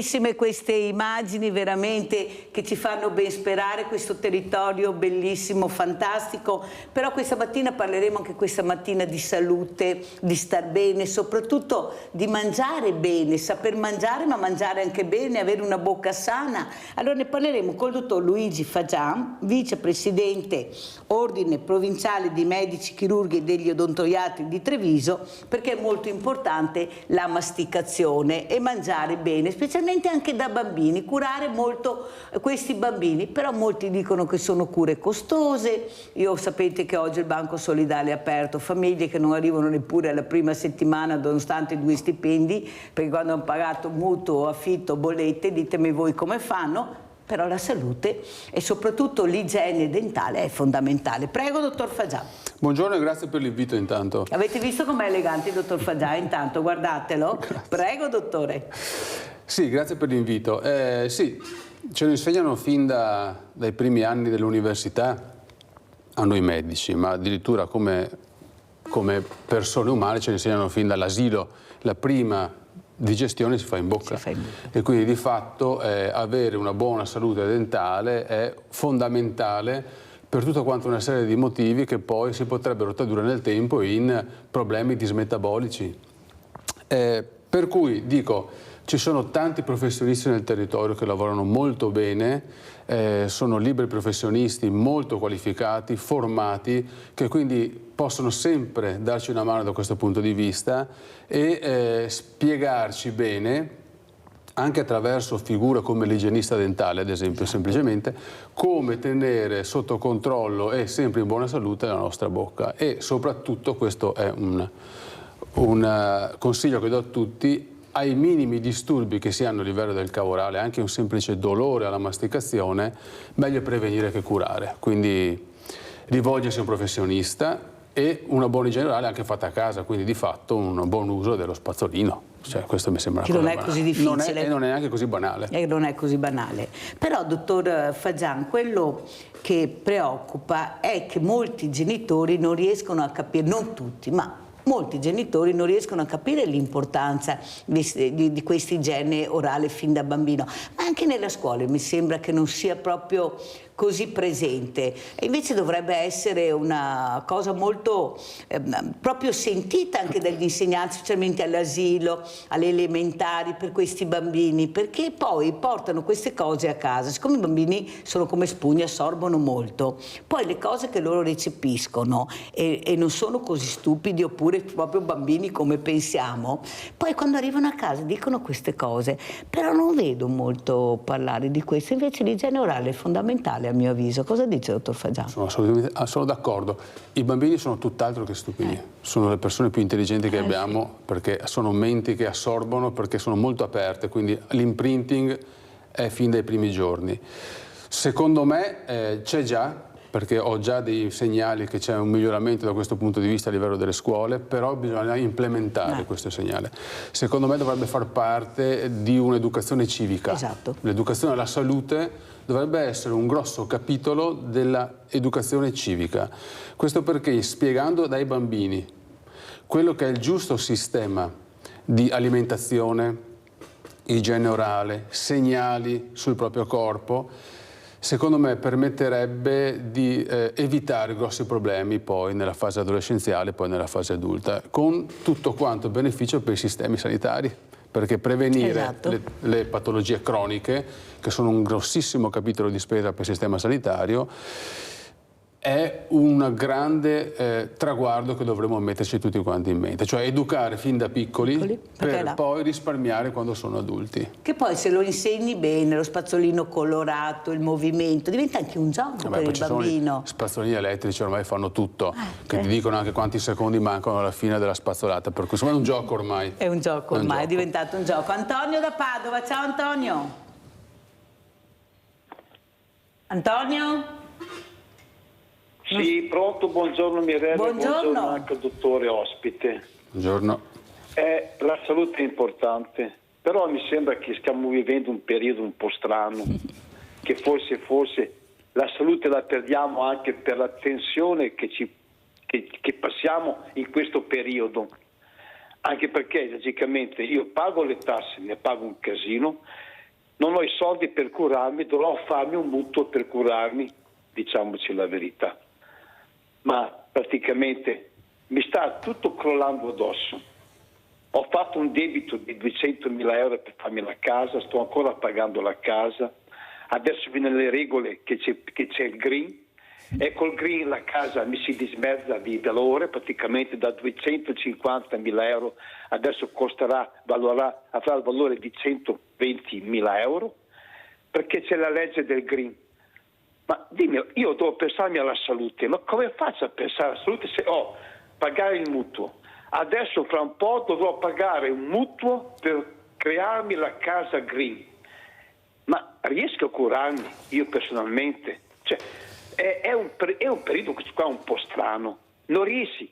bellissime queste immagini veramente che ci fanno ben sperare, questo territorio bellissimo, fantastico, però questa mattina parleremo anche questa mattina di salute, di star bene, soprattutto di mangiare bene, saper mangiare ma mangiare anche bene, avere una bocca sana. Allora ne parleremo col dottor Luigi Fagian, vicepresidente Ordine Provinciale di Medici Chirurghi e degli Odontoiatri di Treviso, perché è molto importante la masticazione e mangiare bene, specialmente anche da bambini, curare molto questi bambini, però molti dicono che sono cure costose. Io sapete che oggi il Banco Solidale è aperto, famiglie che non arrivano neppure alla prima settimana nonostante 2 stipendi, perché quando hanno pagato mutuo, affitto, bollette, ditemi voi come fanno. Però la salute e soprattutto l'igiene dentale è fondamentale. Prego, dottor Fagian. Buongiorno e grazie per l'invito intanto. Avete visto com'è elegante il dottor Fagian? Intanto guardatelo. Grazie. Prego, dottore. Sì, grazie per l'invito. Sì, ce lo insegnano fin dai primi anni dell'università a noi medici, ma addirittura come persone umane ce lo insegnano fin dall'asilo. La prima digestione si fa in bocca, e quindi di fatto avere una buona salute dentale è fondamentale per tutta quanta una serie di motivi che poi si potrebbero tradurre nel tempo in problemi dismetabolici. Per cui dico, ci sono tanti professionisti nel territorio che lavorano molto bene, sono liberi professionisti molto qualificati, formati, che quindi possono sempre darci una mano da questo punto di vista e spiegarci bene, anche attraverso figure come l'igienista dentale, ad esempio, semplicemente, come tenere sotto controllo e sempre in buona salute la nostra bocca. E soprattutto, questo è un consiglio che do a tutti, ai minimi disturbi che si hanno a livello del cavorale, anche un semplice dolore alla masticazione, meglio prevenire che curare. Quindi rivolgersi a un professionista e una buona igiene orale anche fatta a casa, quindi di fatto un buon uso dello spazzolino. Cioè, questo mi sembra che non è così difficile. Non è neanche così banale. E non è così banale. Però, dottor Fagian, quello che preoccupa è che molti genitori non riescono a capire, non tutti, ma molti genitori non riescono a capire l'importanza di questa igiene orale fin da bambino, ma anche nella scuola mi sembra che non sia proprio così presente, e invece dovrebbe essere una cosa molto proprio sentita anche dagli insegnanti, specialmente all'asilo, alle elementari, per questi bambini, perché poi portano queste cose a casa. Siccome i bambini sono come spugne, assorbono molto, poi le cose che loro recepiscono e non sono così stupidi oppure proprio bambini come pensiamo, poi quando arrivano a casa dicono queste cose, però non vedo molto parlare di questo. Invece l'igiene orale è fondamentale, a mio avviso. Cosa dice, dottor Fagian? Sono d'accordo. I bambini sono tutt'altro che stupidi. Sono le persone più intelligenti che abbiamo, perché sono menti che assorbono, perché sono molto aperte, quindi l'imprinting è fin dai primi giorni. Secondo me c'è già, perché ho già dei segnali che c'è un miglioramento da questo punto di vista a livello delle scuole, però bisogna implementare questo segnale. Secondo me dovrebbe far parte di un'educazione civica. Esatto. L'educazione alla salute dovrebbe essere un grosso capitolo dell'educazione civica. Questo perché, spiegando dai bambini quello che è il giusto sistema di alimentazione, igiene orale, segnali sul proprio corpo, secondo me permetterebbe di evitare grossi problemi poi nella fase adolescenziale, poi nella fase adulta, con tutto quanto beneficio per i sistemi sanitari, perché prevenire le patologie croniche, che sono un grossissimo capitolo di spesa per il sistema sanitario, è un grande traguardo che dovremmo metterci tutti quanti in mente, cioè educare fin da piccoli per poi risparmiare quando sono adulti. Che poi se lo insegni bene, lo spazzolino colorato, il movimento, diventa anche un gioco per il bambino. I spazzolini elettrici ormai fanno tutto, che ti dicono anche quanti secondi mancano alla fine della spazzolata, per cui insomma è un gioco ormai. È un gioco ormai, è diventato un gioco. Antonio da Padova, ciao Antonio. Antonio? Sì, pronto, buongiorno Mirella, buongiorno anche al dottore ospite. Buongiorno. La salute è importante, però mi sembra che stiamo vivendo un periodo un po' strano, che forse la salute la perdiamo anche per la tensione che passiamo in questo periodo, anche perché logicamente io pago le tasse, ne pago un casino, non ho i soldi per curarmi, dovrò farmi un mutuo per curarmi, diciamoci la verità. Ma praticamente mi sta tutto crollando addosso. Ho fatto un debito di 200.000 euro per farmi la casa, sto ancora pagando la casa, adesso viene le regole che c'è il green, e col green la casa mi si dismezza di valore, praticamente da 250.000 euro adesso avrà il valore di 120.000 euro, perché c'è la legge del green. Ma dimmi, io devo pensarmi alla salute, ma come faccio a pensare alla salute se ho pagare il mutuo? Adesso fra un po' dovrò pagare un mutuo per crearmi la casa green. Ma riesco a curarmi io personalmente? Cioè, è un periodo qua un po' strano. Non riesci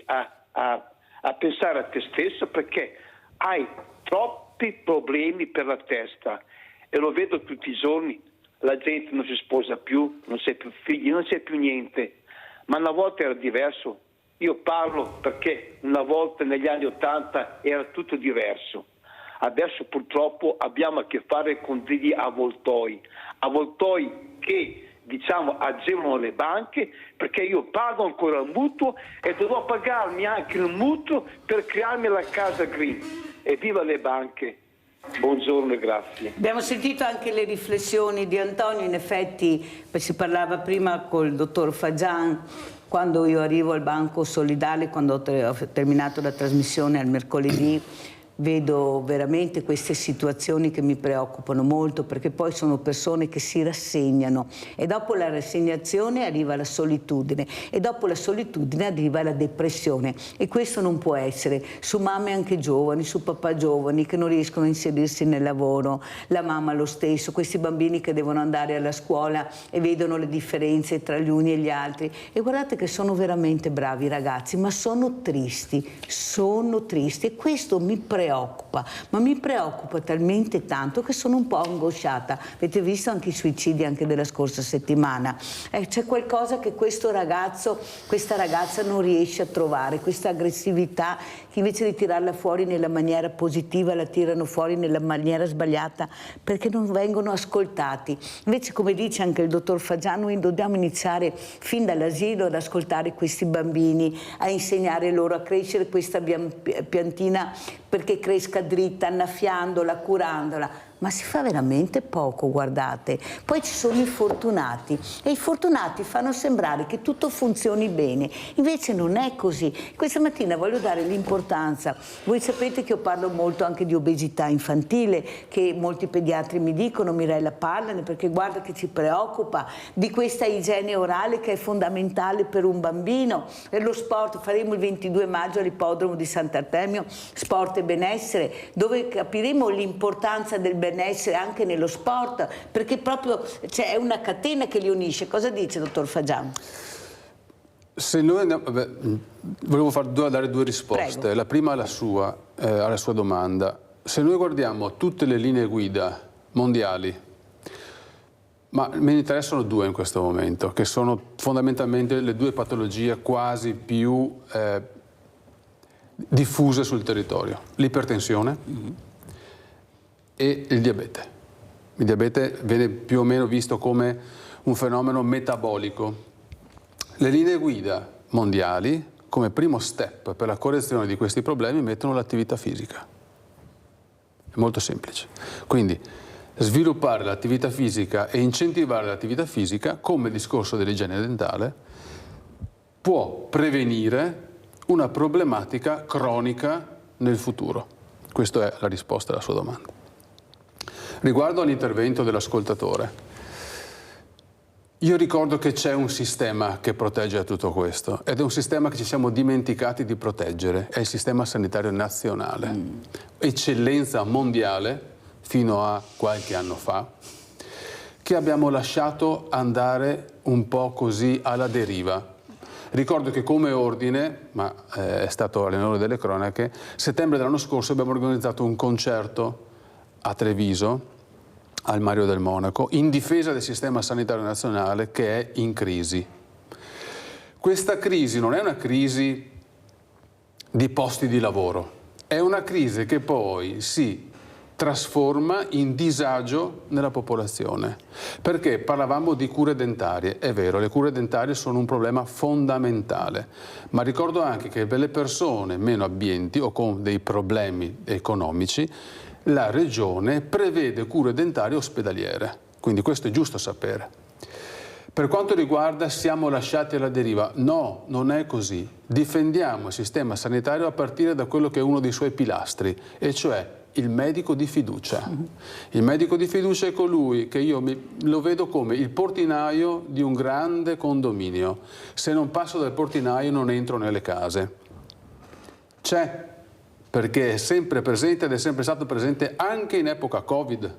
a pensare a te stesso perché hai troppi problemi per la testa. E lo vedo tutti i giorni. La gente non si sposa più, non c'è più figli, non c'è più niente. Ma una volta era diverso. Io parlo perché una volta negli anni '80 era tutto diverso. Adesso purtroppo abbiamo a che fare con degli avvoltoi che agevolano le banche, perché io pago ancora il mutuo e dovrò pagarmi anche il mutuo per crearmi la casa green. Evviva le banche! Buongiorno e grazie. Abbiamo sentito anche le riflessioni di Antonio, in effetti si parlava prima col dottor Fagian, quando io arrivo al Banco Solidale, quando ho terminato la trasmissione al mercoledì, vedo veramente queste situazioni che mi preoccupano molto, perché poi sono persone che si rassegnano e dopo la rassegnazione arriva la solitudine e dopo la solitudine arriva la depressione, e questo non può essere su mamme anche giovani, su papà giovani che non riescono a inserirsi nel lavoro, la mamma lo stesso, questi bambini che devono andare alla scuola e vedono le differenze tra gli uni e gli altri, e guardate che sono veramente bravi ragazzi, ma sono tristi e questo mi preoccupa, ma mi preoccupa talmente tanto che sono un po' angosciata. Avete visto anche i suicidi anche della scorsa settimana? C'è qualcosa che questo ragazzo, questa ragazza non riesce a trovare, questa aggressività che invece di tirarla fuori nella maniera positiva la tirano fuori nella maniera sbagliata perché non vengono ascoltati. Invece, come dice anche il dottor Fagian, noi dobbiamo iniziare fin dall'asilo ad ascoltare questi bambini, a insegnare loro a crescere questa piantina perché cresca dritta, annaffiandola, curandola. Ma si fa veramente poco, guardate. Poi ci sono i fortunati e i fortunati fanno sembrare che tutto funzioni bene, invece non è così. Questa mattina voglio dare l'importanza, voi sapete che io parlo molto anche di obesità infantile, che molti pediatri mi dicono: Mirella, parlane perché guarda che ci preoccupa, di questa igiene orale che è fondamentale per un bambino, e lo sport. Faremo il 22 maggio all'ippodromo di Sant'Artemio Sport e Benessere, dove capiremo l'importanza del benessere anche nello sport, perché proprio c'è una catena che li unisce. Cosa dice, dottor Fagian? Se noi andiamo, volevo dare due risposte. Prego. La prima alla sua domanda. Se noi guardiamo tutte le linee guida mondiali, ma me ne interessano due in questo momento, che sono fondamentalmente le due patologie quasi più diffuse sul territorio: l'ipertensione e il diabete. Il diabete viene più o meno visto come un fenomeno metabolico. Le linee guida mondiali, come primo step per la correzione di questi problemi, mettono l'attività fisica. È molto semplice. Quindi sviluppare l'attività fisica e incentivare l'attività fisica, come il discorso dell'igiene dentale, può prevenire una problematica cronica nel futuro. Questa è la risposta alla sua domanda. Riguardo all'intervento dell'ascoltatore, io ricordo che c'è un sistema che protegge da tutto questo, ed è un sistema che ci siamo dimenticati di proteggere, è il sistema sanitario nazionale. Eccellenza mondiale fino a qualche anno fa, che abbiamo lasciato andare un po' così alla deriva. Ricordo che come ordine, ma è stato all'onore delle cronache, settembre dell'anno scorso abbiamo organizzato un concerto a Treviso, al Mario del Monaco, in difesa del sistema sanitario nazionale che è in crisi. Questa crisi non è una crisi di posti di lavoro, è una crisi che poi si trasforma in disagio nella popolazione. Perché parlavamo di cure dentarie, è vero, le cure dentarie sono un problema fondamentale, ma ricordo anche che per le persone meno abbienti o con dei problemi economici, la Regione prevede cure dentarie ospedaliere, quindi questo è giusto sapere. Per quanto riguarda siamo lasciati alla deriva, no, non è così. Difendiamo il sistema sanitario a partire da quello che è uno dei suoi pilastri, e cioè il medico di fiducia. Il medico di fiducia è colui che io lo vedo come il portinaio di un grande condominio. Se non passo dal portinaio non entro nelle case. C'è, perché è sempre presente ed è sempre stato presente anche in epoca Covid.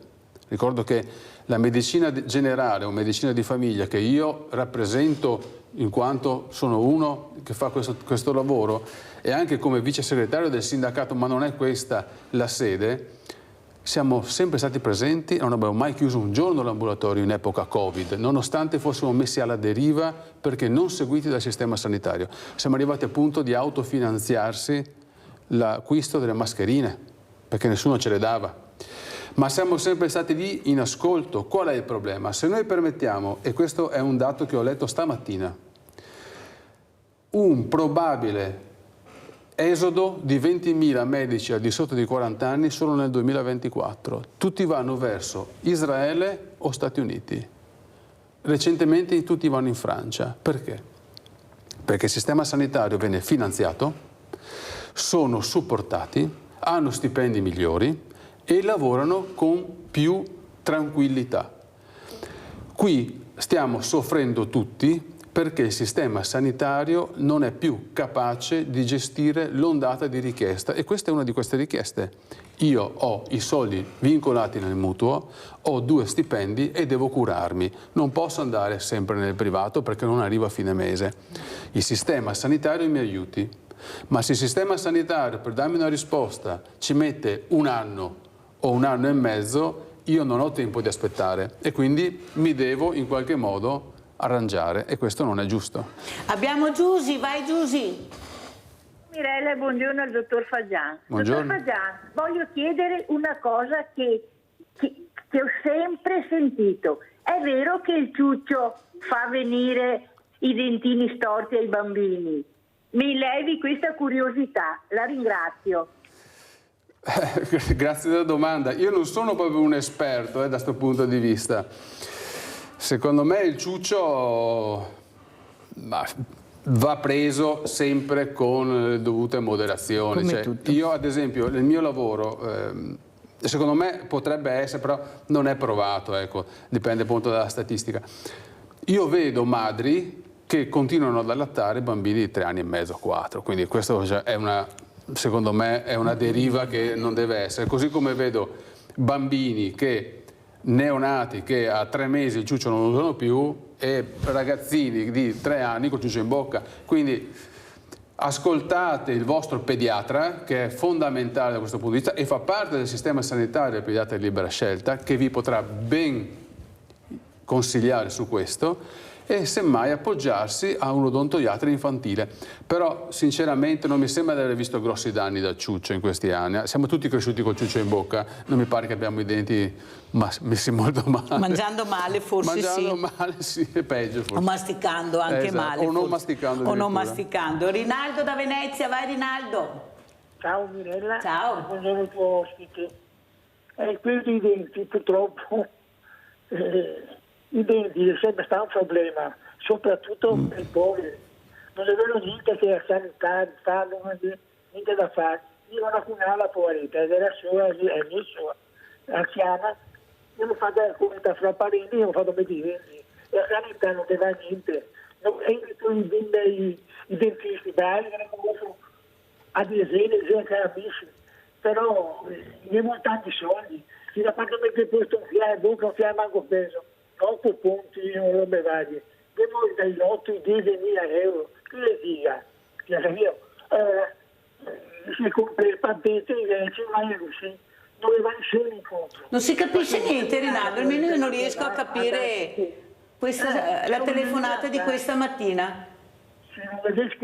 Ricordo che la medicina generale o medicina di famiglia che io rappresento in quanto sono uno che fa questo lavoro e anche come vice segretario del sindacato, ma non è questa la sede, siamo sempre stati presenti e non abbiamo mai chiuso un giorno l'ambulatorio in epoca Covid, nonostante fossimo messi alla deriva perché non seguiti dal sistema sanitario. Siamo arrivati al punto di autofinanziarsi l'acquisto delle mascherine, perché nessuno ce le dava. Ma siamo sempre stati lì in ascolto. Qual è il problema? Se noi permettiamo, e questo è un dato che ho letto stamattina, un probabile esodo di 20.000 medici al di sotto di 40 anni solo nel 2024. Tutti vanno verso Israele o Stati Uniti. Recentemente tutti vanno in Francia. Perché? Perché il sistema sanitario viene finanziato, sono supportati, hanno stipendi migliori e lavorano con più tranquillità. Qui stiamo soffrendo tutti perché il sistema sanitario non è più capace di gestire l'ondata di richiesta, e questa è una di queste richieste. Io ho i soldi vincolati nel mutuo, ho 2 stipendi e devo curarmi. Non posso andare sempre nel privato perché non arrivo a fine mese. Il sistema sanitario mi aiuti, ma se il sistema sanitario per darmi una risposta ci mette 1 anno o 1 anno e mezzo, io non ho tempo di aspettare e quindi mi devo in qualche modo arrangiare, e questo non è giusto. Abbiamo Giusy, vai Giusy. Mirella, buongiorno al dottor Fagian. Buongiorno. Dottor Fagian, voglio chiedere una cosa che ho sempre sentito. È vero che il ciuccio fa venire i dentini storti ai bambini? Mi levi questa curiosità, la ringrazio. Grazie della domanda. Io non sono proprio un esperto da questo punto di vista. Secondo me il ciuccio va preso sempre con le dovute moderazioni. Io ad esempio nel mio lavoro, secondo me potrebbe essere, però non è provato, ecco, dipende appunto dalla statistica. Io vedo madri che continuano ad allattare bambini di 3 anni e mezzo, 4, quindi questo è secondo me è una deriva che non deve essere, così come vedo bambini neonati che a 3 mesi il ciuccio non lo usano più e ragazzini di 3 anni col ciuccio in bocca. Quindi ascoltate il vostro pediatra, che è fondamentale da questo punto di vista e fa parte del sistema sanitario del pediatra di libera scelta, che vi potrà ben consigliare su questo, e semmai appoggiarsi a un odontoiatra infantile. Però sinceramente non mi sembra di aver visto grossi danni dal ciuccio in questi anni. Siamo tutti cresciuti col ciuccio in bocca, non mi pare che abbiamo i denti messi molto male. Mangiando male forse. Mangiando male sì, è peggio forse. O masticando anche male. O non masticando. O non masticando. Rinaldo da Venezia, vai Rinaldo. Ciao Mirella. Ciao. Buongiorno al tuo ospite. Quello dei denti purtroppo... I denti è sempre stato un problema, soprattutto per i poveri. Non avevano niente che la sanità, fanno niente da fare. Io ho una cunala poveretta, ed era sua, è mia sua, anziana. Io l'ho fatta la comunità fra parenti, io ho fatto medicini. La sanità non ti dà niente. I dentisti bravi, che ne conosco a decine, che amici. Però abbiamo tanti soldi. Fino a quando mi hai posto un fiare, bocca, un fiare manco peso. 8 punti o robe varie, abbiamo dai 8 ai 10.000 euro, che le dica? Si compra il pacchetto e ci vai così, dove vai solo incontro. Non si capisce niente Rinaldo, almeno io non riesco a capire la telefonata di questa mattina. Se non vedi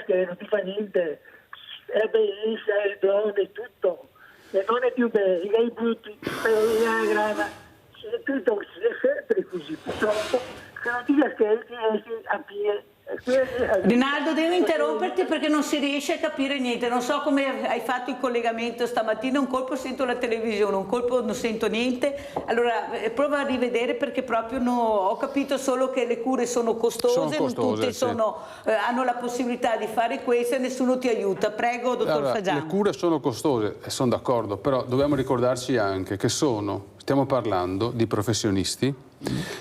che non ti fa niente, è bellissima, è donne, tutto. le donne più belle, i gai brutti, la grana, è tutto sempre così, purtroppo, se non ti ascolti riesci a capire. Rinaldo, devo interromperti perché non si riesce a capire niente, non so come hai fatto il collegamento stamattina, un colpo sento la televisione, un colpo non sento niente, allora prova a rivedere perché proprio ho capito solo che le cure sono costose, non tutte sì. hanno la possibilità di fare questo e nessuno ti aiuta. Prego, dottor Fagian. Le cure sono costose, e sono d'accordo, però dobbiamo ricordarci anche che stiamo parlando di professionisti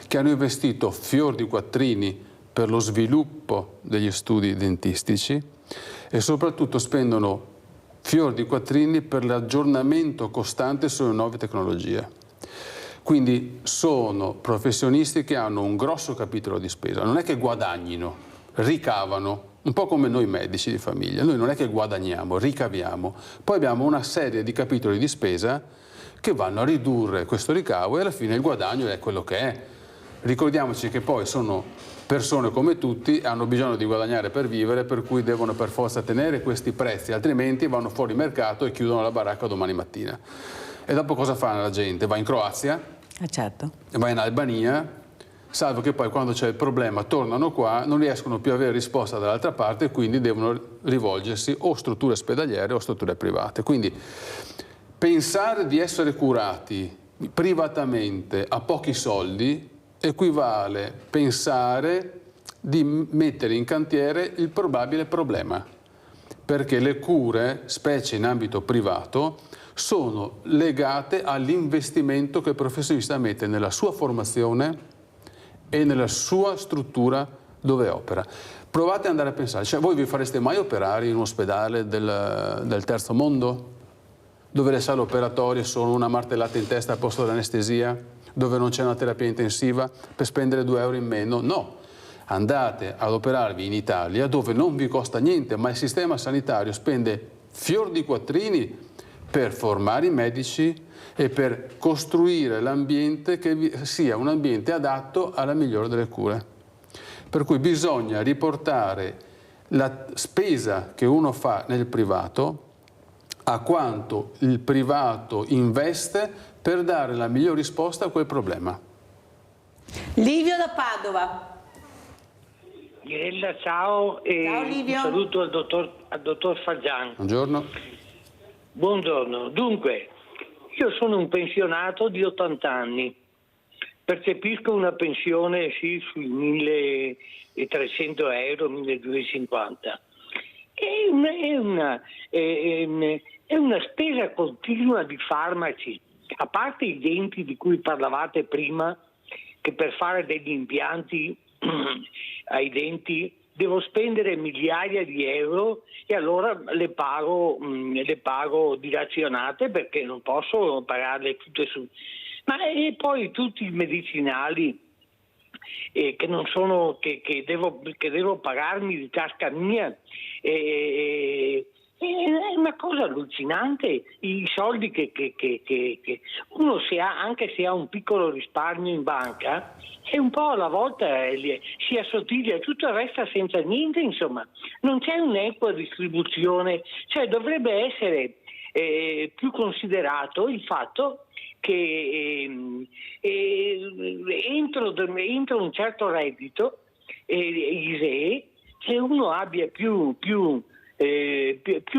che hanno investito fior di quattrini per lo sviluppo degli studi dentistici e soprattutto spendono fior di quattrini per l'aggiornamento costante sulle nuove tecnologie. Quindi sono professionisti che hanno un grosso capitolo di spesa, non è che guadagnino, ricavano, un po' come noi medici di famiglia, noi non è che guadagniamo, ricaviamo, poi abbiamo una serie di capitoli di spesa che vanno a ridurre questo ricavo e alla fine il guadagno è quello che è. Ricordiamoci che poi sono persone come tutti, hanno bisogno di guadagnare per vivere, per cui devono per forza tenere questi prezzi, altrimenti vanno fuori mercato e chiudono la baracca domani mattina. E dopo cosa fa la gente? Va in Croazia, certo. va in Albania, salvo che poi quando c'è il problema tornano qua, non riescono più a avere risposta dall'altra parte e quindi devono rivolgersi o strutture ospedaliere o strutture private. Quindi pensare di essere curati privatamente a pochi soldi equivale pensare di mettere in cantiere il probabile problema, perché le cure, specie in ambito privato, sono legate all'investimento che il professionista mette nella sua formazione e nella sua struttura dove opera. Provate ad andare a pensare, cioè voi vi fareste mai operare in un ospedale del terzo mondo? Dove le sale operatorie sono una martellata in testa al posto dell'anestesia? Dove non c'è una terapia intensiva per spendere 2 euro in meno? No, andate ad operarvi in Italia dove non vi costa niente, ma il sistema sanitario spende fior di quattrini per formare i medici e per costruire l'ambiente che sia un ambiente adatto alla migliore delle cure. Per cui bisogna riportare la spesa che uno fa nel privato a quanto il privato investe per dare la miglior risposta a quel problema. Livio da Padova. Mirella, ciao e ciao, Livio. Un saluto al dottor Fagian. Buongiorno. Buongiorno. Dunque, io sono un pensionato di 80 anni, percepisco una pensione sui 1.300 euro, 1.250. È una spesa continua di farmaci, a parte i denti di cui parlavate prima, che per fare degli impianti ai denti devo spendere migliaia di euro e allora le pago dilazionate perché non posso pagarle tutte su. Ma e poi tutti i medicinali che non sono che devo pagarmi di tasca mia. È una cosa allucinante i soldi che uno anche se ha un piccolo risparmio in banca e un po' alla volta si assottiglia e tutto resta senza niente, insomma non c'è un'equa distribuzione, cioè dovrebbe essere più considerato il fatto che entro un certo reddito ISEE che uno abbia più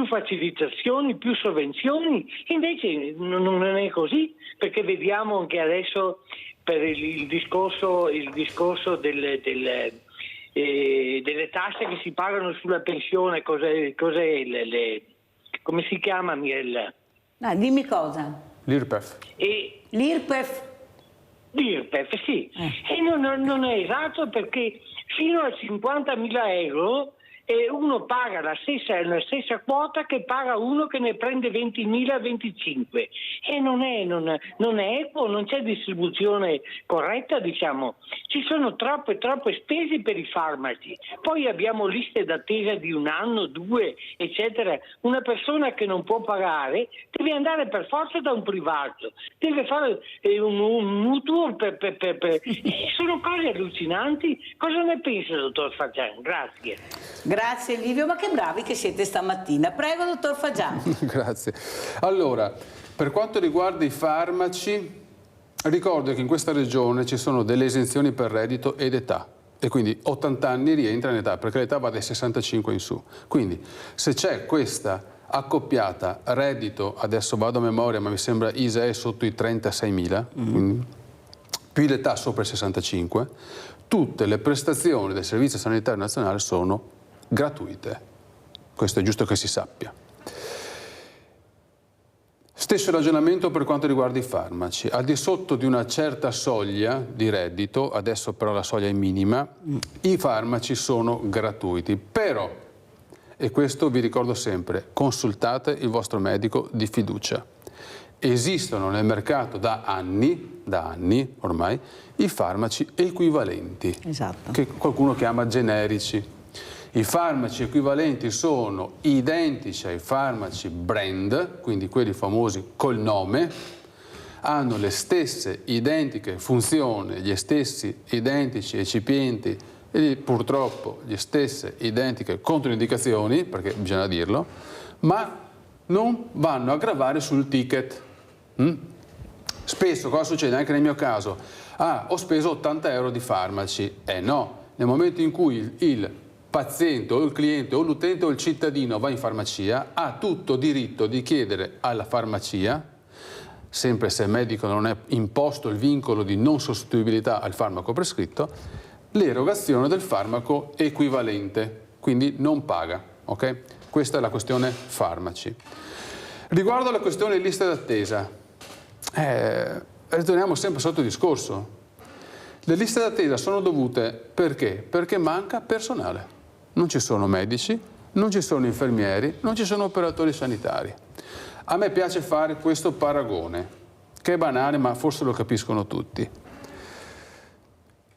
facilitazioni, più sovvenzioni, invece non è così, perché vediamo anche adesso per il discorso delle tasse che si pagano sulla pensione, cos'è come si chiama, Mirella? Dimmi cosa. L'IRPEF. L'IRPEF, sì. E non è esatto, perché fino a 50.000 euro uno paga la stessa quota che paga uno che ne prende 20.000, 25, e non è equo, non c'è distribuzione corretta, diciamo. Ci sono troppe spese per i farmaci, poi abbiamo liste d'attesa di 1 anno, 2, eccetera. Una persona che non può pagare deve andare per forza da un privato, deve fare un mutuo sono cose allucinanti. Cosa ne pensa, dottor Fagian? Grazie. Grazie Livio, ma che bravi che siete stamattina. Prego, dottor Fagiano. Grazie. Allora, per quanto riguarda i farmaci, ricordo che in questa regione ci sono delle esenzioni per reddito ed età. E quindi 80 anni rientra in età, perché l'età va dai 65 in su. Quindi se c'è questa accoppiata reddito, adesso vado a memoria, ma mi sembra ISEE sotto i 36.000, più l'età sopra i 65, tutte le prestazioni del Servizio Sanitario Nazionale sono gratuite. Questo è giusto che si sappia. Stesso ragionamento per quanto riguarda i farmaci. Al di sotto di una certa soglia di reddito, adesso però la soglia è minima, i farmaci sono gratuiti. Però, e questo vi ricordo sempre, consultate il vostro medico di fiducia. Esistono nel mercato da anni ormai, i farmaci equivalenti, Esatto. che qualcuno chiama generici. I farmaci equivalenti sono identici ai farmaci brand, quindi quelli famosi col nome, hanno le stesse identiche funzioni, gli stessi identici eccipienti e purtroppo le stesse identiche controindicazioni, perché bisogna dirlo, ma non vanno a gravare sul ticket. Spesso cosa succede? Anche nel mio caso, ho speso 80 euro di farmaci. No, nel momento in cui il paziente o il cliente o l'utente o il cittadino va in farmacia, ha tutto diritto di chiedere alla farmacia, sempre se il medico non è imposto il vincolo di non sostituibilità al farmaco prescritto, l'erogazione del farmaco equivalente, quindi non paga. Ok? Questa è la questione farmaci. Riguardo alla questione liste d'attesa, ritorniamo sempre sotto il discorso. Le liste d'attesa sono dovute perché? Perché manca personale. Non ci sono medici, non ci sono infermieri, non ci sono operatori sanitari. A me piace fare questo paragone, che è banale ma forse lo capiscono tutti.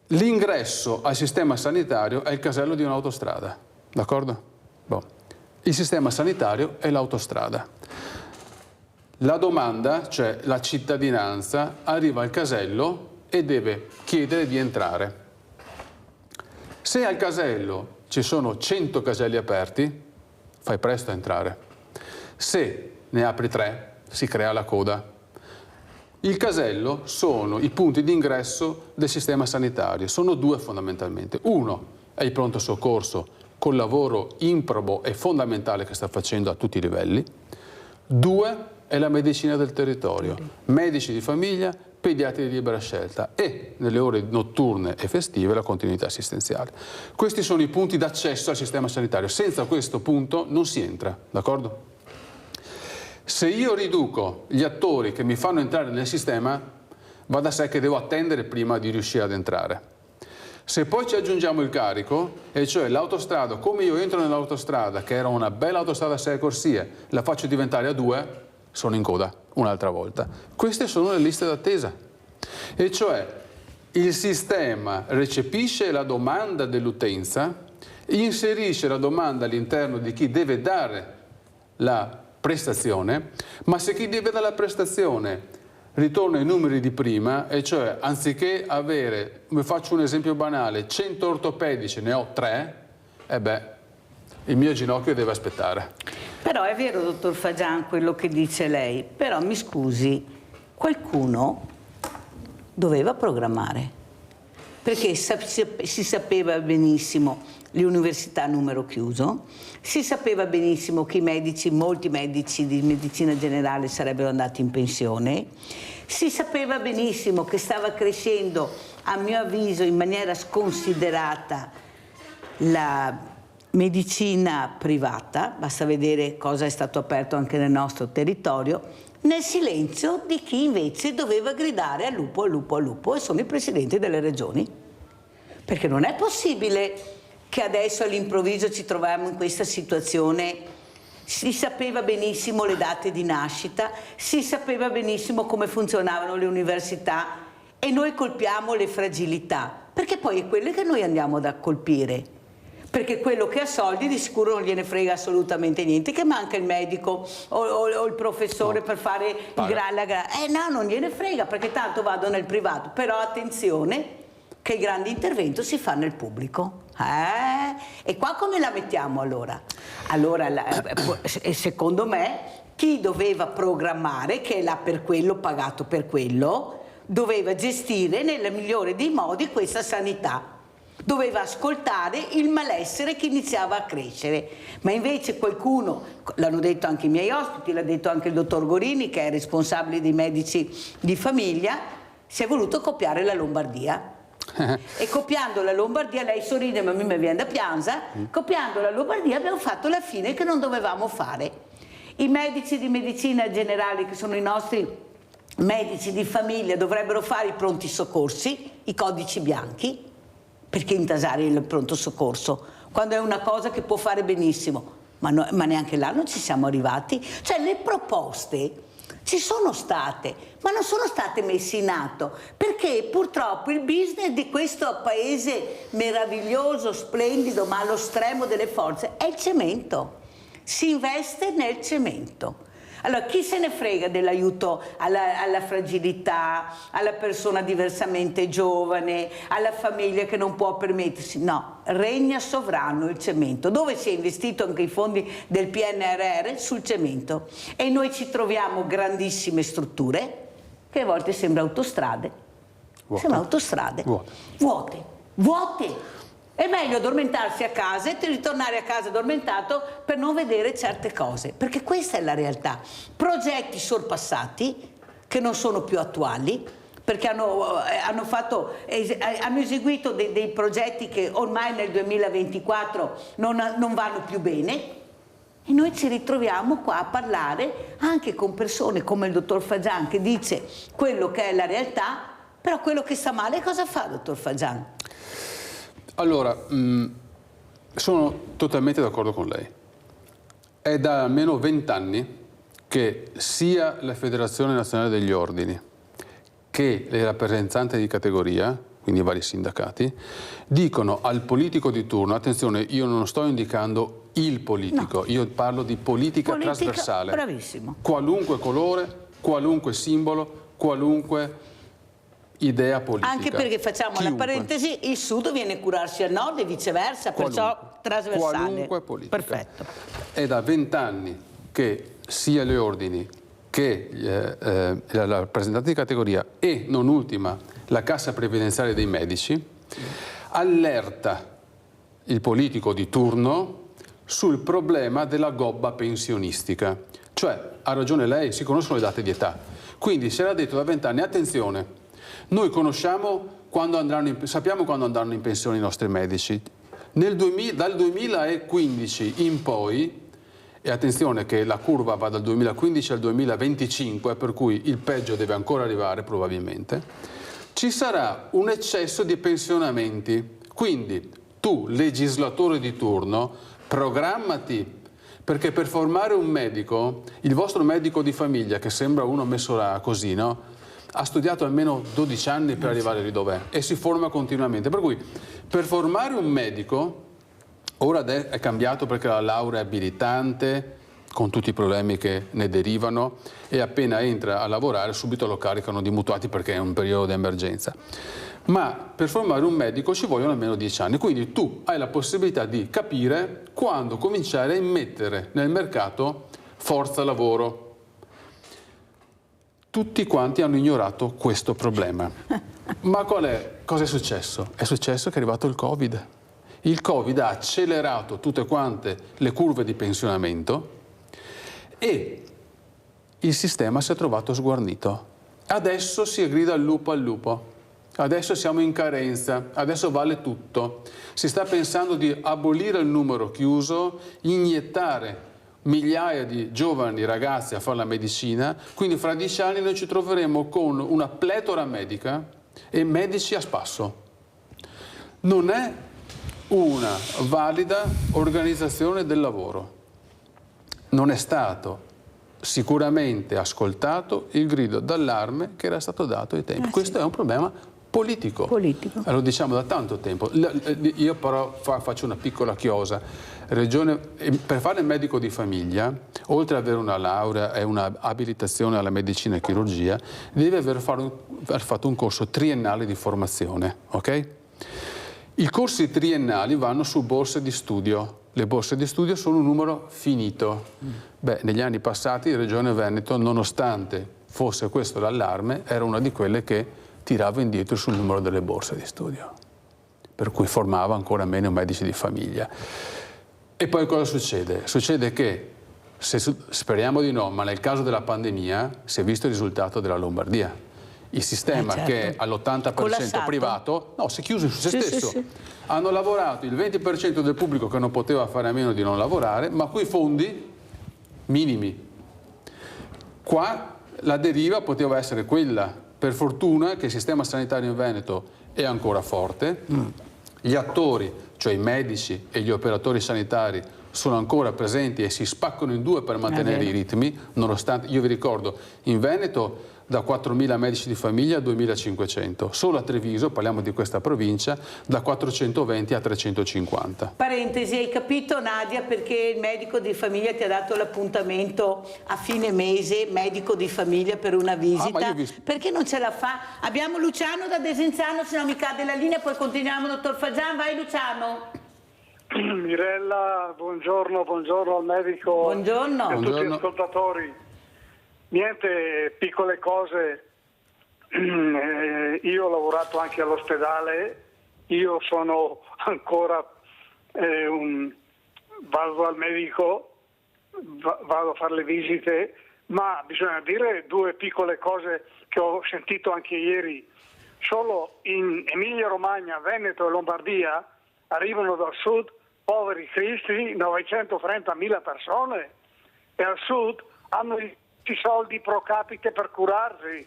L'ingresso al sistema sanitario è il casello di un'autostrada, d'accordo? Il sistema sanitario è l'autostrada. La domanda, cioè la cittadinanza, arriva al casello e deve chiedere di entrare. Se al casello ci sono 100 caselli aperti, fai presto a entrare. Se ne apri 3, si crea la coda. Il casello sono i punti di ingresso del sistema sanitario, sono 2 fondamentalmente. Uno è il pronto soccorso, col lavoro improbo e fondamentale che sta facendo a tutti i livelli. 2 è la medicina del territorio, medici di famiglia, pediatri di libera scelta e nelle ore notturne e festive la continuità assistenziale. Questi sono i punti d'accesso al sistema sanitario. Senza questo punto non si entra, d'accordo? Se io riduco gli attori che mi fanno entrare nel sistema, va da sé che devo attendere prima di riuscire ad entrare. Se poi ci aggiungiamo il carico, e cioè l'autostrada, come io entro nell'autostrada, che era una bella autostrada a 6 corsie, la faccio diventare a 2, sono in coda un'altra volta. Queste sono le liste d'attesa. E cioè il sistema recepisce la domanda dell'utenza, inserisce la domanda all'interno di chi deve dare la prestazione, ma se chi deve dare la prestazione ritorna ai numeri di prima, e cioè anziché avere, vi faccio un esempio banale, 100 ortopedici ne ho 3, il mio ginocchio deve aspettare. Però è vero, dottor Fagian, quello che dice lei, però mi scusi, qualcuno doveva programmare, perché si sapeva benissimo le università a numero chiuso, si sapeva benissimo che i medici, molti medici di medicina generale sarebbero andati in pensione, si sapeva benissimo che stava crescendo, a mio avviso, in maniera sconsiderata la medicina privata, basta vedere cosa è stato aperto anche nel nostro territorio, nel silenzio di chi invece doveva gridare al lupo, al lupo, al lupo, e sono i presidenti delle regioni. Perché non è possibile che adesso all'improvviso ci troviamo in questa situazione. Si sapeva benissimo le date di nascita, si sapeva benissimo come funzionavano le università e noi colpiamo le fragilità, perché poi è quelle che noi andiamo ad colpire. Perché quello che ha soldi di sicuro non gliene frega assolutamente niente, che manca il medico o il professore per fare no, non gliene frega, perché tanto vado nel privato. Però attenzione che il grande intervento si fa nel pubblico. E qua come la mettiamo allora? Allora, secondo me, chi doveva programmare, che è là per quello, pagato per quello, doveva gestire nel migliore dei modi questa sanità. Doveva ascoltare il malessere che iniziava a crescere, ma invece qualcuno, l'hanno detto anche i miei ospiti, l'ha detto anche il dottor Gorini, che è responsabile dei medici di famiglia, si è voluto copiare la Lombardia. E copiando la Lombardia, lei sorride ma a me mi viene da piangere, copiando la Lombardia abbiamo fatto la fine che non dovevamo fare. I medici di medicina generale, che sono i nostri medici di famiglia, dovrebbero fare i pronti soccorsi, i codici bianchi. Perché intasare il pronto soccorso? Quando è una cosa che può fare benissimo, ma neanche là non ci siamo arrivati. Cioè le proposte ci sono state, ma non sono state messe in atto, perché purtroppo il business di questo paese meraviglioso, splendido, ma allo stremo delle forze, è il cemento. Si investe nel cemento. Allora, chi se ne frega dell'aiuto alla fragilità, alla persona diversamente giovane, alla famiglia che non può permettersi? No, regna sovrano il cemento. Dove si è investito anche i fondi del PNRR? Sul cemento. E noi ci troviamo grandissime strutture, che a volte sembra autostrade. Sembra autostrade. Vuote. È meglio addormentarsi a casa e ritornare a casa addormentato per non vedere certe cose, perché questa è la realtà. Progetti sorpassati che non sono più attuali, perché hanno eseguito dei progetti che ormai nel 2024 non vanno più bene, e noi ci ritroviamo qua a parlare anche con persone come il dottor Fagian, che dice quello che è la realtà, però quello che sta male cosa fa, dottor Fagian? Allora, sono totalmente d'accordo con lei. È da almeno 20 anni che sia la Federazione Nazionale degli Ordini che le rappresentanti di categoria, quindi i vari sindacati, dicono al politico di turno: attenzione, io non sto indicando il politico, no, io parlo di politica trasversale. Bravissimo. Qualunque colore, qualunque simbolo, qualunque idea politica. Anche perché, facciamo la parentesi, il sud viene a curarsi al nord e viceversa, perciò trasversale. Qualunque politica. Perfetto. È da 20 anni che sia gli ordini che la rappresentante di categoria e, non ultima, la Cassa Previdenziale dei Medici allerta il politico di turno sul problema della gobba pensionistica. Cioè, ha ragione lei, si conoscono le date di età. Quindi si era detto da 20 anni, attenzione, noi sappiamo quando andranno in pensione i nostri medici. Dal 2015 in poi, e attenzione che la curva va dal 2015 al 2025, per cui il peggio deve ancora arrivare probabilmente, ci sarà un eccesso di pensionamenti. Quindi tu, legislatore di turno, programmati, perché per formare un medico, il vostro medico di famiglia, che sembra uno messo là così, no? Ha studiato almeno 12 anni per arrivare lì dov'è e si forma continuamente. Per cui per formare un medico, ora è cambiato perché la laurea è abilitante, con tutti i problemi che ne derivano, e appena entra a lavorare subito lo caricano di mutuati perché è un periodo di emergenza. Ma per formare un medico ci vogliono almeno 10 anni, quindi tu hai la possibilità di capire quando cominciare a immettere nel mercato forza lavoro. Tutti quanti hanno ignorato questo problema. Ma cosa è successo? È successo che è arrivato il Covid. Il Covid ha accelerato tutte quante le curve di pensionamento e il sistema si è trovato sguarnito. Adesso si grida al lupo. Adesso siamo in carenza, adesso vale tutto. Si sta pensando di abolire il numero chiuso, iniettare migliaia di giovani ragazzi a fare la medicina, quindi fra 10 anni noi ci troveremo con una pletora medica e medici a spasso. Non è una valida organizzazione del lavoro. Non è stato sicuramente ascoltato il grido d'allarme che era stato dato ai tempi. Questo è un problema politico. Lo diciamo da tanto tempo. Io però faccio una piccola chiosa. Per fare il medico di famiglia, oltre ad avere una laurea e una abilitazione alla medicina e chirurgia, deve aver fatto un corso triennale di formazione, ok? I corsi triennali vanno su borse di studio. Le borse di studio sono un numero finito. Beh, negli anni passati Regione Veneto, nonostante fosse questo l'allarme, era una di quelle che tirava indietro sul numero delle borse di studio, per cui formava ancora meno medici di famiglia. E poi cosa succede? Succede che, speriamo di no, ma nel caso della pandemia si è visto il risultato della Lombardia. Il sistema certo. che è all'80% Collassato. privato, no, si è chiuso su se Sì, stesso. sì, sì. Hanno lavorato il 20% del pubblico che non poteva fare a meno di non lavorare, ma coi fondi minimi. Qua la deriva poteva essere quella. Per fortuna che il sistema sanitario in Veneto è ancora forte, gli attori, cioè i medici e gli operatori sanitari, sono ancora presenti e si spaccano in due per mantenere i ritmi, nonostante, io vi ricordo, in Veneto da 4.000 medici di famiglia a 2.500, solo a Treviso, parliamo di questa provincia, da 420 a 350. Parentesi, hai capito Nadia perché il medico di famiglia ti ha dato l'appuntamento a fine mese, medico di famiglia per una visita? Perché non ce la fa? Abbiamo Luciano da Desenzano, se no mi cade la linea, poi continuiamo, dottor Fagian, vai Luciano. Mirella, buongiorno al medico. Buongiorno. E a tutti gli ascoltatori. Niente, piccole cose. Io ho lavorato anche all'ospedale, io sono ancora vado al medico, vado a fare le visite, ma bisogna dire due piccole cose che ho sentito anche ieri. Solo in Emilia-Romagna, Veneto e Lombardia arrivano dal sud, poveri cristi, 930.000 persone, e al sud hanno i soldi pro capite per curarsi.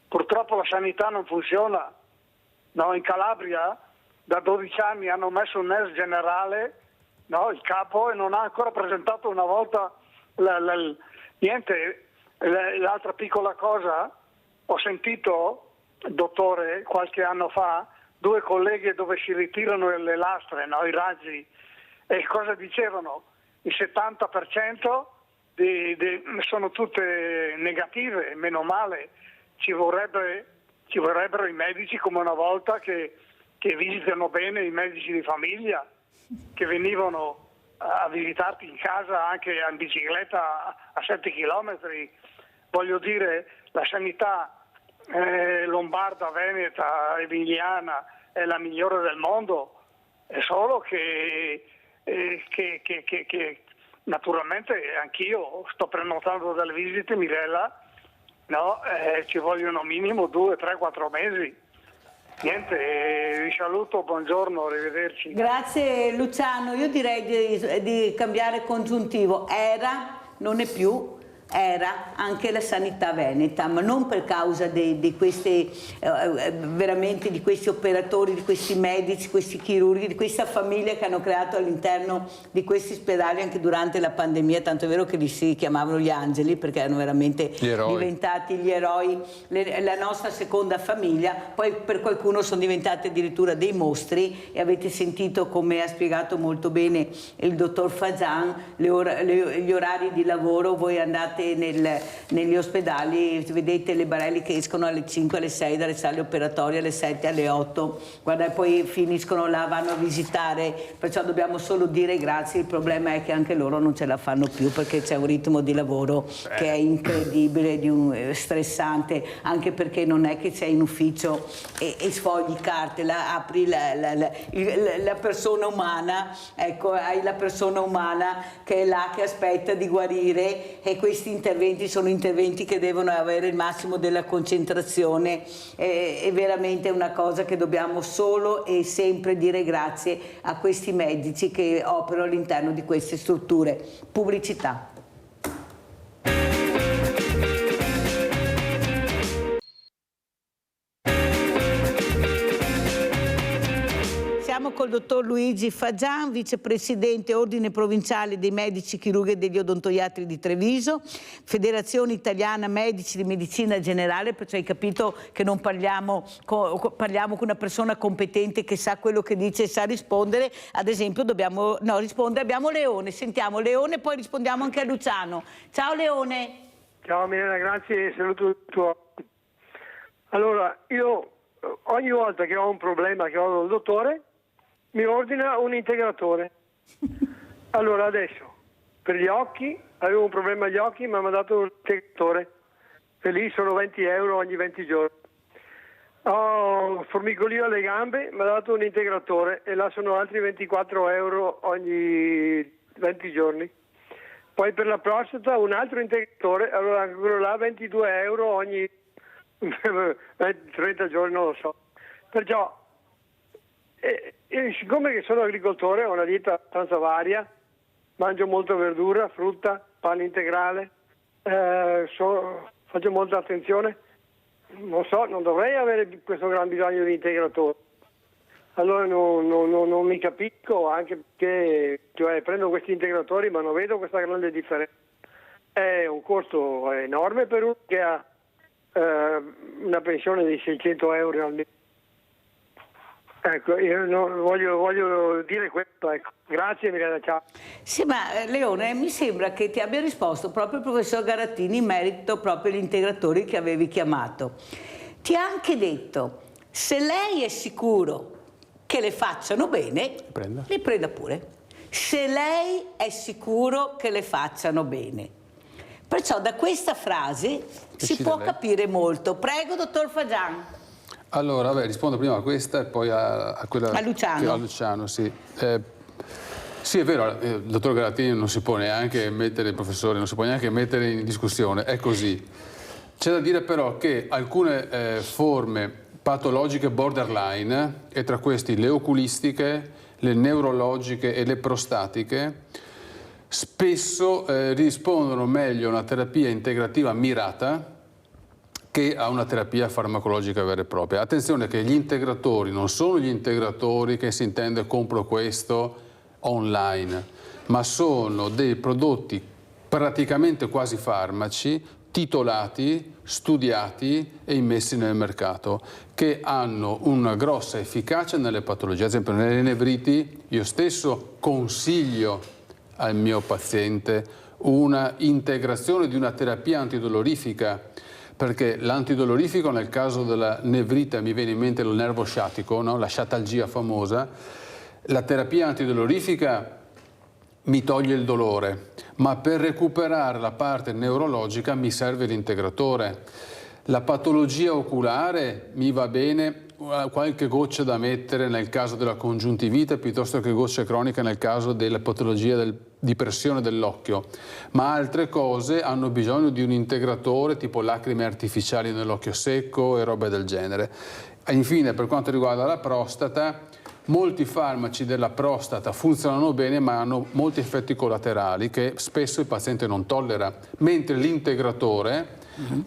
Purtroppo la sanità non funziona. No, in Calabria da 12 anni hanno messo un nurse generale, no, il capo, e non ha ancora presentato una volta niente. L'altra piccola cosa, ho sentito, dottore, qualche anno fa, due colleghe dove si ritirano le lastre, no, i raggi, e cosa dicevano? Il 70% sono tutte negative, meno male. Ci vorrebbero i medici come una volta che visitano bene i medici di famiglia, che venivano a visitarti in casa anche in bicicletta a 7 chilometri. Voglio dire, la sanità lombarda, veneta, emiliana è la migliore del mondo, è solo che naturalmente anch'io sto prenotando delle visite, Mirella, no, ci vogliono minimo 2, 3, 4 mesi. Niente, vi saluto, buongiorno, arrivederci. Grazie Luciano, io direi di cambiare congiuntivo, era, non è più. Era anche la sanità veneta, ma non per causa di questi veramente di questi operatori, di questi medici, questi chirurghi, di questa famiglia che hanno creato all'interno di questi ospedali anche durante la pandemia, tanto è vero che li si chiamavano gli angeli perché erano veramente diventati gli eroi, la nostra seconda famiglia. Poi per qualcuno sono diventati addirittura dei mostri, e avete sentito come ha spiegato molto bene il dottor Fagian gli orari di lavoro. Voi andate negli ospedali, vedete le barelli che escono alle 5, alle 6 dalle sale operatorie, alle 7, alle 8, guarda, e poi finiscono là, vanno a visitare, perciò dobbiamo solo dire grazie. Il problema è che anche loro non ce la fanno più perché c'è un ritmo di lavoro che è incredibile, stressante, anche perché non è che sei in ufficio e sfogli carte, apri la persona umana, ecco, hai la persona umana che è là, che aspetta di guarire, e questi interventi sono interventi che devono avere il massimo della concentrazione. È veramente una cosa che dobbiamo solo e sempre dire grazie a questi medici che operano all'interno di queste strutture. Pubblicità. Siamo col dottor Luigi Fagian, vicepresidente Ordine Provinciale dei Medici Chirurghi e degli Odontoiatri di Treviso, Federazione Italiana Medici di Medicina Generale, perciò hai capito che non parliamo con una persona competente che sa quello che dice e sa rispondere. Ad esempio dobbiamo rispondere, abbiamo Leone, sentiamo Leone, poi rispondiamo anche a Luciano. Ciao Leone. Ciao Mirella, grazie, saluto tutti. Allora, io ogni volta che ho un problema, che ho il dottore, mi ordina un integratore. Allora adesso, per gli occhi, avevo un problema agli occhi, ma mi ha dato un integratore. E lì sono 20 euro ogni 20 giorni. Ho formicolio alle gambe, mi ha dato un integratore e là sono altri 24 euro ogni 20 giorni. Poi per la prostata un altro integratore, allora anche quello là 22 euro ogni 30 giorni, non lo so. Perciò, siccome che sono agricoltore, ho una dieta abbastanza varia, mangio molta verdura, frutta, pane integrale, faccio molta attenzione, non so, non dovrei avere questo gran bisogno di integratore. Allora non mi capisco, anche perché prendo questi integratori ma non vedo questa grande differenza. È un costo enorme per uno che ha una pensione di 600 euro al mese. Ecco, io voglio dire questo, ecco. Grazie Milena, ciao. Sì, ma Leone, mi sembra che ti abbia risposto proprio il professor Garattini in merito proprio agli integratori che avevi chiamato. Ti ha anche detto, se lei è sicuro che le facciano bene, li prenda pure. Se lei è sicuro che le facciano bene. Perciò da questa frase si può capire molto. Prego, dottor Fagian. Allora, rispondo prima a questa e poi a quella a Luciano. A Luciano, sì. Sì, è vero, il dottor Garattini non si può neanche mettere, il professore non si può neanche mettere in discussione, è così. C'è da dire però che alcune forme patologiche borderline, e tra questi le oculistiche, le neurologiche e le prostatiche, spesso rispondono meglio a una terapia integrativa mirata che a una terapia farmacologica vera e propria. Attenzione che gli integratori non sono gli integratori che si intende compro questo online, ma sono dei prodotti praticamente quasi farmaci, titolati, studiati e immessi nel mercato, che hanno una grossa efficacia nelle patologie. Ad esempio nelle nevriti io stesso consiglio al mio paziente una integrazione di una terapia antidolorifica, perché l'antidolorifico nel caso della nevrite, mi viene in mente il nervo sciatico, no? La sciatalgia famosa, la terapia antidolorifica mi toglie il dolore, ma per recuperare la parte neurologica mi serve l'integratore. La patologia oculare mi va bene qualche goccia da mettere nel caso della congiuntivite piuttosto che gocce croniche nel caso della patologia di pressione dell'occhio, ma altre cose hanno bisogno di un integratore tipo lacrime artificiali nell'occhio secco e robe del genere. E infine, per quanto riguarda la prostata, molti farmaci della prostata funzionano bene ma hanno molti effetti collaterali che spesso il paziente non tollera, mentre l'integratore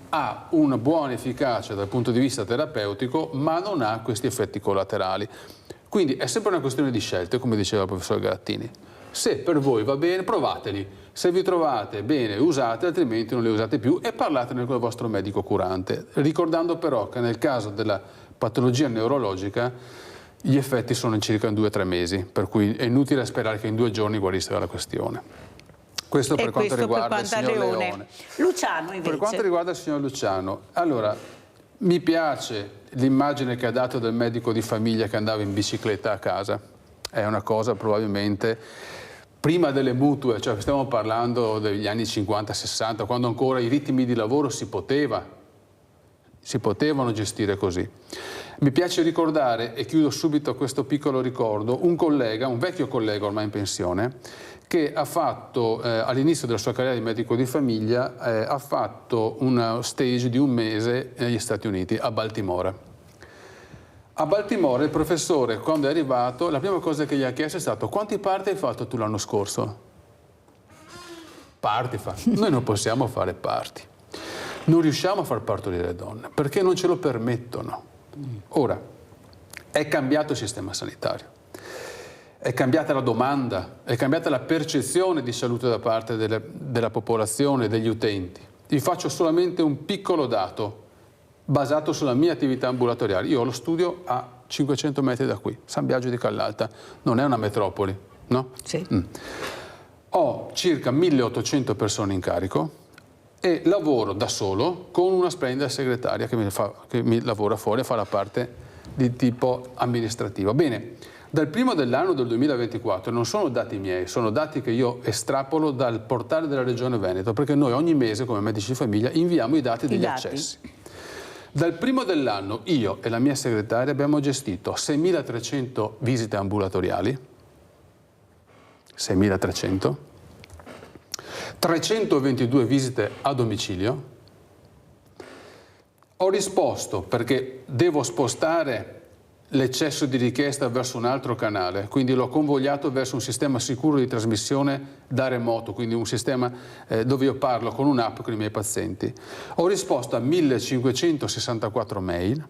ha una buona efficacia dal punto di vista terapeutico ma non ha questi effetti collaterali. Quindi è sempre una questione di scelte, come diceva il professor Garattini. Se per voi va bene, provateli. Se vi trovate bene, usate, altrimenti non li usate più e parlatene con il vostro medico curante. Ricordando però che nel caso della patologia neurologica gli effetti sono in circa 2 o 3 mesi, per cui è inutile sperare che in 2 giorni guarisse la questione. Questo per quanto riguarda il signor Leone. Luciano invece. Per quanto riguarda il signor Luciano, allora, mi piace l'immagine che ha dato del medico di famiglia che andava in bicicletta a casa. È una cosa probabilmente prima delle mutue, cioè stiamo parlando degli anni 50-60, quando ancora i ritmi di lavoro si potevano gestire così. Mi piace ricordare, e chiudo subito questo piccolo ricordo, un vecchio collega ormai in pensione, che ha fatto, all'inizio della sua carriera di medico di famiglia, ha fatto una stage di 1 mese negli Stati Uniti, a Baltimora. A Baltimora il professore, quando è arrivato, la prima cosa che gli ha chiesto è stato: quanti parti hai fatto tu l'anno scorso? Parti fa. Noi non possiamo fare parti. Non riusciamo a far partorire le donne, perché non ce lo permettono. Ora, è cambiato il sistema sanitario, è cambiata la domanda, è cambiata la percezione di salute da parte della popolazione, degli utenti. Vi faccio solamente un piccolo dato basato sulla mia attività ambulatoriale. Io ho lo studio a 500 metri da qui, San Biagio di Callalta, non è una metropoli, no? Sì. Ho circa 1800 persone in carico e lavoro da solo con una splendida segretaria che mi lavora fuori e fa la parte di tipo amministrativo. Bene, Dal primo dell'anno del 2024 non sono dati miei, sono dati che io estrapolo dal portale della Regione Veneto, perché noi ogni mese come medici di famiglia inviamo i dati degli accessi. Dal primo dell'anno io e la mia segretaria abbiamo gestito 6.300 visite ambulatoriali, 6.300, 322 visite a domicilio. Ho risposto perché devo spostare l'eccesso di richiesta verso un altro canale, quindi l'ho convogliato verso un sistema sicuro di trasmissione da remoto, quindi un sistema dove io parlo con un'app con i miei pazienti. Ho risposto a 1.564 mail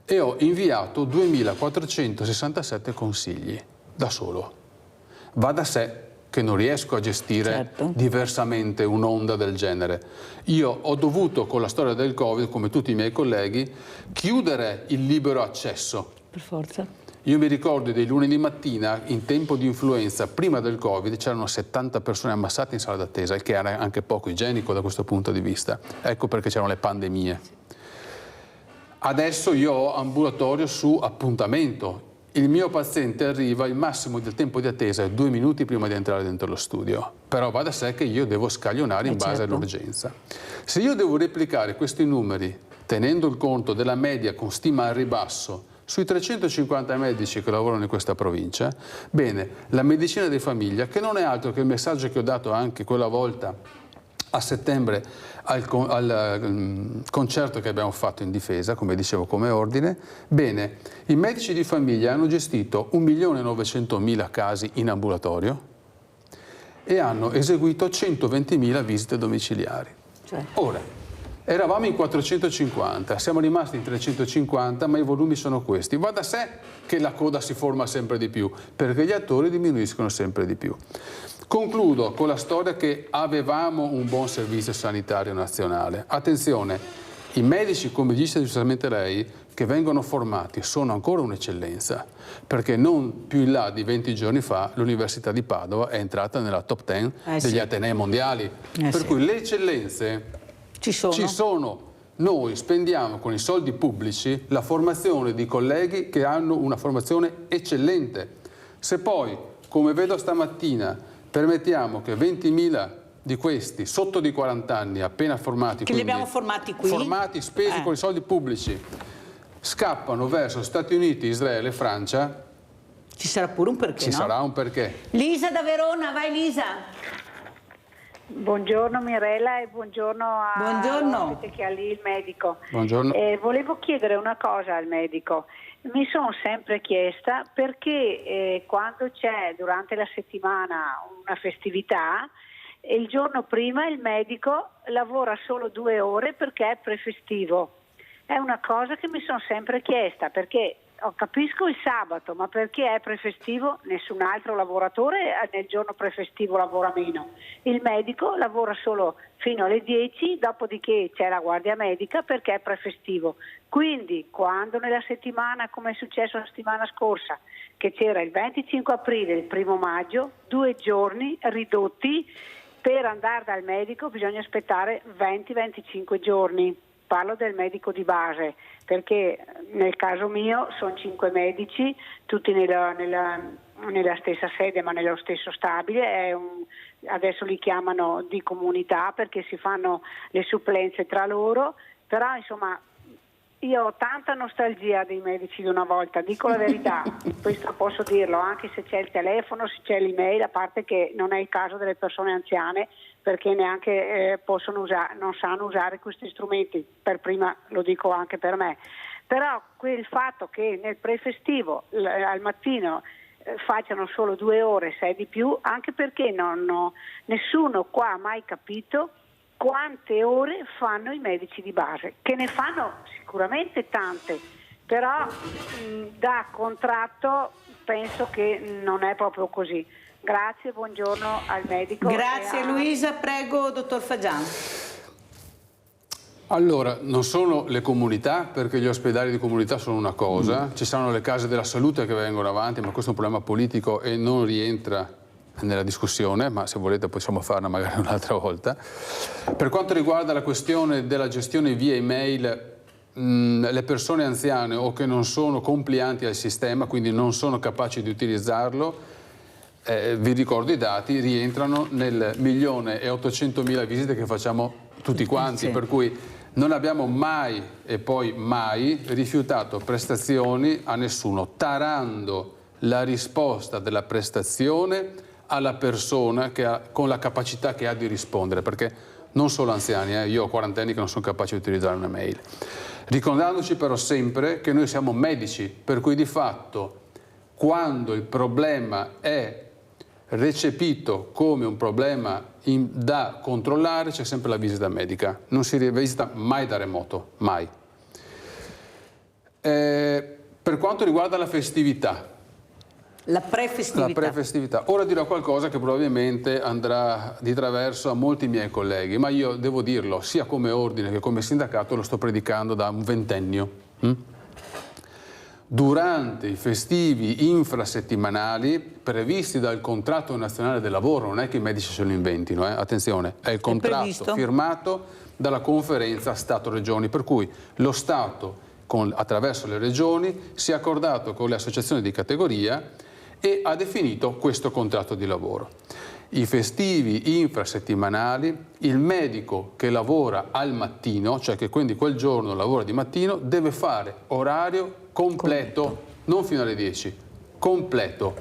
e ho inviato 2.467 consigli da solo. Va da sé che non riesco a gestire diversamente un'onda del genere. Io ho dovuto, con la storia del Covid, come tutti i miei colleghi, chiudere il libero accesso. Per forza. Io mi ricordo dei lunedì mattina, in tempo di influenza, prima del Covid, c'erano 70 persone ammassate in sala d'attesa, il che era anche poco igienico da questo punto di vista. Ecco perché c'erano le pandemie. Adesso io ho ambulatorio su appuntamento. Il mio paziente arriva, il massimo del tempo di attesa è 2 minuti prima di entrare dentro lo studio, però va da sé che io devo scaglionare in base all'urgenza. Se io devo replicare questi numeri tenendo il conto della media con stima al ribasso sui 350 medici che lavorano in questa provincia, bene, la medicina di famiglia, che non è altro che il messaggio che ho dato anche quella volta a settembre al concerto che abbiamo fatto in difesa, come dicevo, come ordine, bene, i medici di famiglia hanno gestito 1.900.000 casi in ambulatorio e hanno eseguito 120.000 visite domiciliari. Ora, eravamo in 450, siamo rimasti in 350, ma i volumi sono questi. Va da sé che la coda si forma sempre di più, perché gli attori diminuiscono sempre di più. Concludo con la storia che avevamo un buon servizio sanitario nazionale. Attenzione, i medici, come dice giustamente lei, che vengono formati sono ancora un'eccellenza, perché non più in là di 20 giorni fa l'Università di Padova è entrata nella top 10 degli Atenei mondiali. Per cui le eccellenze ci sono. Noi spendiamo con i soldi pubblici la formazione di colleghi che hanno una formazione eccellente. Se poi, come vedo stamattina, permettiamo che 20.000 di questi sotto di 40 anni appena formati, che li abbiamo formati qui, formati, spesi con i soldi pubblici, scappano verso Stati Uniti, Israele, Francia, ci sarà pure un perché, ci sarà un perché. Lisa da Verona, vai Lisa. Buongiorno Mirella e buongiorno all'ospite che ha lì il medico. Buongiorno. Volevo chiedere una cosa al medico. Mi sono sempre chiesta perché quando c'è durante la settimana una festività, il giorno prima il medico lavora solo 2 ore perché è prefestivo. È una cosa che mi sono sempre chiesta, perché capisco il sabato, ma perché è prefestivo nessun altro lavoratore nel giorno prefestivo lavora meno. Il medico lavora solo fino alle 10, dopodiché c'è la guardia medica perché è prefestivo. Quindi quando nella settimana, come è successo la settimana scorsa, che c'era il 25 aprile e il 1 maggio, 2 giorni ridotti, per andare dal medico bisogna aspettare 20-25 giorni. Parlo del medico di base, perché nel caso mio sono 5 medici, tutti nella stessa sede ma nello stesso stabile, adesso li chiamano di comunità perché si fanno le supplenze tra loro, però insomma io ho tanta nostalgia dei medici di una volta, dico la verità, questo posso dirlo, anche se c'è il telefono, se c'è l'email, a parte che non è il caso delle persone anziane, perché neanche non sanno usare questi strumenti, per prima lo dico anche per me, però quel fatto che nel prefestivo al mattino facciano solo 2 ore, se è di più, anche perché nessuno qua ha mai capito quante ore fanno i medici di base, che ne fanno sicuramente tante, però da contratto penso che non è proprio così. Grazie, buongiorno al medico. Grazie Luisa, prego dottor Fagian. Allora, non sono le comunità, perché gli ospedali di comunità sono una cosa, ci saranno le case della salute che vengono avanti, ma questo è un problema politico e non rientra nella discussione, ma se volete possiamo farla magari un'altra volta. Per quanto riguarda la questione della gestione via email, le persone anziane o che non sono complianti al sistema, quindi non sono capaci di utilizzarlo, vi ricordo i dati, rientrano nel 1.800.000 visite che facciamo tutti quanti, Sì. per cui non abbiamo mai e poi mai rifiutato prestazioni a nessuno, tarando la risposta della prestazione alla persona con la capacità che ha di rispondere, perché non solo anziani, io ho 40 anni che non sono capace di utilizzare una mail. Ricordandoci però sempre che noi siamo medici, per cui di fatto quando il problema è recepito come un problema da controllare c'è sempre la visita medica, non si rivisita mai da remoto, mai. Per quanto riguarda la festività, La prefestività. la prefestività. Ora dirò qualcosa che probabilmente andrà di traverso a molti miei colleghi, ma io devo dirlo, sia come ordine che come sindacato lo sto predicando da un ventennio. Durante i festivi infrasettimanali previsti dal contratto nazionale del lavoro, non è che i medici se lo inventino, attenzione, è il contratto firmato dalla conferenza Stato-Regioni, per cui lo Stato attraverso le regioni si è accordato con le associazioni di categoria e ha definito questo contratto di lavoro. I festivi infrasettimanali, il medico che lavora al mattino, cioè che quindi quel giorno lavora di mattino, deve fare orario completo, non fino alle 10, completo.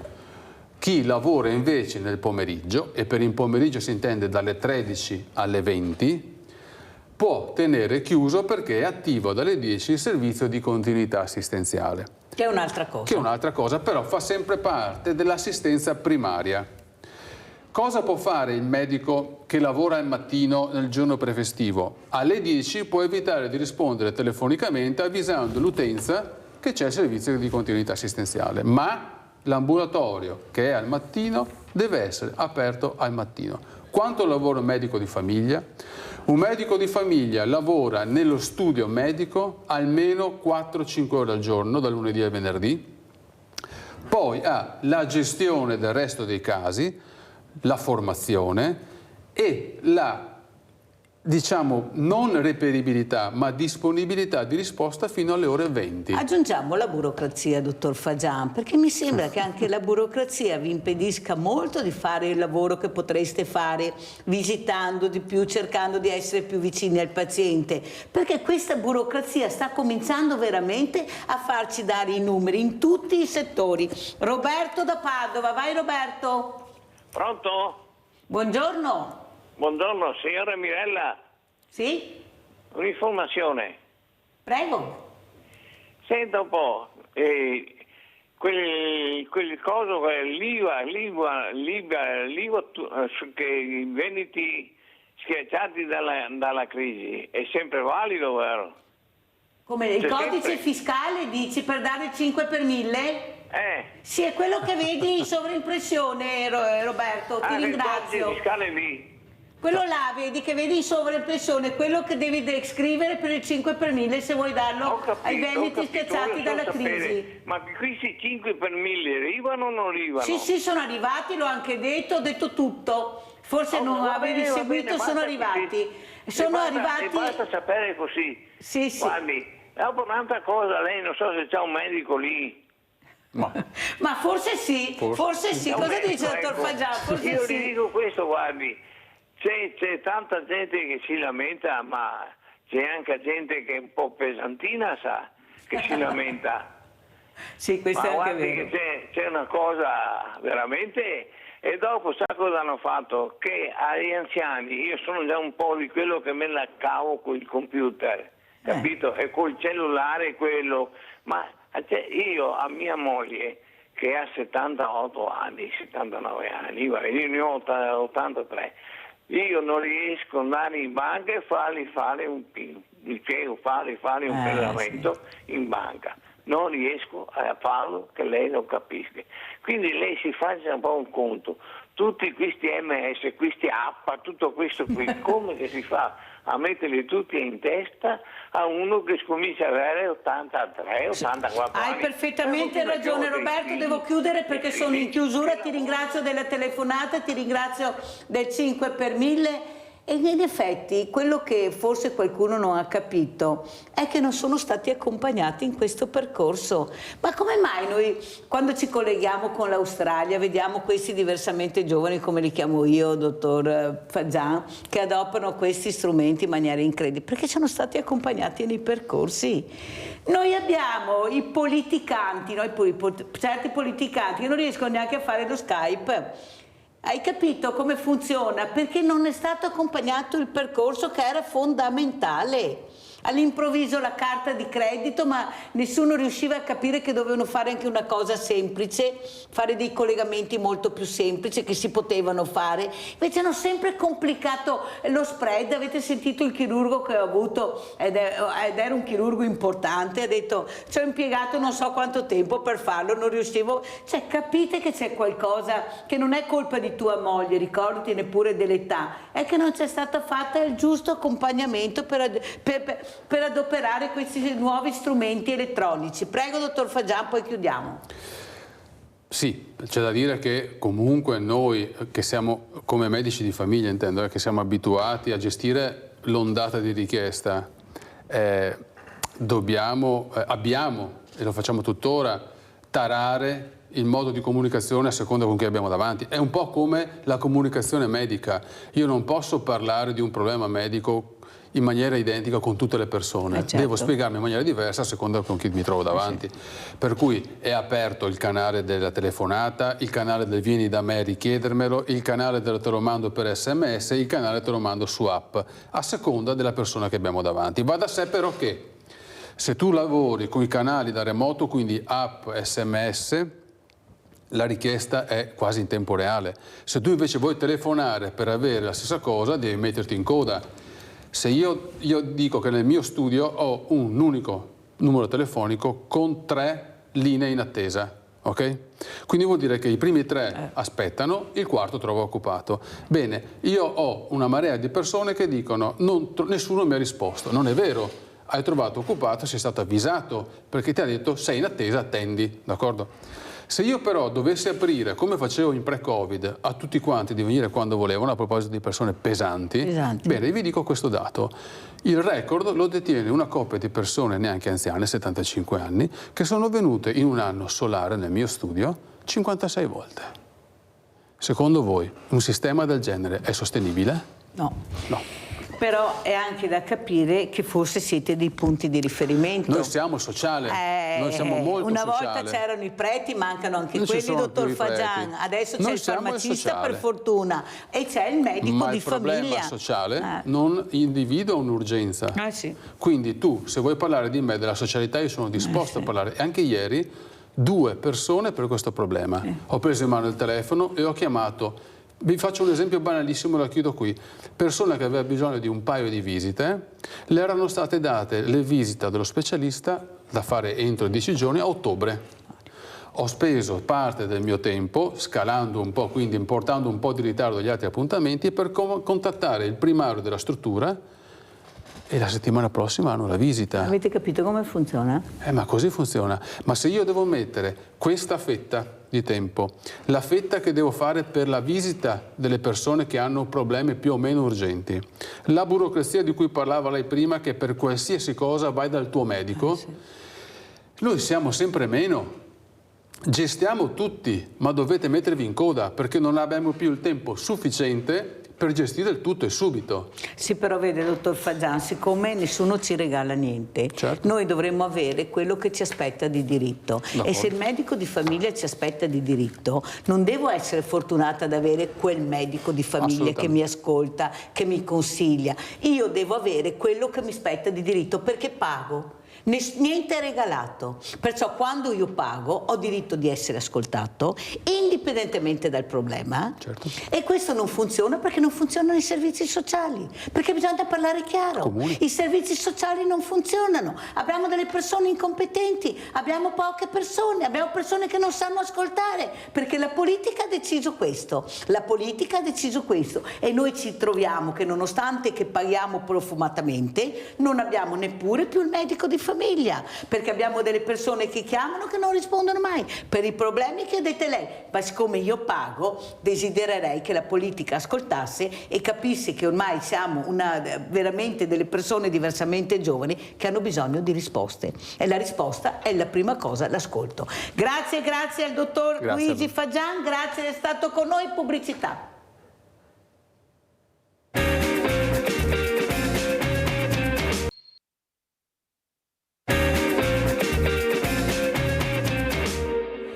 Chi lavora invece nel pomeriggio, e per il pomeriggio si intende dalle 13 alle 20, può tenere chiuso perché è attivo dalle 10 il servizio di continuità assistenziale. Che è un'altra cosa. Che è un'altra cosa, però fa sempre parte dell'assistenza primaria. Cosa può fare il medico che lavora al mattino nel giorno prefestivo? Alle 10 può evitare di rispondere telefonicamente avvisando l'utenza che c'è il servizio di continuità assistenziale, ma l'ambulatorio che è al mattino deve essere aperto al mattino. Quanto lavora un medico di famiglia? Un medico di famiglia lavora nello studio medico almeno 4-5 ore al giorno, da lunedì al venerdì, poi ha la gestione del resto dei casi, la formazione e la, diciamo, non reperibilità, ma disponibilità di risposta fino alle ore 20. Aggiungiamo la burocrazia, dottor Fagian, perché mi sembra che anche la burocrazia vi impedisca molto di fare il lavoro che potreste fare visitando di più, cercando di essere più vicini al paziente, perché questa burocrazia sta cominciando veramente a farci dare i numeri in tutti i settori. Roberto da Padova, vai Roberto. Pronto? Buongiorno. Buongiorno, signora Mirella. Sì? Un'informazione. Prego. Senta un po', quel coso, l'IVA che i veneti schiacciati dalla crisi, è sempre valido, vero? Come il codice fiscale dici per dare il 5 per 1000? Sì, è quello che vedi in sovraimpressione, Roberto, ti ringrazio. Il codice fiscale lì. Quello là, vedi, che vedi in sovraimpressione, quello che devi scrivere per il 5 per 1000 se vuoi darlo ai veneti schiacciati dalla crisi. Ma questi 5 per 1000 arrivano o non arrivano? Sì, sì, sono arrivati, l'ho anche detto, ho detto tutto. Forse non avevi seguito, sono arrivati. Sono arrivati. Basta sapere così. Sì, sì. Guardi, dopo un'altra cosa, lei non so se c'è un medico lì. Ma forse sì, forse sì. Cosa dice il dottor Fagian? Forse io sì. gli dico questo, guardi, c'è tanta gente che si lamenta, ma c'è anche gente che è un po' pesantina, sa, che si lamenta. Sì, questo ma è anche guardi vero. Che c'è una cosa veramente. E dopo sa cosa hanno fatto? Che agli anziani, io sono già un po' di quello che me la cavo con il computer, capito? E col cellulare quello, ma io a mia moglie che ha 78 anni, 79 anni, io ne ho 83, io non riesco ad andare in banca e farli un pagamento in banca. Non riesco a farlo che lei lo capisca. Quindi lei si faccia un po' un conto. Tutti questi MS, questi app, tutto questo qui, come che si fa a metterli tutti in testa a uno che comincia ad avere 83, 84 anni? Hai perfettamente ragione, Roberto, devo chiudere perché sono in chiusura. Ti ringrazio della telefonata, ti ringrazio del 5 per 1000 E in effetti quello che forse qualcuno non ha capito è che non sono stati accompagnati in questo percorso. Ma come mai noi, quando ci colleghiamo con l'Australia, vediamo questi diversamente giovani, come li chiamo io, dottor Fajan, che adoperano questi strumenti in maniera incredibile? Perché sono stati accompagnati nei percorsi. Noi abbiamo i politicanti, certi politicanti che non riescono neanche a fare lo Skype. Hai capito come funziona? Perché non è stato accompagnato il percorso che era fondamentale. All'improvviso la carta di credito, ma nessuno riusciva a capire che dovevano fare anche una cosa semplice, fare dei collegamenti molto più semplici che si potevano fare. Invece hanno sempre complicato lo spread. Avete sentito il chirurgo che ho avuto, ed era un chirurgo importante, ha detto ci ho impiegato non so quanto tempo per farlo, non riuscivo. Cioè, capite che c'è qualcosa che non è colpa di tua moglie, ricordati neppure dell'età, è che non c'è stato fatto il giusto accompagnamento per adoperare questi nuovi strumenti elettronici. Prego, dottor Fajan, poi chiudiamo. Sì, c'è da dire che comunque noi che siamo, come medici di famiglia intendo, che siamo abituati a gestire l'ondata di richiesta, abbiamo, e lo facciamo tuttora, tarare il modo di comunicazione a seconda con chi abbiamo davanti. È un po' come la comunicazione medica. Io non posso parlare di un problema medico in maniera identica con tutte le persone, certo. Devo spiegarmi in maniera diversa a seconda con chi mi trovo davanti. Per cui è aperto il canale della telefonata, il canale del vieni da me a richiedermelo, il canale del te lo mando per SMS, il canale te lo mando su app, a seconda della persona che abbiamo davanti. Va da sé però che se tu lavori con i canali da remoto, quindi app, SMS, la richiesta è quasi in tempo reale. Se tu invece vuoi telefonare per avere la stessa cosa, devi metterti in coda. Se io dico che nel mio studio ho un unico numero telefonico con 3 linee in attesa, ok? Quindi vuol dire che i primi 3 aspettano, il quarto trovo occupato. Bene, io ho una marea di persone che dicono nessuno mi ha risposto. Non è vero, hai trovato occupato, sei stato avvisato perché ti ha detto sei in attesa, attendi, d'accordo? Se io però dovessi aprire, come facevo in pre-Covid, a tutti quanti di venire quando volevano, a proposito di persone pesanti, bene, vi dico questo dato. Il record lo detiene una coppia di persone neanche anziane, 75 anni, che sono venute in un anno solare nel mio studio 56 volte. Secondo voi un sistema del genere è sostenibile? No. No. Però è anche da capire che forse siete dei punti di riferimento. Noi siamo sociale, noi siamo molto una sociale. Volta c'erano i preti, mancano anche Non ci quelli, sono dottor più i preti. Fajan. Adesso c'è Noi il siamo farmacista, sociale. per fortuna, e c'è il medico Ma di il famiglia. problema sociale non individua un'urgenza. Sì. Quindi tu, se vuoi parlare di me, della socialità, io sono disposto a parlare. E anche ieri 2 persone per questo problema. Ho preso in mano il telefono e ho chiamato. Vi faccio un esempio banalissimo, la chiudo qui. Persona che aveva bisogno di un paio di visite, le erano state date le visite dello specialista da fare entro 10 giorni a ottobre. Ho speso parte del mio tempo, scalando un po', quindi portando un po' di ritardo agli altri appuntamenti, per contattare il primario della struttura e la settimana prossima hanno la visita. Avete capito come funziona? Ma così funziona. Ma se io devo mettere questa fetta di tempo, la fetta che devo fare per la visita delle persone che hanno problemi più o meno urgenti, la burocrazia di cui parlava lei prima, che per qualsiasi cosa vai dal tuo medico, noi siamo sempre meno. Gestiamo tutti, ma dovete mettervi in coda perché non abbiamo più il tempo sufficiente per gestire il tutto e subito. Sì, però vede, dottor Fajan, siccome nessuno ci regala niente, noi dovremmo avere quello che ci aspetta di diritto. E se il medico di famiglia ci aspetta di diritto, non devo essere fortunata ad avere quel medico di famiglia che mi ascolta, che mi consiglia. Io devo avere quello che mi spetta di diritto perché pago. Niente è regalato, perciò quando io pago ho diritto di essere ascoltato indipendentemente dal problema. E questo non funziona perché non funzionano i servizi sociali, perché bisogna parlare chiaro. I servizi sociali non funzionano, abbiamo delle persone incompetenti, abbiamo poche persone, abbiamo persone che non sanno ascoltare perché la politica ha deciso questo, e noi ci troviamo che nonostante che paghiamo profumatamente non abbiamo neppure più il medico di famiglia. famiglia, perché abbiamo delle persone che chiamano che non rispondono mai per i problemi che ha detto lei. Ma siccome io pago, desidererei che la politica ascoltasse e capisse che ormai siamo veramente delle persone diversamente giovani che hanno bisogno di risposte, e la risposta è la prima cosa, l'ascolto. Grazie al dottor Luigi Fagian, grazie di essere stato con noi. Pubblicità.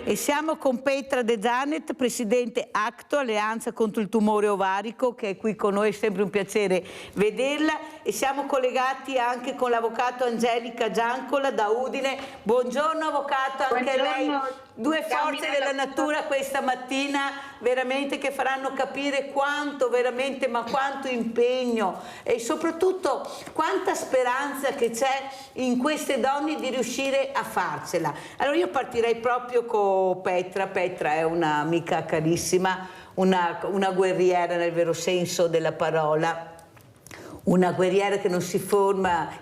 E siamo con Petra De Zanet, presidente ACTO, Alleanza contro il tumore ovarico, che è qui con noi, è sempre un piacere vederla, e siamo collegati anche con l'avvocato Angelica Giancola da Udine. Buongiorno avvocato, anche lei. Due forze della natura questa mattina veramente che faranno capire quanto veramente, ma quanto impegno e soprattutto quanta speranza che c'è in queste donne di riuscire a farcela. Allora io partirei proprio con Petra. Petra è un'amica carissima, una guerriera nel vero senso della parola. Una guerriera che non si ferma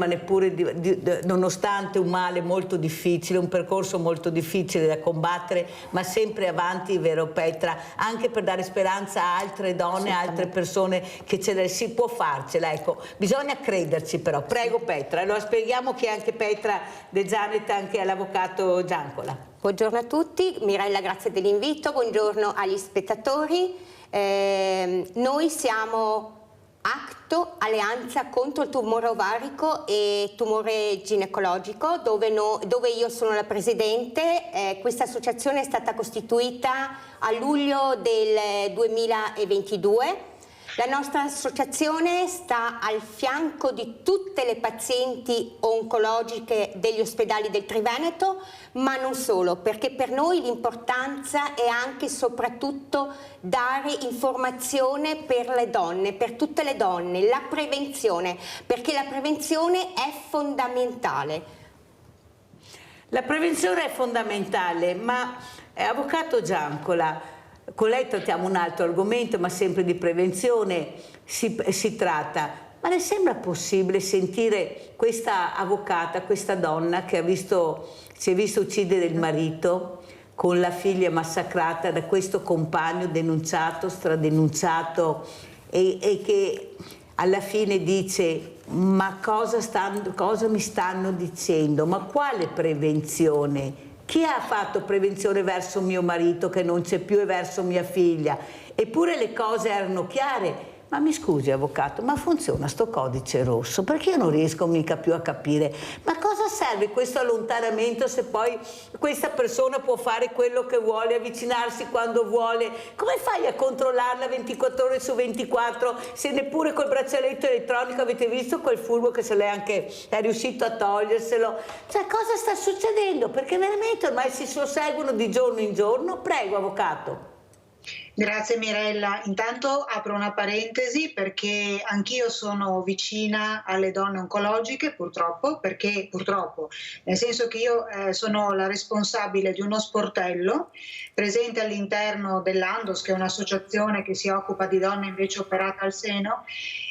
neppure nonostante un male molto difficile, un percorso molto difficile da combattere, ma sempre avanti, vero Petra? Anche per dare speranza a altre donne, a altre persone che si può farcela, ecco. Bisogna crederci però. Prego Petra. Allora spieghiamo che anche Petra De Zanet, anche all'avvocato Giancola. Buongiorno a tutti, Mirella grazie dell'invito, buongiorno agli spettatori. Noi siamo ACTO, Alleanza contro il tumore ovarico e tumore ginecologico, dove io sono la presidente. Questa associazione è stata costituita a luglio del 2022. La nostra associazione sta al fianco di tutte le pazienti oncologiche degli ospedali del Triveneto, ma non solo, perché per noi l'importanza è anche e soprattutto dare informazione per le donne, per tutte le donne, la prevenzione, perché la prevenzione è fondamentale. La prevenzione è fondamentale, ma avvocato Giancola, con lei trattiamo un altro argomento, ma sempre di prevenzione si tratta. Ma le sembra possibile sentire questa avvocata, questa donna che si è vista uccidere il marito con la figlia massacrata da questo compagno denunciato, stradenunciato, e che alla fine dice: ma cosa mi stanno dicendo? Ma quale prevenzione? Chi ha fatto prevenzione verso mio marito che non c'è più e verso mia figlia? Eppure le cose erano chiare. Ma mi scusi avvocato, ma funziona sto codice rosso? Perché io non riesco mica più a capire. Ma cosa serve questo allontanamento se poi questa persona può fare quello che vuole, avvicinarsi quando vuole? Come fai a controllarla 24 ore su 24 se neppure col braccialetto elettronico avete visto quel furbo che se lei anche è riuscito a toglierselo? Cioè cosa sta succedendo? Perché veramente ormai si susseguono di giorno in giorno. Prego avvocato. Grazie Mirella, intanto apro una parentesi perché anch'io sono vicina alle donne oncologiche purtroppo, nel senso che io sono la responsabile di uno sportello presente all'interno dell'Andos, che è un'associazione che si occupa di donne invece operate al seno,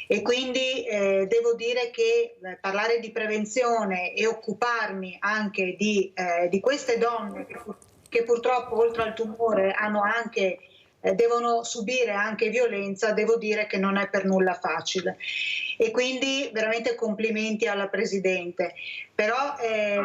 e quindi devo dire che parlare di prevenzione e occuparmi anche di queste donne che purtroppo oltre al tumore hanno anche devono subire anche violenza, devo dire che non è per nulla facile, e quindi veramente complimenti alla Presidente. Però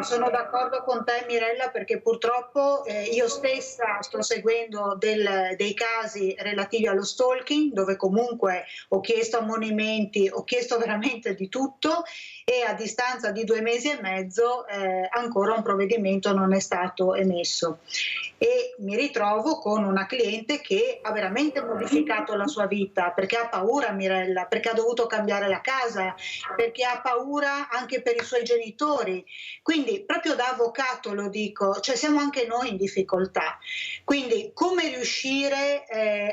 sono d'accordo con te Mirella, perché purtroppo io stessa sto seguendo dei casi relativi allo stalking, dove comunque ho chiesto ammonimenti, ho chiesto veramente di tutto, e a distanza di 2 mesi e mezzo ancora un provvedimento non è stato emesso. E mi ritrovo con una cliente che ha veramente modificato la sua vita, perché ha paura Mirella, perché ha dovuto cambiare la casa, perché ha paura anche per i suoi genitori. Quindi proprio da avvocato lo dico, cioè siamo anche noi in difficoltà. Quindi come riuscire,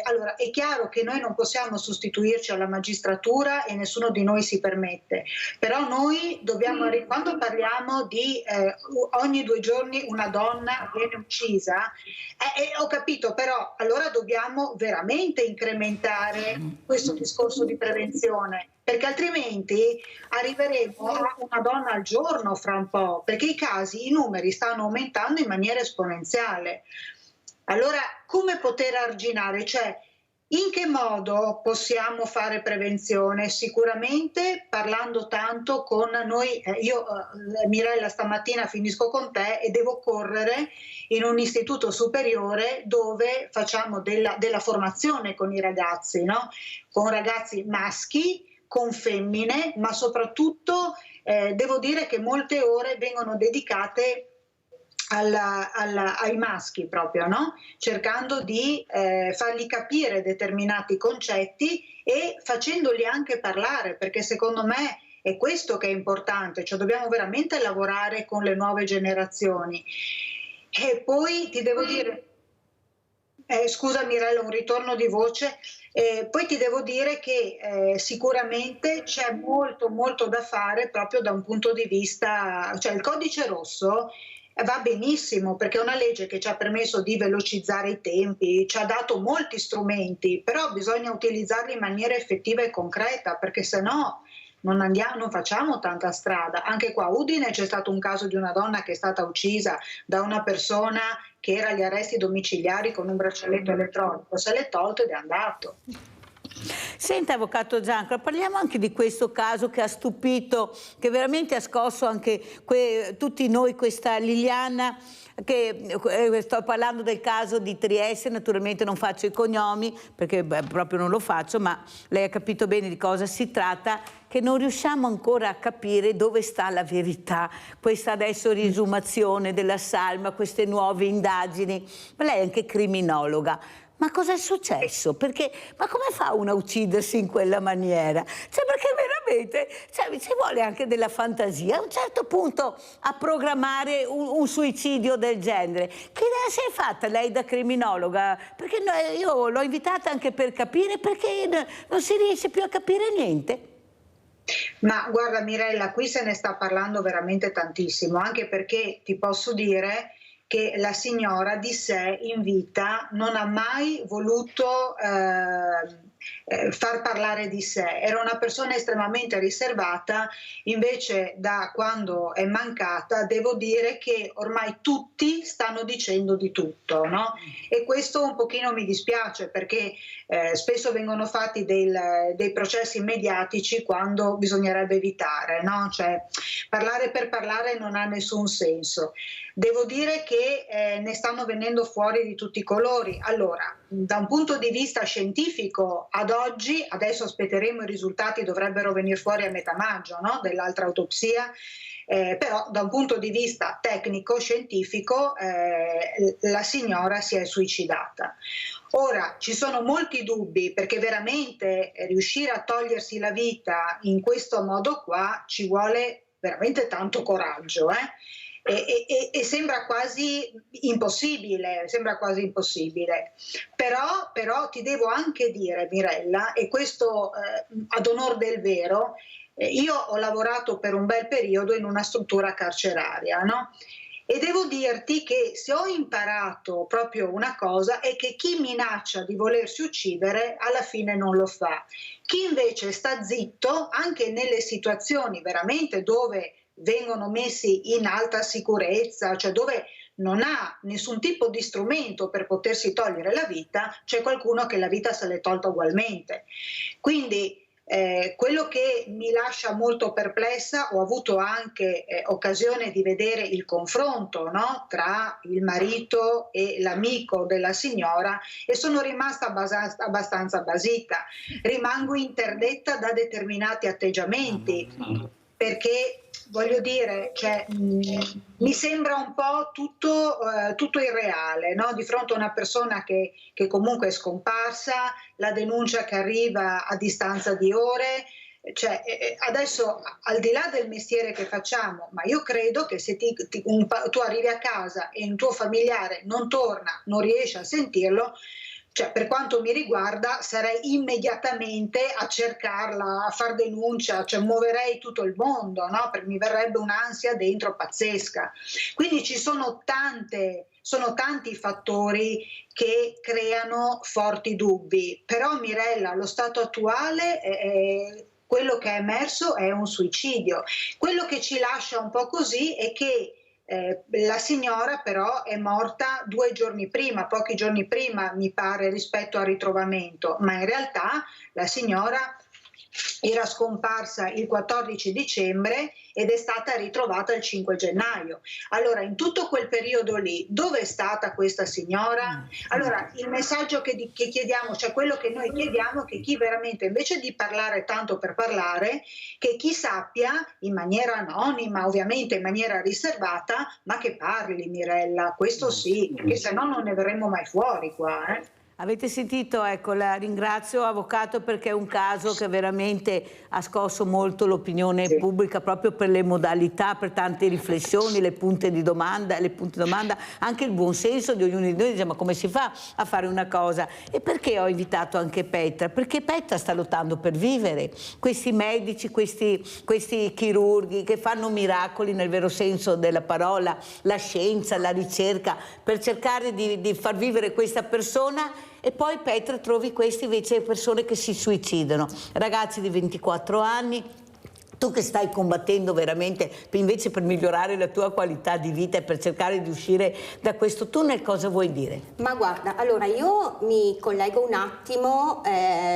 allora è chiaro che noi non possiamo sostituirci alla magistratura e nessuno di noi si permette, però noi dobbiamo, quando parliamo di ogni 2 giorni una donna viene uccisa, ho capito, però allora dobbiamo veramente incrementare questo discorso di prevenzione, perché altrimenti arriveremo a una donna al giorno fra un po', perché i numeri stanno aumentando in maniera esponenziale. Allora, come poter arginare? Cioè, in che modo possiamo fare prevenzione? Sicuramente parlando tanto con noi, io Mirella stamattina finisco con te e devo correre in un istituto superiore dove facciamo della formazione con i ragazzi, no? Con ragazzi maschi, con femmine, ma soprattutto devo dire che molte ore vengono dedicate ai maschi proprio, no? Cercando di fargli capire determinati concetti e facendoli anche parlare, perché secondo me è questo che è importante, cioè dobbiamo veramente lavorare con le nuove generazioni. E poi ti devo dire, scusa Mirella, un ritorno di voce, poi ti devo dire che sicuramente c'è molto da fare proprio da un punto di vista, cioè il codice rosso va benissimo perché è una legge che ci ha permesso di velocizzare i tempi, ci ha dato molti strumenti, però bisogna utilizzarli in maniera effettiva e concreta, perché se no non facciamo tanta strada. Anche qua a Udine c'è stato un caso di una donna che è stata uccisa da una persona che era agli arresti domiciliari con un braccialetto elettronico, se l'è tolto ed è andato. Senta, avvocato Giancro, parliamo anche di questo caso che ha stupito, che veramente ha scosso anche tutti noi, questa Liliana, che sto parlando del caso di Trieste, naturalmente non faccio i cognomi perché proprio non lo faccio, ma lei ha capito bene di cosa si tratta, che non riusciamo ancora a capire dove sta la verità, questa adesso riesumazione della salma, queste nuove indagini, ma lei è anche criminologa. Ma cosa è successo? Ma come fa uno a uccidersi in quella maniera? Cioè, perché veramente ci vuole anche della fantasia a un certo punto a programmare un suicidio del genere. Che idea si è fatta lei da criminologa? Perché io l'ho invitata anche per capire perché non si riesce più a capire niente. Ma guarda Mirella, qui se ne sta parlando veramente tantissimo, anche perché ti posso dire che la signora di sé in vita non ha mai voluto far parlare di sé, era una persona estremamente riservata, invece da quando è mancata devo dire che ormai tutti stanno dicendo di tutto, no? E questo un pochino mi dispiace perché spesso vengono fatti dei processi mediatici quando bisognerebbe evitare, no? Cioè parlare per parlare non ha nessun senso. Devo dire che ne stanno venendo fuori di tutti i colori. Allora, da un punto di vista scientifico, ad oggi, adesso aspetteremo i risultati, dovrebbero venire fuori a metà maggio, no? Dell'altra autopsia, però da un punto di vista tecnico-scientifico la signora si è suicidata. Ora, ci sono molti dubbi perché veramente riuscire a togliersi la vita in questo modo qua ci vuole veramente tanto coraggio, E sembra quasi impossibile, però ti devo anche dire Mirella, e questo ad onor del vero, io ho lavorato per un bel periodo in una struttura carceraria, no? E devo dirti che se ho imparato proprio una cosa è che chi minaccia di volersi uccidere alla fine non lo fa. Chi invece sta zitto, anche nelle situazioni veramente dove vengono messi in alta sicurezza, cioè dove non ha nessun tipo di strumento per potersi togliere la vita, c'è qualcuno che la vita se l'è tolta ugualmente. Quindi quello che mi lascia molto perplessa, ho avuto anche occasione di vedere il confronto, no? Tra il marito e l'amico della signora e sono rimasta abbastanza basita, rimango interdetta da determinati atteggiamenti, perché voglio dire, cioè, mi sembra un po' tutto irreale, no? Di fronte a una persona che comunque è scomparsa, la denuncia che arriva a distanza di ore, cioè, adesso al di là del mestiere che facciamo, ma io credo che se tu arrivi a casa e un tuo familiare non torna, non riesci a sentirlo, cioè, per quanto mi riguarda sarei immediatamente a cercarla, a far denuncia, cioè muoverei tutto il mondo, no? Perché mi verrebbe un'ansia dentro pazzesca. Quindi ci sono tanti fattori che creano forti dubbi, però Mirella, lo stato attuale quello che è emerso è un suicidio. Quello che ci lascia un po' così è che la signora però è morta 2 giorni prima, pochi giorni prima mi pare rispetto al ritrovamento, ma in realtà la signora era scomparsa il 14 dicembre ed è stata ritrovata il 5 gennaio. Allora, in tutto quel periodo lì, dove è stata questa signora? Allora, il messaggio che chiediamo, cioè quello che noi chiediamo, che chi veramente, invece di parlare tanto per parlare, che chi sappia, in maniera anonima, ovviamente in maniera riservata, ma che parli, Mirella, questo sì, perché se no non ne verremo mai fuori qua, Avete sentito? Ecco, la ringrazio, avvocato, perché è un caso che veramente ha scosso molto l'opinione pubblica, proprio per le modalità, per tante riflessioni, le punte di domanda, anche il buonsenso di ognuno di noi, diciamo, come si fa a fare una cosa. E perché ho invitato anche Petra? Perché Petra sta lottando per vivere. Questi medici, questi chirurghi che fanno miracoli nel vero senso della parola, la scienza, la ricerca, per cercare di far vivere questa persona. E poi Petra trovi queste invece persone che si suicidano, ragazzi di 24 anni, tu che stai combattendo veramente invece per migliorare la tua qualità di vita e per cercare di uscire da questo tunnel, cosa vuoi dire? Ma guarda, allora io mi collego un attimo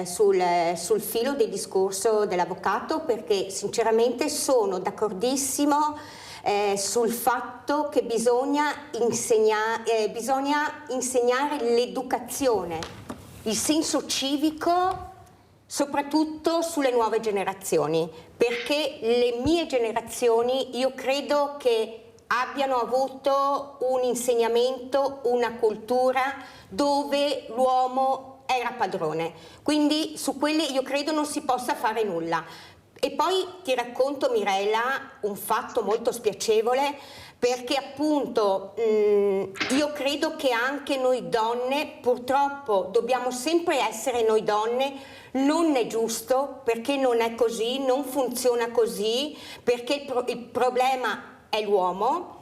sul filo del discorso dell'avvocato, perché sinceramente sono d'accordissimo sul fatto che bisogna insegnare l'educazione, il senso civico, soprattutto sulle nuove generazioni, perché le mie generazioni io credo che abbiano avuto un insegnamento, una cultura dove l'uomo era padrone, quindi su quelle io credo non si possa fare nulla. E poi ti racconto, Mirella, un fatto molto spiacevole, perché appunto io credo che anche noi donne, purtroppo dobbiamo sempre essere noi donne, non è giusto, perché non è così, non funziona così, perché il problema è l'uomo.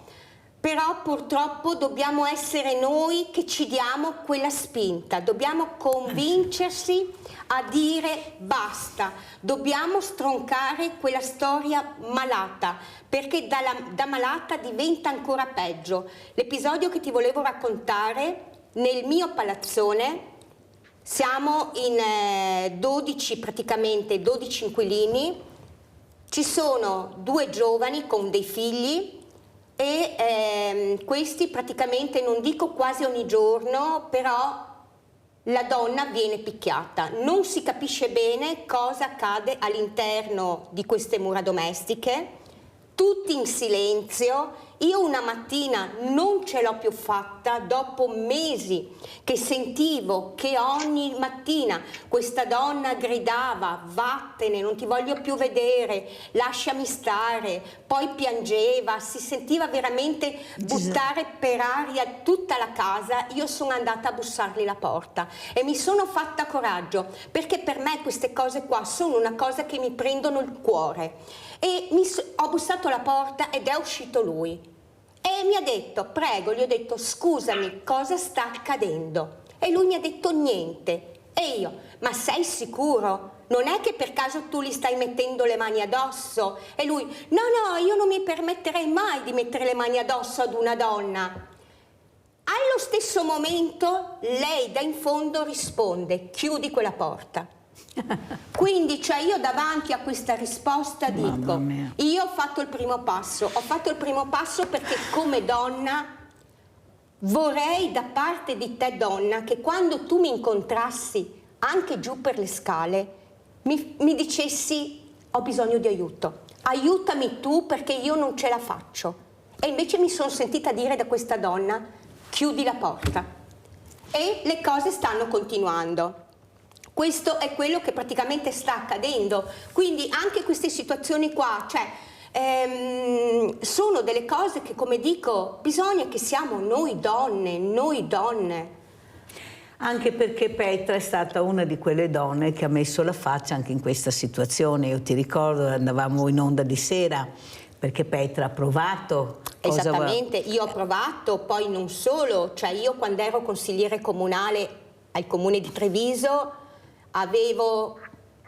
Però purtroppo dobbiamo essere noi che ci diamo quella spinta, dobbiamo convincersi a dire basta, dobbiamo stroncare quella storia malata, perché da malata diventa ancora peggio. L'episodio che ti volevo raccontare, nel mio palazzone, siamo in 12 inquilini, ci sono 2 giovani con dei figli, e questi praticamente, non dico quasi ogni giorno, però la donna viene picchiata. Non si capisce bene cosa accade all'interno di queste mura domestiche, tutti in silenzio. Io una mattina non ce l'ho più fatta, dopo mesi che sentivo che ogni mattina questa donna gridava vattene, non ti voglio più vedere, lasciami stare, poi piangeva, si sentiva veramente buttare per aria tutta la casa. Io sono andata a bussargli la porta e mi sono fatta coraggio, perché per me queste cose qua sono una cosa che mi prendono il cuore. E ho bussato alla porta ed è uscito lui e mi ha detto prego, gli ho detto scusami, cosa sta accadendo? E lui mi ha detto niente. E io, ma sei sicuro? Non è che per caso tu gli stai mettendo le mani addosso? E lui, no, io non mi permetterei mai di mettere le mani addosso ad una donna. Allo stesso momento lei da in fondo risponde, chiudi quella porta. Quindi cioè io davanti a questa risposta dico, io ho fatto il primo passo perché come donna vorrei da parte di te donna che quando tu mi incontrassi anche giù per le scale mi dicessi ho bisogno di aiuto, aiutami tu perché io non ce la faccio. E invece mi sono sentita dire da questa donna chiudi la porta e le cose stanno continuando. Questo è quello che praticamente sta accadendo, quindi anche queste situazioni qua, cioè, sono delle cose che, come dico, bisogna che siamo noi donne. Anche perché Petra è stata una di quelle donne che ha messo la faccia anche in questa situazione. Io ti ricordo, andavamo in onda di sera, perché Petra ha provato. Esattamente, io ho provato, poi non solo, cioè io quando ero consigliere comunale al comune di Treviso avevo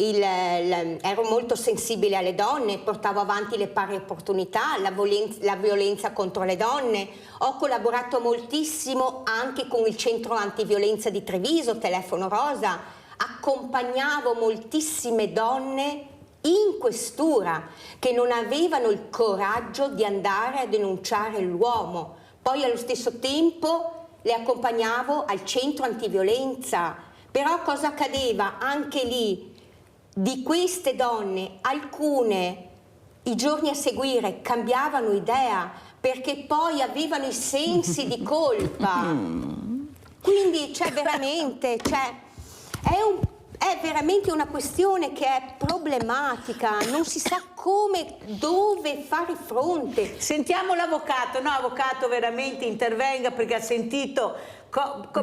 ero molto sensibile alle donne, portavo avanti le pari opportunità, la violenza contro le donne. Ho collaborato moltissimo anche con il centro antiviolenza di Treviso, Telefono Rosa. Accompagnavo moltissime donne in questura che non avevano il coraggio di andare a denunciare l'uomo. Poi allo stesso tempo le accompagnavo al centro antiviolenza. Però cosa accadeva anche lì? Di queste donne, alcune i giorni a seguire cambiavano idea perché poi avevano i sensi di colpa. Quindi c'è veramente, è veramente una questione che è problematica, non si sa come, dove fare fronte. Sentiamo l'avvocato, no, avvocato, veramente intervenga perché ha sentito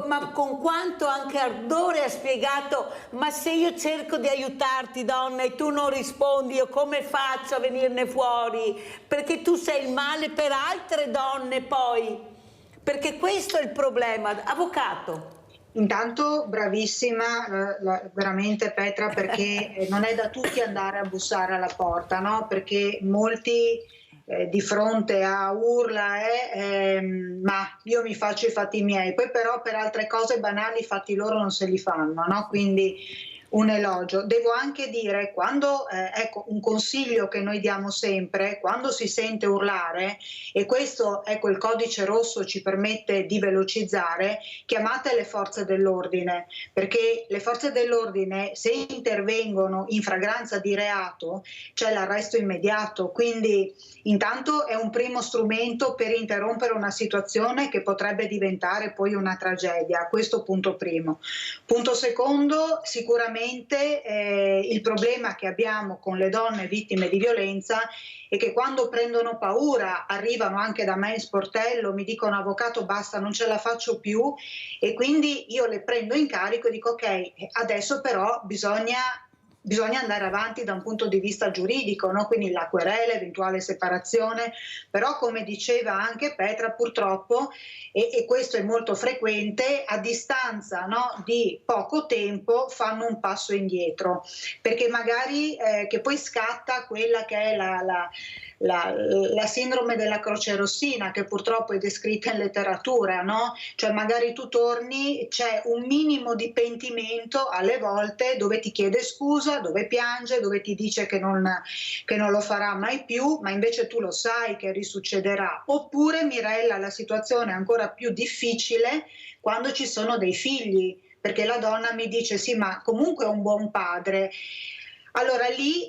ma con quanto anche ardore ha spiegato: ma se io cerco di aiutarti donna e tu non rispondi, io come faccio a venirne fuori? Perché tu sei il male per altre donne poi, perché questo è il problema. Avvocato. Intanto bravissima veramente Petra, perché non è da tutti andare a bussare alla porta, no? Perché molti di fronte a urla ma io mi faccio i fatti miei, poi però per altre cose banali i fatti loro non se li fanno, no? Quindi un elogio. Devo anche dire, quando ecco, un consiglio che noi diamo sempre, quando si sente urlare, e questo, ecco, il codice rosso ci permette di velocizzare, chiamate le forze dell'ordine, perché le forze dell'ordine, se intervengono in flagranza di reato, c'è l'arresto immediato, quindi intanto è un primo strumento per interrompere una situazione che potrebbe diventare poi una tragedia. Questo punto primo. Punto secondo, sicuramente il problema che abbiamo con le donne vittime di violenza è che quando prendono paura arrivano anche da me in sportello, mi dicono: avvocato, basta, non ce la faccio più, e quindi io le prendo in carico e dico: ok, adesso però bisogna andare avanti da un punto di vista giuridico, no? Quindi la querela, eventuale separazione, però come diceva anche Petra, purtroppo, e questo è molto frequente, a distanza, no, di poco tempo fanno un passo indietro, perché magari che poi scatta quella che è la sindrome della croce rossina, che purtroppo è descritta in letteratura, no? Cioè magari tu torni, c'è un minimo di pentimento alle volte, dove ti chiede scusa, dove piange, dove ti dice che non lo farà mai più, ma invece tu lo sai che risuccederà. Oppure, Mirella, la situazione è ancora più difficile quando ci sono dei figli, perché la donna mi dice: sì, ma comunque è un buon padre. Allora lì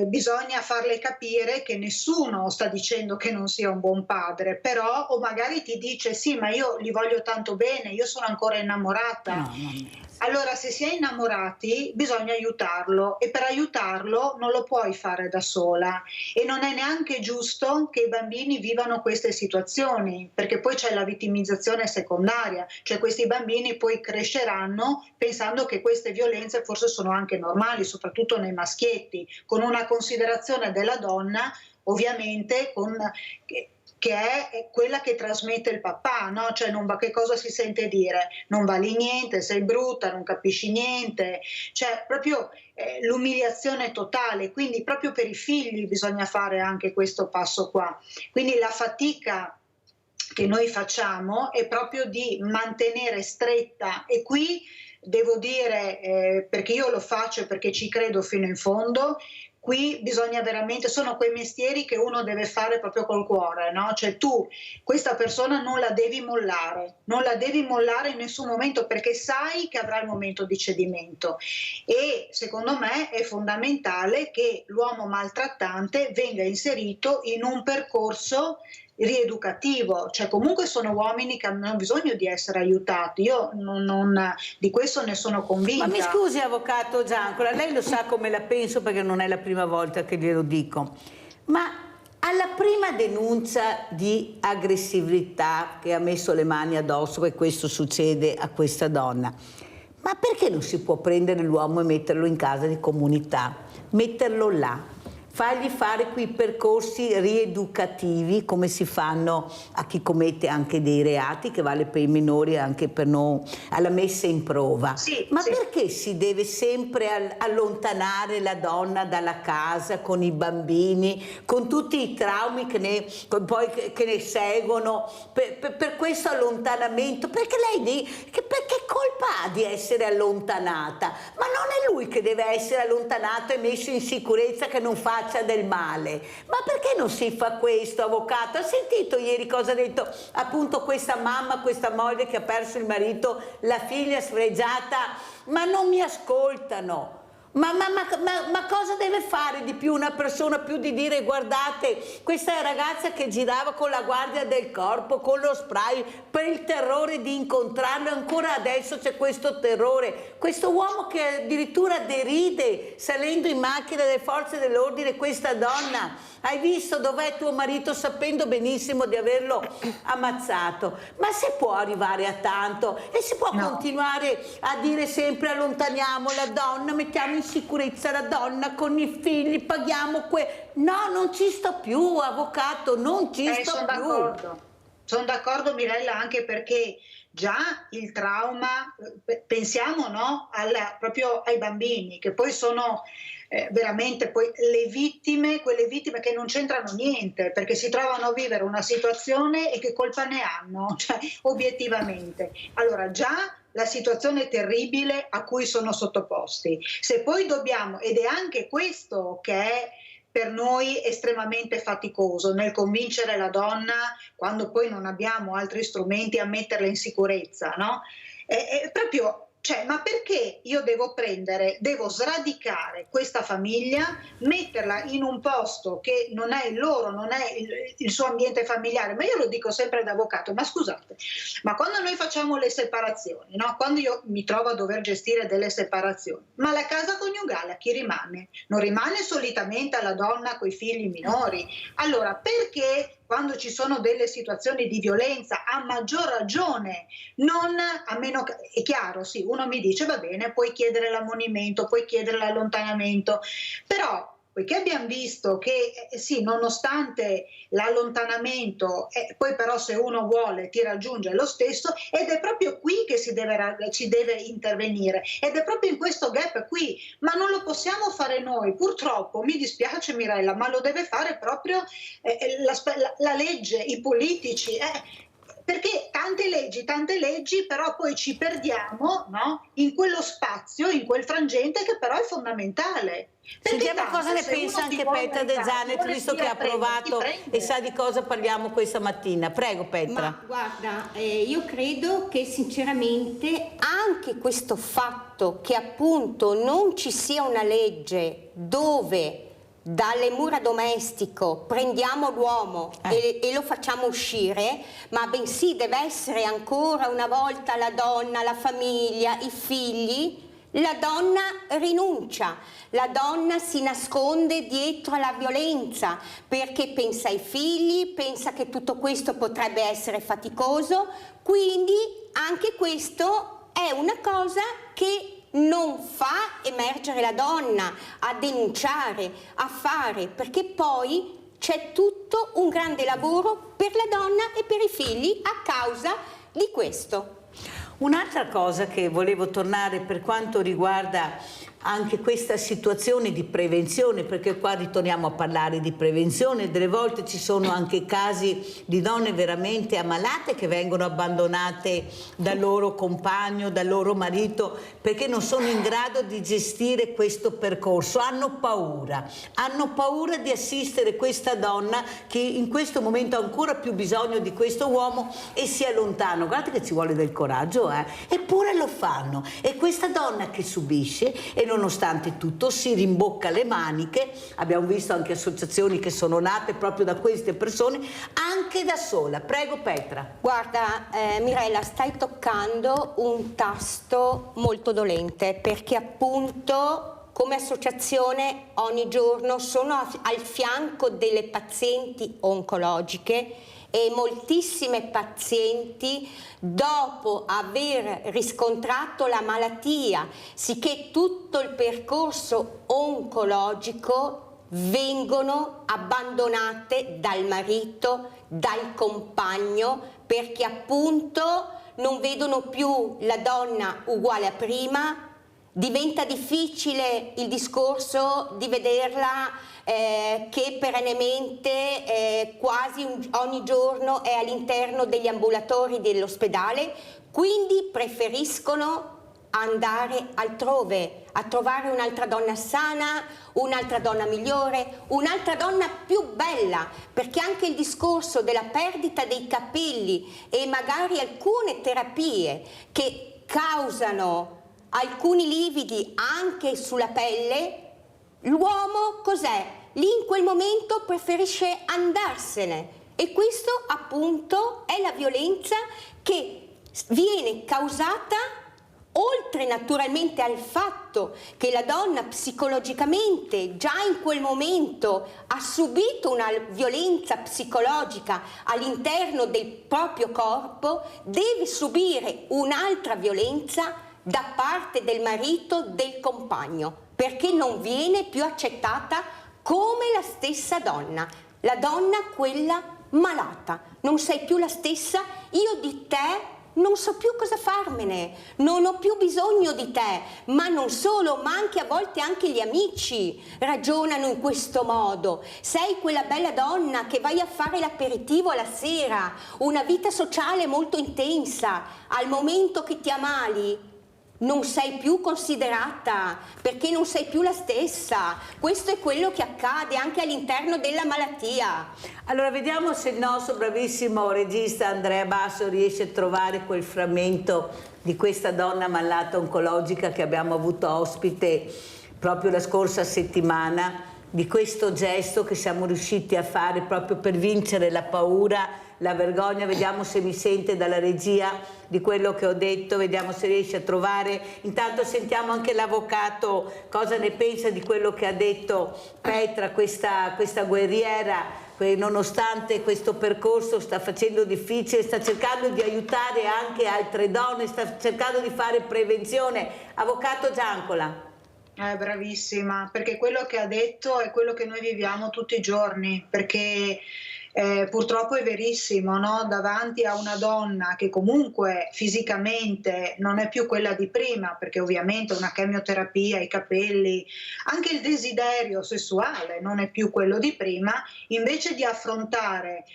bisogna farle capire che nessuno sta dicendo che non sia un buon padre, però, o magari ti dice: sì, ma io li voglio tanto bene, io sono ancora innamorata. No. Allora, se si è innamorati bisogna aiutarlo, e per aiutarlo non lo puoi fare da sola, e non è neanche giusto che i bambini vivano queste situazioni, perché poi c'è la vittimizzazione secondaria, cioè questi bambini poi cresceranno pensando che queste violenze forse sono anche normali, soprattutto nei maschietti, con una considerazione della donna ovviamente che è quella che trasmette il papà, no? Cioè che cosa si sente dire? Non vali niente, sei brutta, non capisci niente, cioè proprio l'umiliazione totale. Quindi proprio per i figli bisogna fare anche questo passo qua. Quindi la fatica che noi facciamo è proprio di mantenere stretta, e qui devo dire, perché io lo faccio e perché ci credo fino in fondo, qui bisogna veramente, sono quei mestieri che uno deve fare proprio col cuore, no? Cioè tu, questa persona non la devi mollare in nessun momento, perché sai che avrà il momento di cedimento, e secondo me è fondamentale che l'uomo maltrattante venga inserito in un percorso rieducativo, cioè comunque sono uomini che hanno bisogno di essere aiutati, io di questo ne sono convinta. Ma mi scusi, avvocato Giancola, lei lo sa come la penso, perché non è la prima volta che glielo dico, ma alla prima denuncia di aggressività che ha messo le mani addosso, che questo succede a questa donna, ma perché non si può prendere l'uomo e metterlo in casa di comunità, metterlo là, fargli fare quei percorsi rieducativi come si fanno a chi commette anche dei reati, che vale per i minori e anche per alla messa in prova. Sì, ma sì. perché si deve sempre allontanare la donna dalla casa con i bambini, con tutti i traumi che ne seguono per questo allontanamento? Perché perché colpa ha di essere allontanata? Ma non è lui che deve essere allontanato e messo in sicurezza, che non faccia del male. Ma perché non si fa questo, avvocato? Ha sentito ieri cosa ha detto appunto questa mamma, questa moglie che ha perso il marito, la figlia sfregiata? Ma non mi ascoltano. Ma cosa deve fare di più una persona, più di dire guardate questa ragazza che girava con la guardia del corpo, con lo spray, per il terrore di incontrarlo, ancora adesso c'è questo terrore, questo uomo che addirittura deride salendo in macchina delle forze dell'ordine questa donna. Hai visto dov'è tuo marito, sapendo benissimo di averlo ammazzato? Ma si può arrivare a tanto e si può continuare a dire sempre allontaniamo la donna, mettiamo in sicurezza la donna con i figli, paghiamo no, non ci sto più, avvocato, non ci sto più. Sono d'accordo Mirella, anche perché già il trauma, pensiamo proprio ai bambini, che poi sono veramente poi le vittime, quelle vittime che non c'entrano niente, perché si trovano a vivere una situazione e che colpa ne hanno, cioè obiettivamente. Allora già la situazione terribile a cui sono sottoposti. Se poi dobbiamo, ed è anche questo che è per noi estremamente faticoso, nel convincere la donna, quando poi non abbiamo altri strumenti, a metterla in sicurezza, no? È proprio, cioè, ma perché io devo sradicare questa famiglia, metterla in un posto che non è il loro, non è il suo ambiente familiare? Ma io lo dico sempre da avvocato, ma scusate, ma quando noi facciamo le separazioni, no? Quando io mi trovo a dover gestire delle separazioni, ma la casa coniugale a chi rimane? Non rimane solitamente alla donna coi figli minori. Allora perché quando ci sono delle situazioni di violenza, a maggior ragione, a meno che, è chiaro, sì, uno mi dice va bene, puoi chiedere l'ammonimento, puoi chiedere l'allontanamento, però poiché abbiamo visto che sì, nonostante l'allontanamento, poi però se uno vuole ti raggiunge lo stesso, ed è proprio qui che si deve intervenire, ed è proprio in questo gap qui, ma non lo possiamo fare noi, purtroppo, mi dispiace Mirella, ma lo deve fare proprio la legge, i politici, perché tante leggi, però poi ci perdiamo, no? In quello spazio, in quel frangente che però è fondamentale. Sentiamo cosa ne pensa anche Petra De Zanet, visto che ha provato e sa di cosa parliamo questa mattina. Prego Petra. Ma guarda, io credo che sinceramente anche questo fatto che appunto non ci sia una legge dove dalle mura domestico prendiamo l'uomo e lo facciamo uscire, ma bensì deve essere ancora una volta la donna, la famiglia, i figli. La donna rinuncia, la donna si nasconde dietro alla violenza perché pensa ai figli, pensa che tutto questo potrebbe essere faticoso, quindi anche questo è una cosa che non fa emergere la donna a denunciare, a fare, perché poi c'è tutto un grande lavoro per la donna e per i figli a causa di questo. Un'altra cosa che volevo tornare per quanto riguarda anche questa situazione di prevenzione, perché qua ritorniamo a parlare di prevenzione, delle volte ci sono anche casi di donne veramente ammalate che vengono abbandonate dal loro compagno, dal loro marito, perché non sono in grado di gestire questo percorso, hanno paura di assistere questa donna che in questo momento ha ancora più bisogno di questo uomo e si allontano. Guardate che ci vuole del coraggio, eppure lo fanno, e questa donna che subisce e nonostante tutto si rimbocca le maniche. Abbiamo visto anche associazioni che sono nate proprio da queste persone, anche da sola. Prego Petra. Guarda Mirella, stai toccando un tasto molto dolente, perché appunto come associazione ogni giorno sono al fianco delle pazienti oncologiche e moltissime pazienti, dopo aver riscontrato la malattia, sicché tutto il percorso oncologico vengono abbandonate dal marito, dal compagno, perché appunto non vedono più la donna uguale a prima. Diventa difficile il discorso di vederla che perennemente quasi ogni giorno è all'interno degli ambulatori dell'ospedale, quindi preferiscono andare altrove, a trovare un'altra donna sana, un'altra donna migliore, un'altra donna più bella, perché anche il discorso della perdita dei capelli e magari alcune terapie che causano alcuni lividi anche sulla pelle, l'uomo cos'è? Lì in quel momento preferisce andarsene, e questo appunto è la violenza che viene causata, oltre naturalmente al fatto che la donna psicologicamente già in quel momento ha subito una violenza psicologica all'interno del proprio corpo, deve subire un'altra violenza da parte del marito, del compagno, perché non viene più accettata come la stessa donna, la donna quella malata. Non sei più la stessa, io di te non so più cosa farmene, non ho più bisogno di te. Ma non solo, ma anche a volte anche gli amici ragionano in questo modo. Sei quella bella donna che vai a fare l'aperitivo alla sera, una vita sociale molto intensa, al momento che ti ammali non sei più considerata, perché non sei più la stessa. Questo è quello che accade anche all'interno della malattia. Allora vediamo se il nostro bravissimo regista Andrea Basso riesce a trovare quel frammento di questa donna malata oncologica che abbiamo avuto ospite proprio la scorsa settimana, di questo gesto che siamo riusciti a fare proprio per vincere la paura, la vergogna. Vediamo se mi sente dalla regia di quello che ho detto, vediamo se riesce a trovare. Intanto sentiamo anche l'avvocato cosa ne pensa di quello che ha detto Petra, questa guerriera, nonostante questo percorso sta facendo difficile, sta cercando di aiutare anche altre donne, sta cercando di fare prevenzione. Avvocato Giancola. Bravissima, perché quello che ha detto è quello che noi viviamo tutti i giorni, perché purtroppo è verissimo, no? Davanti a una donna che comunque fisicamente non è più quella di prima, perché ovviamente una chemioterapia, i capelli, anche il desiderio sessuale non è più quello di prima, invece di affrontare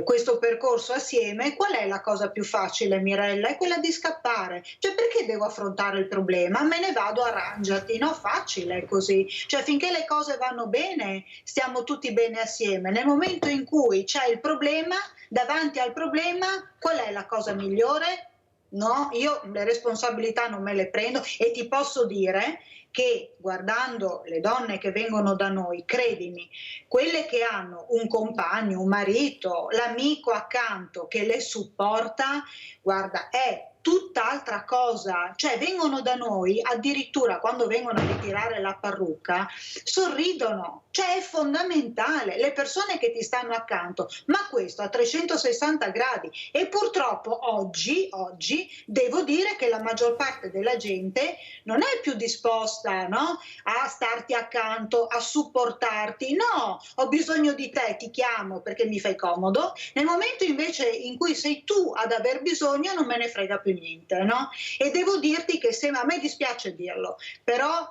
questo percorso assieme, qual è la cosa più facile, Mirella? È quella di scappare. Cioè, perché devo affrontare il problema? Me ne vado, arrangiati, no? Facile così. Cioè, finché le cose vanno bene, stiamo tutti bene assieme. Nel momento in cui c'è il problema, davanti al problema, qual è la cosa migliore? No, io le responsabilità non me le prendo, e ti posso dire che guardando le donne che vengono da noi, credimi, quelle che hanno un compagno, un marito, l'amico accanto che le supporta, guarda, è tutt'altra cosa. Cioè vengono da noi, addirittura quando vengono a ritirare la parrucca, sorridono. Cioè è fondamentale, le persone che ti stanno accanto, ma questo a 360 gradi. E purtroppo oggi devo dire che la maggior parte della gente non è più disposta, no, a starti accanto, a supportarti. No, ho bisogno di te, ti chiamo perché mi fai comodo. Nel momento invece in cui sei tu ad aver bisogno, non me ne frega più niente, no? E devo dirti che a me dispiace dirlo, però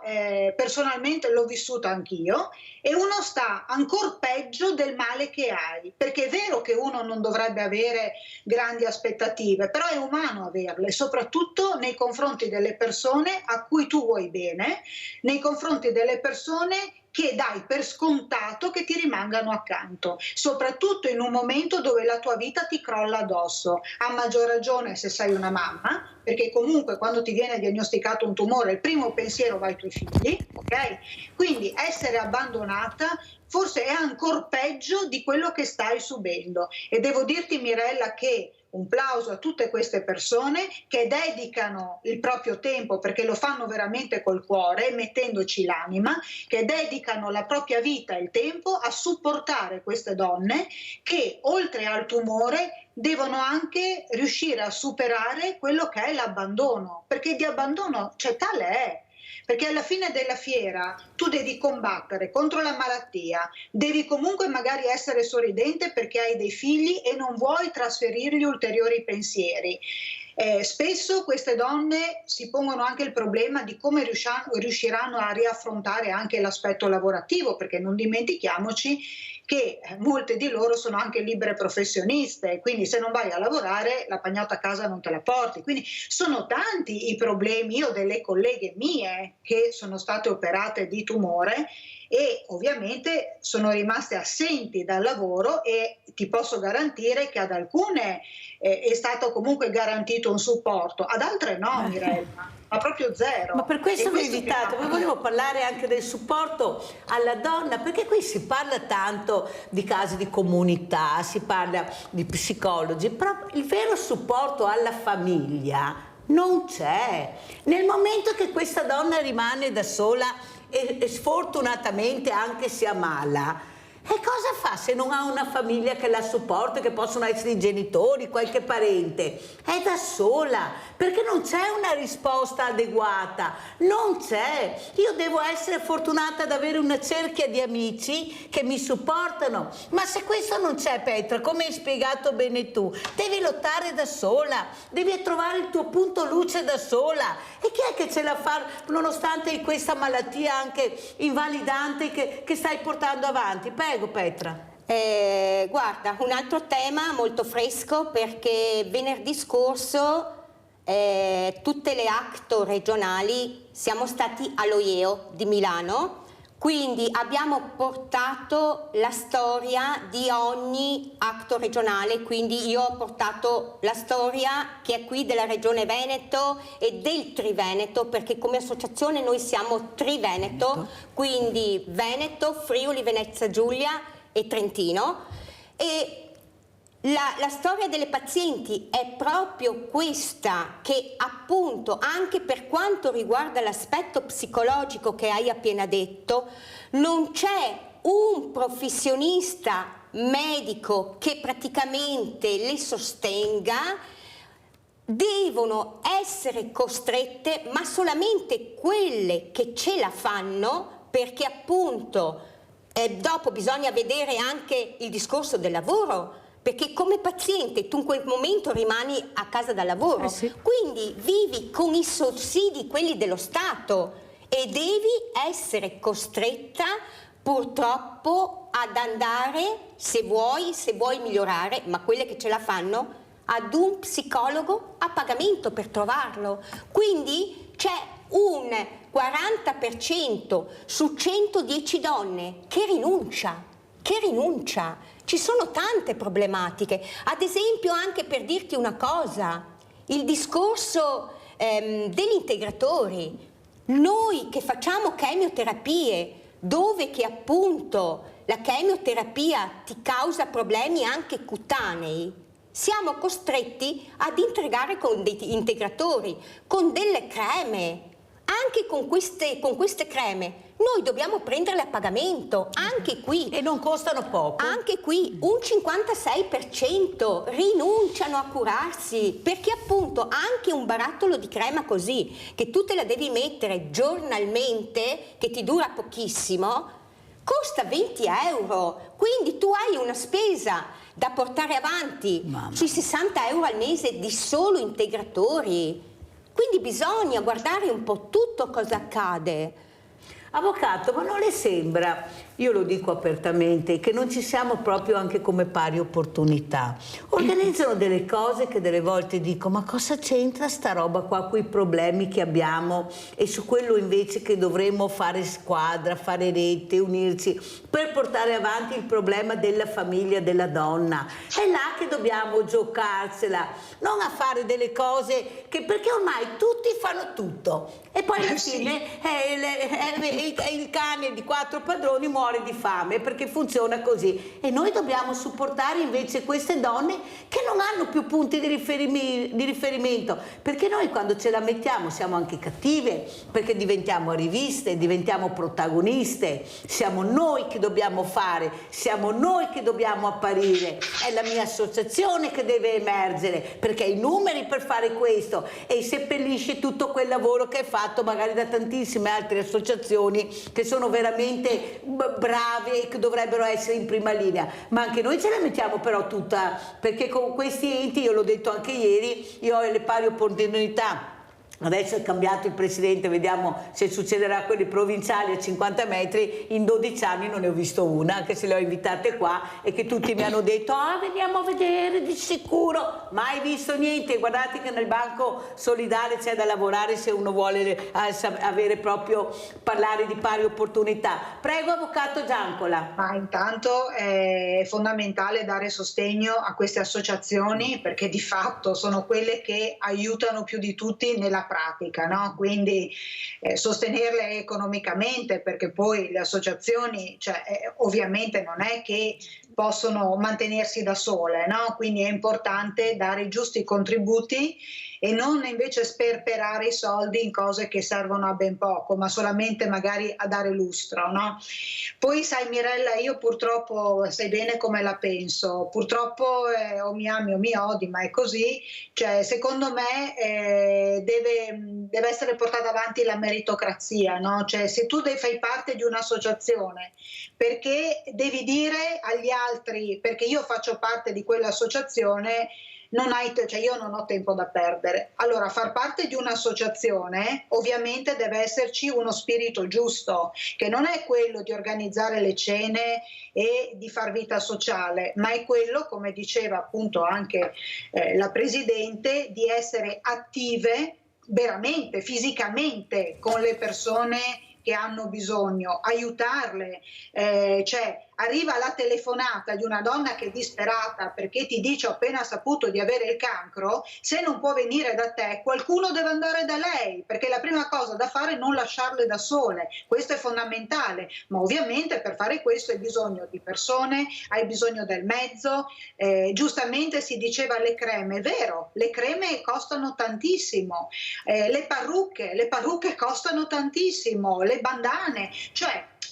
personalmente l'ho vissuto anch'io, e uno sta ancora peggio del male che hai, perché è vero che uno non dovrebbe avere grandi aspettative, però è umano averle, soprattutto nei confronti delle persone a cui tu vuoi bene, nei confronti delle persone che dai per scontato che ti rimangano accanto, soprattutto in un momento dove la tua vita ti crolla addosso, a maggior ragione se sei una mamma, perché comunque quando ti viene diagnosticato un tumore il primo pensiero va ai tuoi figli, ok? Quindi essere abbandonata forse è ancora peggio di quello che stai subendo, e devo dirti, Mirella, che un plauso a tutte queste persone che dedicano il proprio tempo, perché lo fanno veramente col cuore, mettendoci l'anima, che dedicano la propria vita e il tempo a supportare queste donne che oltre al tumore devono anche riuscire a superare quello che è l'abbandono, perché di abbandono tale è. perché alla fine della fiera tu devi combattere contro la malattia, devi comunque magari essere sorridente perché hai dei figli e non vuoi trasferirgli ulteriori pensieri. Spesso queste donne si pongono anche il problema di come riusciranno a riaffrontare anche l'aspetto lavorativo, perché non dimentichiamoci che molte di loro sono anche libere professioniste, quindi se non vai a lavorare la pagnotta a casa non te la porti. Quindi sono tanti i problemi. Io ho delle colleghe mie che sono state operate di tumore e ovviamente sono rimaste assenti dal lavoro, e ti posso garantire che ad alcune è stato comunque garantito un supporto, ad altre no, Mirella, ma proprio zero. Ma per questo vi ho invitato, poi volevo parlare anche del supporto alla donna, perché qui si parla tanto di casi di comunità, si parla di psicologi, però il vero supporto alla famiglia non c'è. Nel momento che questa donna rimane da sola e sfortunatamente anche si ammala, e cosa fa se non ha una famiglia che la supporta, che possono essere i genitori, qualche parente? È da sola, perché non c'è una risposta adeguata, non c'è. Io devo essere fortunata ad avere una cerchia di amici che mi supportano, ma se questo non c'è, Petra, come hai spiegato bene tu, devi lottare da sola, devi trovare il tuo punto luce da sola. E chi è che ce la fa nonostante questa malattia anche invalidante che stai portando avanti? Prego, Petra. Guarda, un altro tema molto fresco, perché venerdì scorso tutte le ACTO regionali siamo stati all'OIEO di Milano, quindi abbiamo portato la storia di ogni ACTO regionale, quindi io ho portato la storia che è qui della Regione Veneto e del Triveneto, perché come associazione noi siamo Triveneto, quindi Veneto, Friuli, Venezia Giulia e Trentino, e la storia delle pazienti è proprio questa, che appunto anche per quanto riguarda l'aspetto psicologico che hai appena detto, non c'è un professionista medico che praticamente le sostenga, devono essere costrette, ma solamente quelle che ce la fanno, perché appunto dopo bisogna vedere anche il discorso del lavoro, perché come paziente tu in quel momento rimani a casa da lavoro, sì. Quindi vivi con i sussidi, quelli dello Stato, e devi essere costretta purtroppo ad andare, se vuoi migliorare, ma quelle che ce la fanno, ad un psicologo a pagamento per trovarlo. Quindi c'è un 40% su 110 donne che rinuncia. Ci sono tante problematiche, ad esempio anche per dirti una cosa, il discorso degli integratori. Noi che facciamo chemioterapie, dove che appunto la chemioterapia ti causa problemi anche cutanei, siamo costretti ad integrare con dei integratori, con delle creme. Anche con queste creme noi dobbiamo prenderle a pagamento, anche qui. E non costano poco. Anche qui un 56% rinunciano a curarsi, perché appunto anche un barattolo di crema così, che tu te la devi mettere giornalmente, che ti dura pochissimo, costa 20 euro. Quindi tu hai una spesa da portare avanti sui 60 euro al mese di solo integratori. Quindi bisogna guardare un po' tutto cosa accade. Avvocato, ma non le sembra, io lo dico apertamente, che non ci siamo proprio anche come pari opportunità? Organizzano delle cose che delle volte dico, ma cosa c'entra sta roba qua con i problemi che abbiamo, e su quello invece che dovremmo fare squadra, fare rete, unirci per portare avanti il problema della famiglia, della donna. È là che dobbiamo giocarsela, non a fare delle cose che, perché ormai tutti fanno tutto e poi alla fine e il cane di 4 padroni muore di fame, perché funziona così. E noi dobbiamo supportare invece queste donne che non hanno più punti di riferimento, perché noi quando ce la mettiamo siamo anche cattive, perché diventiamo riviste, diventiamo protagoniste, siamo noi che dobbiamo fare, siamo noi che dobbiamo apparire, è la mia associazione che deve emergere, perché ha i numeri per fare questo e seppellisce tutto quel lavoro che è fatto magari da tantissime altre associazioni che sono veramente brave e che dovrebbero essere in prima linea, ma anche noi ce la mettiamo però tutta, perché con questi enti, io l'ho detto anche ieri, io ho le pari opportunità. Adesso è cambiato il presidente, vediamo se succederà a quelli provinciali a 50 metri, in 12 anni non ne ho visto una, anche se le ho invitate qua e che tutti mi hanno detto veniamo a vedere di sicuro, mai visto niente. Guardate che nel banco solidale c'è da lavorare se uno vuole avere proprio, parlare di pari opportunità. Prego avvocato Giancola. Ma intanto è fondamentale dare sostegno a queste associazioni, perché di fatto sono quelle che aiutano più di tutti nella pratica, no? Quindi sostenerle economicamente, perché poi le associazioni ovviamente non è che possono mantenersi da sole, no? Quindi è importante dare i giusti contributi e non invece sperperare i soldi in cose che servono a ben poco, ma solamente magari a dare lustro, no? Poi sai Mirella, io purtroppo, sai bene come la penso, purtroppo o mi ami o mi odi, ma è così, cioè secondo me deve essere portata avanti la meritocrazia, no? Cioè se tu fai parte di un'associazione, perché devi dire agli altri, perché io faccio parte di quell'associazione, io non ho tempo da perdere. Allora, far parte di un'associazione ovviamente deve esserci uno spirito giusto, che non è quello di organizzare le cene e di far vita sociale, ma è quello, come diceva appunto anche la Presidente, di essere attive veramente, fisicamente con le persone che hanno bisogno, aiutarle, arriva la telefonata di una donna che è disperata perché ti dice ho appena saputo di avere il cancro, se non può venire da te qualcuno deve andare da lei, perché la prima cosa da fare è non lasciarle da sole, questo è fondamentale, ma ovviamente per fare questo hai bisogno di persone, hai bisogno del mezzo, giustamente si diceva le creme, è vero, le creme costano tantissimo, le parrucche costano tantissimo, le bandane,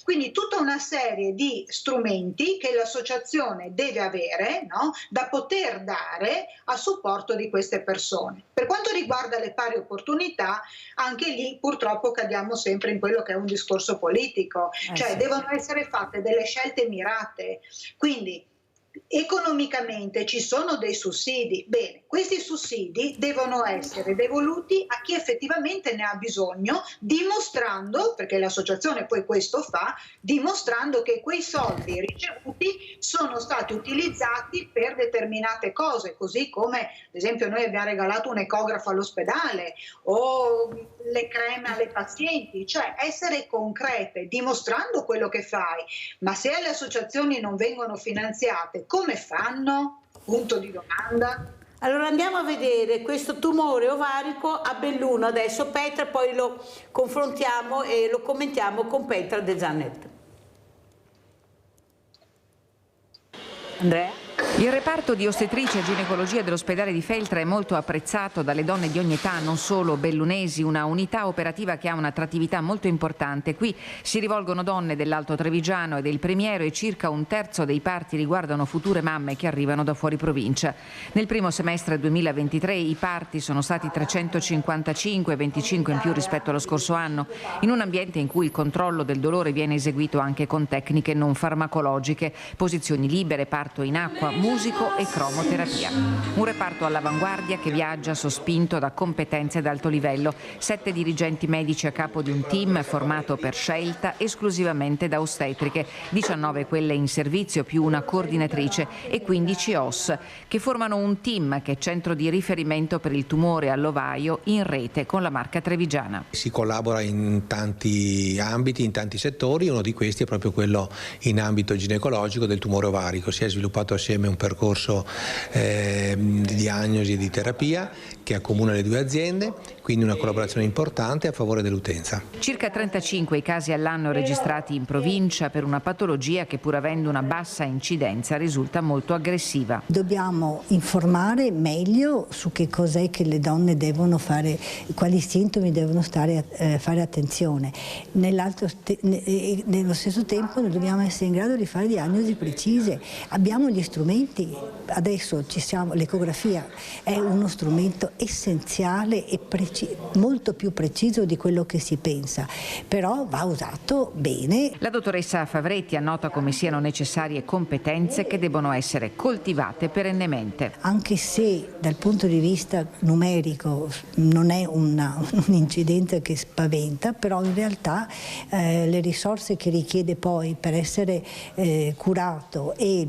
quindi tutta una serie di strumenti che l'associazione deve avere, no? Da poter dare a supporto di queste persone. Per quanto riguarda le pari opportunità, anche lì purtroppo cadiamo sempre in quello che è un discorso politico, devono essere fatte delle scelte mirate. Quindi economicamente ci sono dei sussidi, bene, questi sussidi devono essere devoluti a chi effettivamente ne ha bisogno, dimostrando, perché l'associazione poi questo fa, dimostrando che quei soldi ricevuti sono stati utilizzati per determinate cose, così come ad esempio noi abbiamo regalato un ecografo all'ospedale o le creme alle pazienti, essere concrete, dimostrando quello che fai, ma se le associazioni non vengono finanziate, come fanno? Punto di domanda. Allora andiamo a vedere questo tumore ovarico a Belluno adesso, Petra, poi lo confrontiamo e lo commentiamo con Petra De Giannet. Andrea? Il reparto di ostetricia e ginecologia dell'ospedale di Feltre è molto apprezzato dalle donne di ogni età, non solo bellunesi, una unità operativa che ha un'attrattività molto importante. Qui si rivolgono donne dell'Alto Trevigiano e del Primiero e circa un terzo dei parti riguardano future mamme che arrivano da fuori provincia. Nel primo semestre 2023 i parti sono stati 355, 25 in più rispetto allo scorso anno, in un ambiente in cui il controllo del dolore viene eseguito anche con tecniche non farmacologiche, posizioni libere, parto in acqua, musico e cromoterapia. Un reparto all'avanguardia che viaggia sospinto da competenze d'alto livello. 7 dirigenti medici a capo di un team formato per scelta esclusivamente da ostetriche, 19 quelle in servizio più una coordinatrice e 15 OS che formano un team che è centro di riferimento per il tumore all'ovaio in rete con la marca trevigiana. Si collabora in tanti ambiti, in tanti settori, uno di questi è proprio quello in ambito ginecologico del tumore ovarico. Si è sviluppato assieme un percorso di diagnosi e di terapia che accomuna le due aziende, quindi una collaborazione importante a favore dell'utenza. Circa 35 i casi all'anno registrati in provincia per una patologia che, pur avendo una bassa incidenza, risulta molto aggressiva. Dobbiamo informare meglio su che cos'è che le donne devono fare, quali sintomi devono fare attenzione. Nello stesso tempo noi dobbiamo essere in grado di fare diagnosi precise. Abbiamo gli strumenti, adesso l'ecografia è uno strumento essenziale e molto più preciso di quello che si pensa, però va usato bene. La dottoressa Favretti annota come siano necessarie competenze che debbono essere coltivate perennemente. Anche se dal punto di vista numerico non è un'incidenza che spaventa, però in realtà le risorse che richiede poi per essere curato e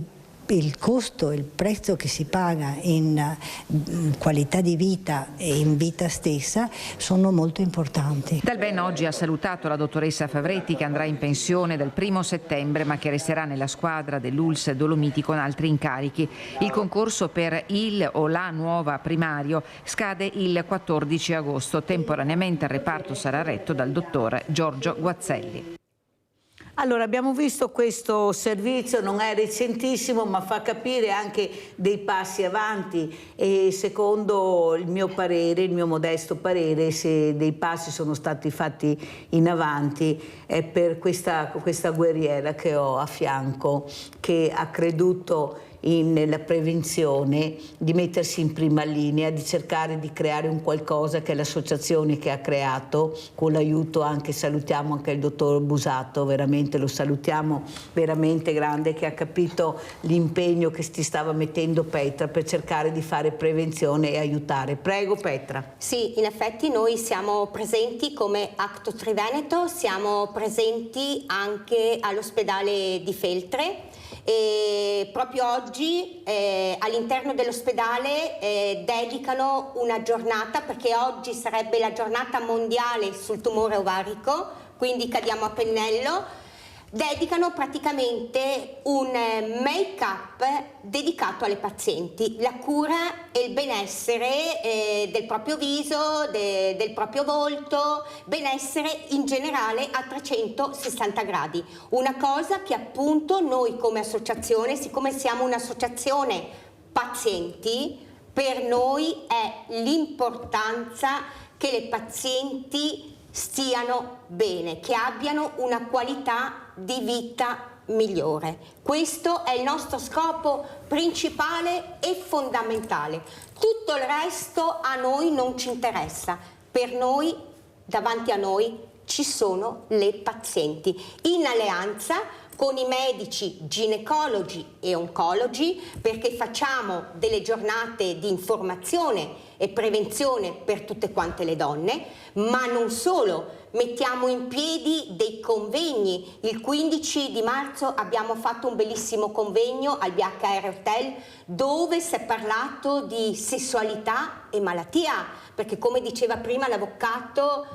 il costo, il prezzo che si paga in qualità di vita e in vita stessa sono molto importanti. Dal Ben oggi ha salutato la dottoressa Favretti, che andrà in pensione dal 1° settembre ma che resterà nella squadra dell'ULSS Dolomiti con altri incarichi. Il concorso per il o la nuova primario scade il 14 agosto. Temporaneamente il reparto sarà retto dal dottor Giorgio Guazzelli. Allora, abbiamo visto questo servizio, non è recentissimo, ma fa capire anche dei passi avanti e secondo il mio parere, il mio modesto parere, se dei passi sono stati fatti in avanti è per questa guerriera che ho a fianco, che ha creduto nella prevenzione, di mettersi in prima linea, di cercare di creare un qualcosa che è l'associazione che ha creato, con l'aiuto anche, salutiamo anche il dottor Busato, veramente lo salutiamo, veramente grande, che ha capito l'impegno che si stava mettendo Petra per cercare di fare prevenzione e aiutare. Prego Petra. Sì, in effetti noi siamo presenti come Acto Triveneto, siamo presenti anche all'ospedale di Feltre. E proprio oggi all'interno dell'ospedale dedicano una giornata, perché oggi sarebbe la giornata mondiale sul tumore ovarico, quindi cadiamo a pennello. Dedicano praticamente un make-up dedicato alle pazienti, la cura e il benessere del proprio viso, del proprio volto, benessere in generale a 360 gradi. Una cosa che appunto noi come associazione, siccome siamo un'associazione pazienti, per noi è l'importanza che le pazienti stiano bene, che abbiano una qualità di vita migliore. Questo è il nostro scopo principale e fondamentale. Tutto il resto a noi non ci interessa. Per noi, davanti a noi, ci sono le pazienti. In alleanza con i medici ginecologi e oncologi, perché facciamo delle giornate di informazione e prevenzione per tutte quante le donne, ma non solo, mettiamo in piedi dei convegni. Il 15 di marzo abbiamo fatto un bellissimo convegno al BHR Hotel dove si è parlato di sessualità e malattia, perché come diceva prima l'avvocato,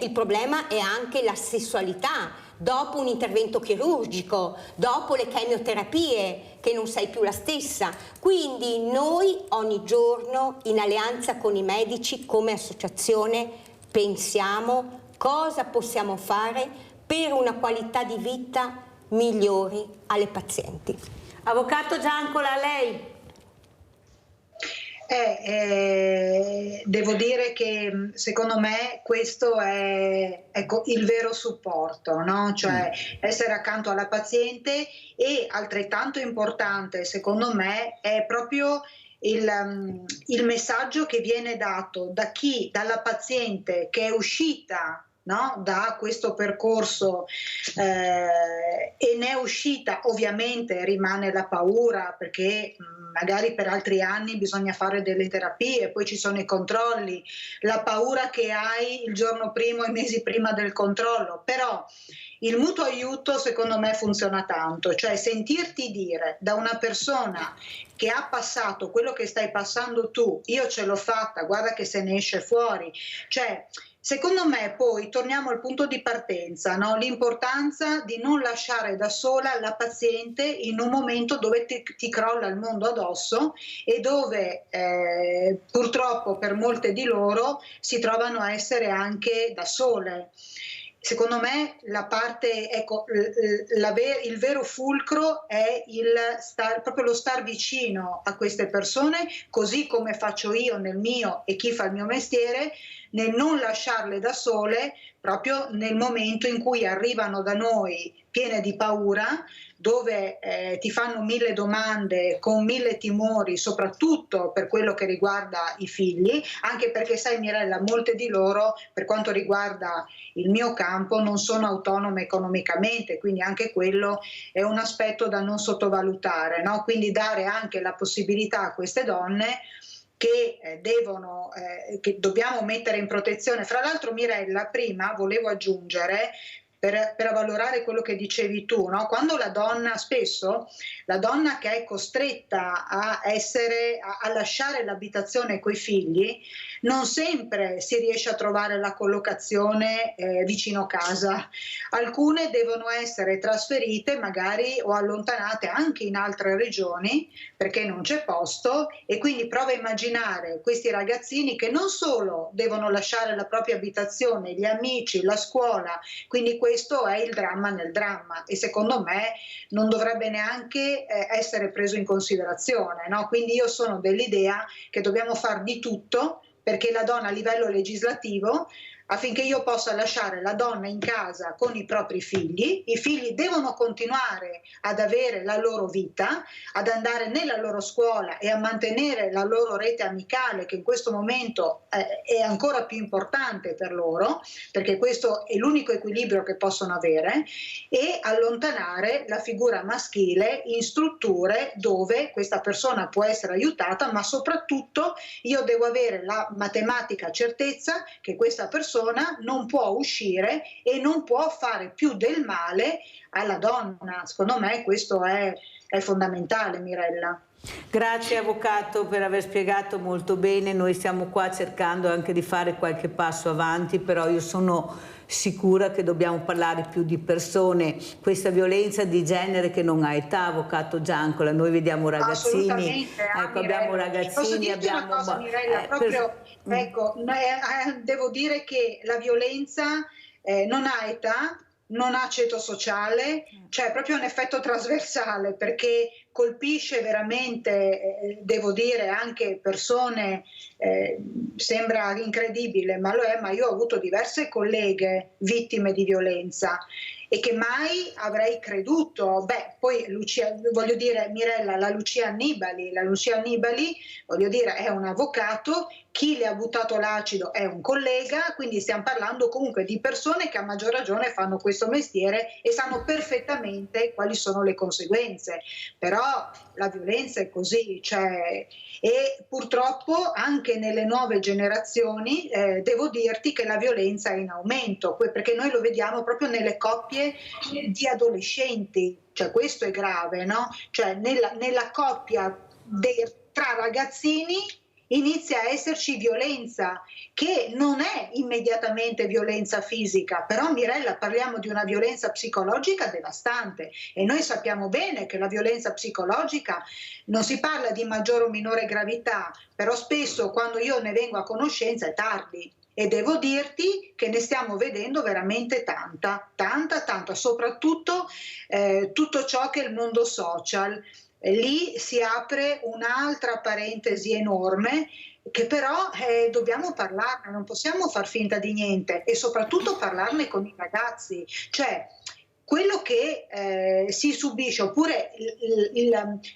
il problema è anche la sessualità. Dopo un intervento chirurgico, dopo le chemioterapie, che non sei più la stessa. Quindi noi ogni giorno, in alleanza con i medici, come associazione, pensiamo cosa possiamo fare per una qualità di vita migliori alle pazienti. Avvocato Giancola, lei? Devo dire che secondo me questo è il vero supporto, no? Cioè essere accanto alla paziente, e altrettanto importante secondo me è proprio il messaggio che viene dato dalla paziente che è uscita, no, da questo percorso e ne è uscita. Ovviamente rimane la paura, perché magari per altri anni bisogna fare delle terapie, poi ci sono i controlli, la paura che hai il giorno prima, i mesi prima del controllo, però il mutuo aiuto secondo me funziona tanto, cioè sentirti dire da una persona che ha passato quello che stai passando tu, io ce l'ho fatta, guarda che se ne esce fuori, cioè Secondo me poi torniamo al punto di partenza, no? L'importanza di non lasciare da sola la paziente in un momento dove ti crolla il mondo addosso e dove purtroppo per molte di loro si trovano a essere anche da sole. Secondo me la parte, ecco, il vero fulcro è proprio lo star vicino a queste persone, così come faccio io nel mio e chi fa il mio mestiere, nel non lasciarle da sole proprio nel momento in cui arrivano da noi piene di paura, dove ti fanno 1000 domande con 1000 timori, soprattutto per quello che riguarda i figli, anche perché sai Mirella, molte di loro per quanto riguarda il mio campo non sono autonome economicamente, quindi anche quello è un aspetto da non sottovalutare, no? Quindi dare anche la possibilità a queste donne che dobbiamo mettere in protezione. Fra l'altro Mirella, prima volevo aggiungere, per avvalorare quello che dicevi tu, no? Quando spesso la donna che è costretta a lasciare l'abitazione coi figli, non sempre si riesce a trovare la collocazione vicino casa. Alcune devono essere trasferite magari o allontanate anche in altre regioni perché non c'è posto, e quindi prova a immaginare questi ragazzini che non solo devono lasciare la propria abitazione, gli amici, la scuola, quindi questo è il dramma nel dramma e secondo me non dovrebbe neanche essere preso in considerazione, no? Quindi io sono dell'idea che dobbiamo fare di tutto perché la donna a livello legislativo, affinché io possa lasciare la donna in casa con i propri figli, i figli devono continuare ad avere la loro vita, ad andare nella loro scuola e a mantenere la loro rete amicale, che in questo momento è ancora più importante per loro, perché questo è l'unico equilibrio che possono avere, e allontanare la figura maschile in strutture dove questa persona può essere aiutata, ma soprattutto io devo avere la matematica certezza che questa persona non può uscire e non può fare più del male alla donna. Secondo me questo è fondamentale, Mirella. Grazie avvocato per aver spiegato molto bene. Noi stiamo qua cercando anche di fare qualche passo avanti, però io sono sicura che dobbiamo parlare più di persone, questa violenza di genere che non ha età, avvocato Giancola. Noi vediamo ragazzini, ecco, abbiamo ragazzini, posso dirti una cosa, Mirella, devo dire che la violenza non ha età, non ha ceto sociale, cioè proprio un effetto trasversale, perché colpisce veramente, devo dire, anche persone, sembra incredibile, ma lo è, ma io ho avuto diverse colleghe vittime di violenza e che mai avrei creduto. Poi Lucia, voglio dire, Mirella, la Lucia Annibali, voglio dire, è un avvocato, chi le ha buttato l'acido è un collega, quindi stiamo parlando comunque di persone che a maggior ragione fanno questo mestiere e sanno perfettamente quali sono le conseguenze. Però la violenza è così, cioè, e purtroppo anche nelle nuove generazioni devo dirti che la violenza è in aumento, perché noi lo vediamo proprio nelle coppie di adolescenti, cioè questo è grave, no? Cioè nella coppia tra ragazzini inizia a esserci violenza che non è immediatamente violenza fisica, però Mirella, parliamo di una violenza psicologica devastante e noi sappiamo bene che la violenza psicologica non si parla di maggiore o minore gravità, però spesso quando io ne vengo a conoscenza è tardi. E devo dirti che ne stiamo vedendo veramente tanta, soprattutto tutto ciò che è il mondo social. Lì si apre un'altra parentesi enorme che però dobbiamo parlarne, non possiamo far finta di niente e soprattutto parlarne con i ragazzi, cioè quello che si subisce, oppure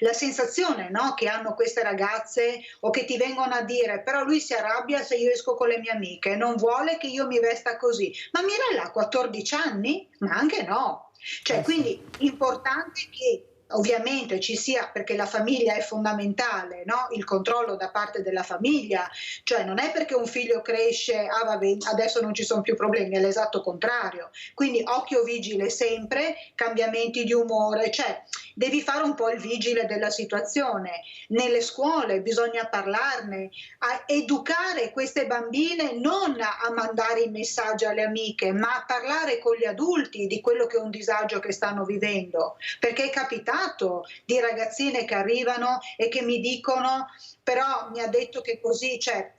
la sensazione, no, che hanno queste ragazze o che ti vengono a dire però lui si arrabbia se io esco con le mie amiche, non vuole che io mi vesta così, ma Mirella ha 14 anni? Ma anche no, cioè quindi importante che ovviamente ci sia, perché la famiglia è fondamentale, no? Il controllo da parte della famiglia, cioè non è perché un figlio cresce, vabbè, adesso non ci sono più problemi, è l'esatto contrario. Quindi occhio vigile sempre, cambiamenti di umore, cioè devi fare un po' il vigile della situazione. Nelle scuole bisogna parlarne, a educare queste bambine non a mandare i messaggi alle amiche, ma a parlare con gli adulti di quello che è un disagio che stanno vivendo, perché è capitato di ragazzine che arrivano e che mi dicono però mi ha detto che così, cioè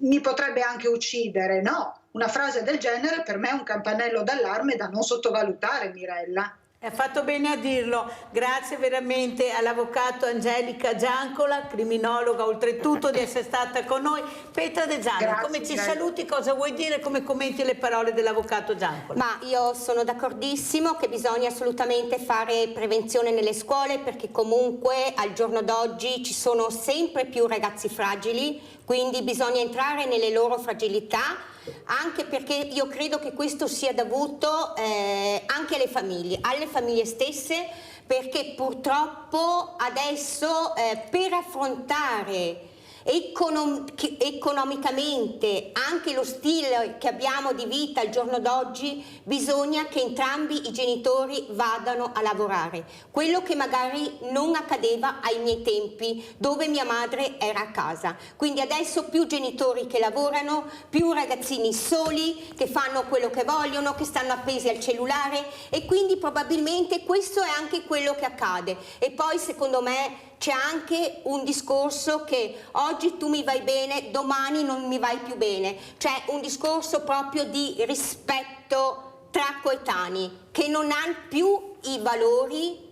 mi potrebbe anche uccidere. No, una frase del genere per me è un campanello d'allarme da non sottovalutare, Mirella. Ha fatto bene a dirlo, grazie veramente all'avvocato Angelica Giancola, criminologa oltretutto, di essere stata con noi. Petra De Gianni, come ci saluti, cosa vuoi dire, come commenti le parole dell'avvocato Giancola? Ma io sono d'accordissimo che bisogna assolutamente fare prevenzione nelle scuole, perché comunque al giorno d'oggi ci sono sempre più ragazzi fragili, quindi bisogna entrare nelle loro fragilità, anche perché io credo che questo sia dovuto anche alle famiglie stesse, perché purtroppo adesso per affrontare economicamente anche lo stile che abbiamo di vita al giorno d'oggi, bisogna che entrambi i genitori vadano a lavorare, quello che magari non accadeva ai miei tempi, dove mia madre era a casa. Quindi adesso più genitori che lavorano, più ragazzini soli che fanno quello che vogliono, che stanno appesi al cellulare, e quindi probabilmente questo è anche quello che accade. E poi secondo me c'è anche un discorso che oggi tu mi vai bene, domani non mi vai più bene. C'è un discorso proprio di rispetto tra coetanei, che non hanno più i valori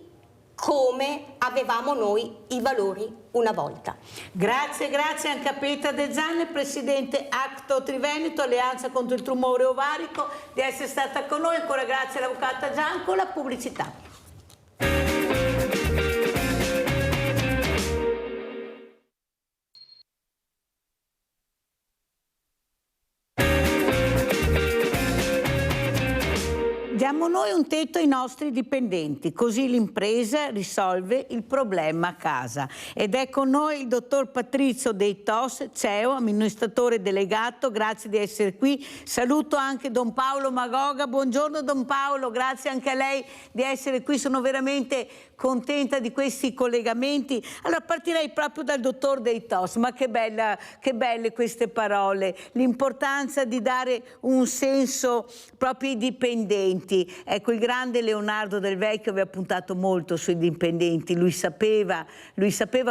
come avevamo noi i valori una volta. Grazie anche a Petra De Gianni, presidente Acto Triveneto, Alleanza contro il tumore ovarico, di essere stata con noi. Ancora grazie all'avvocata Giancola. Pubblicità. Diamo noi un tetto ai nostri dipendenti, così l'impresa risolve il problema a casa. Ed è con noi il dottor Patrizio Deitos, CEO, amministratore delegato, grazie di essere qui. Saluto anche Don Paolo Magoga. Buongiorno Don Paolo, grazie anche a lei di essere qui, sono veramente contenta di questi collegamenti. Allora partirei proprio dal dottor Deitos, ma che belle queste parole, l'importanza di dare un senso proprio ai dipendenti. Ecco, il grande Leonardo Del Vecchio aveva puntato molto sui dipendenti, lui sapeva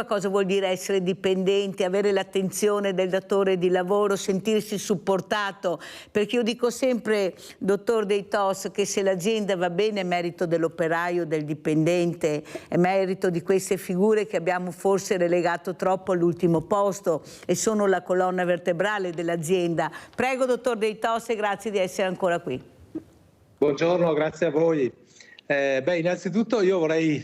cosa vuol dire essere dipendenti, avere l'attenzione del datore di lavoro, sentirsi supportato, perché io dico sempre, dottor Deitos, che se l'azienda va bene è merito dell'operaio, del dipendente, è merito di queste figure che abbiamo forse relegato troppo all'ultimo posto e sono la colonna vertebrale dell'azienda. Prego dottor Deitos e grazie di essere ancora qui. Buongiorno, grazie a voi. Innanzitutto io vorrei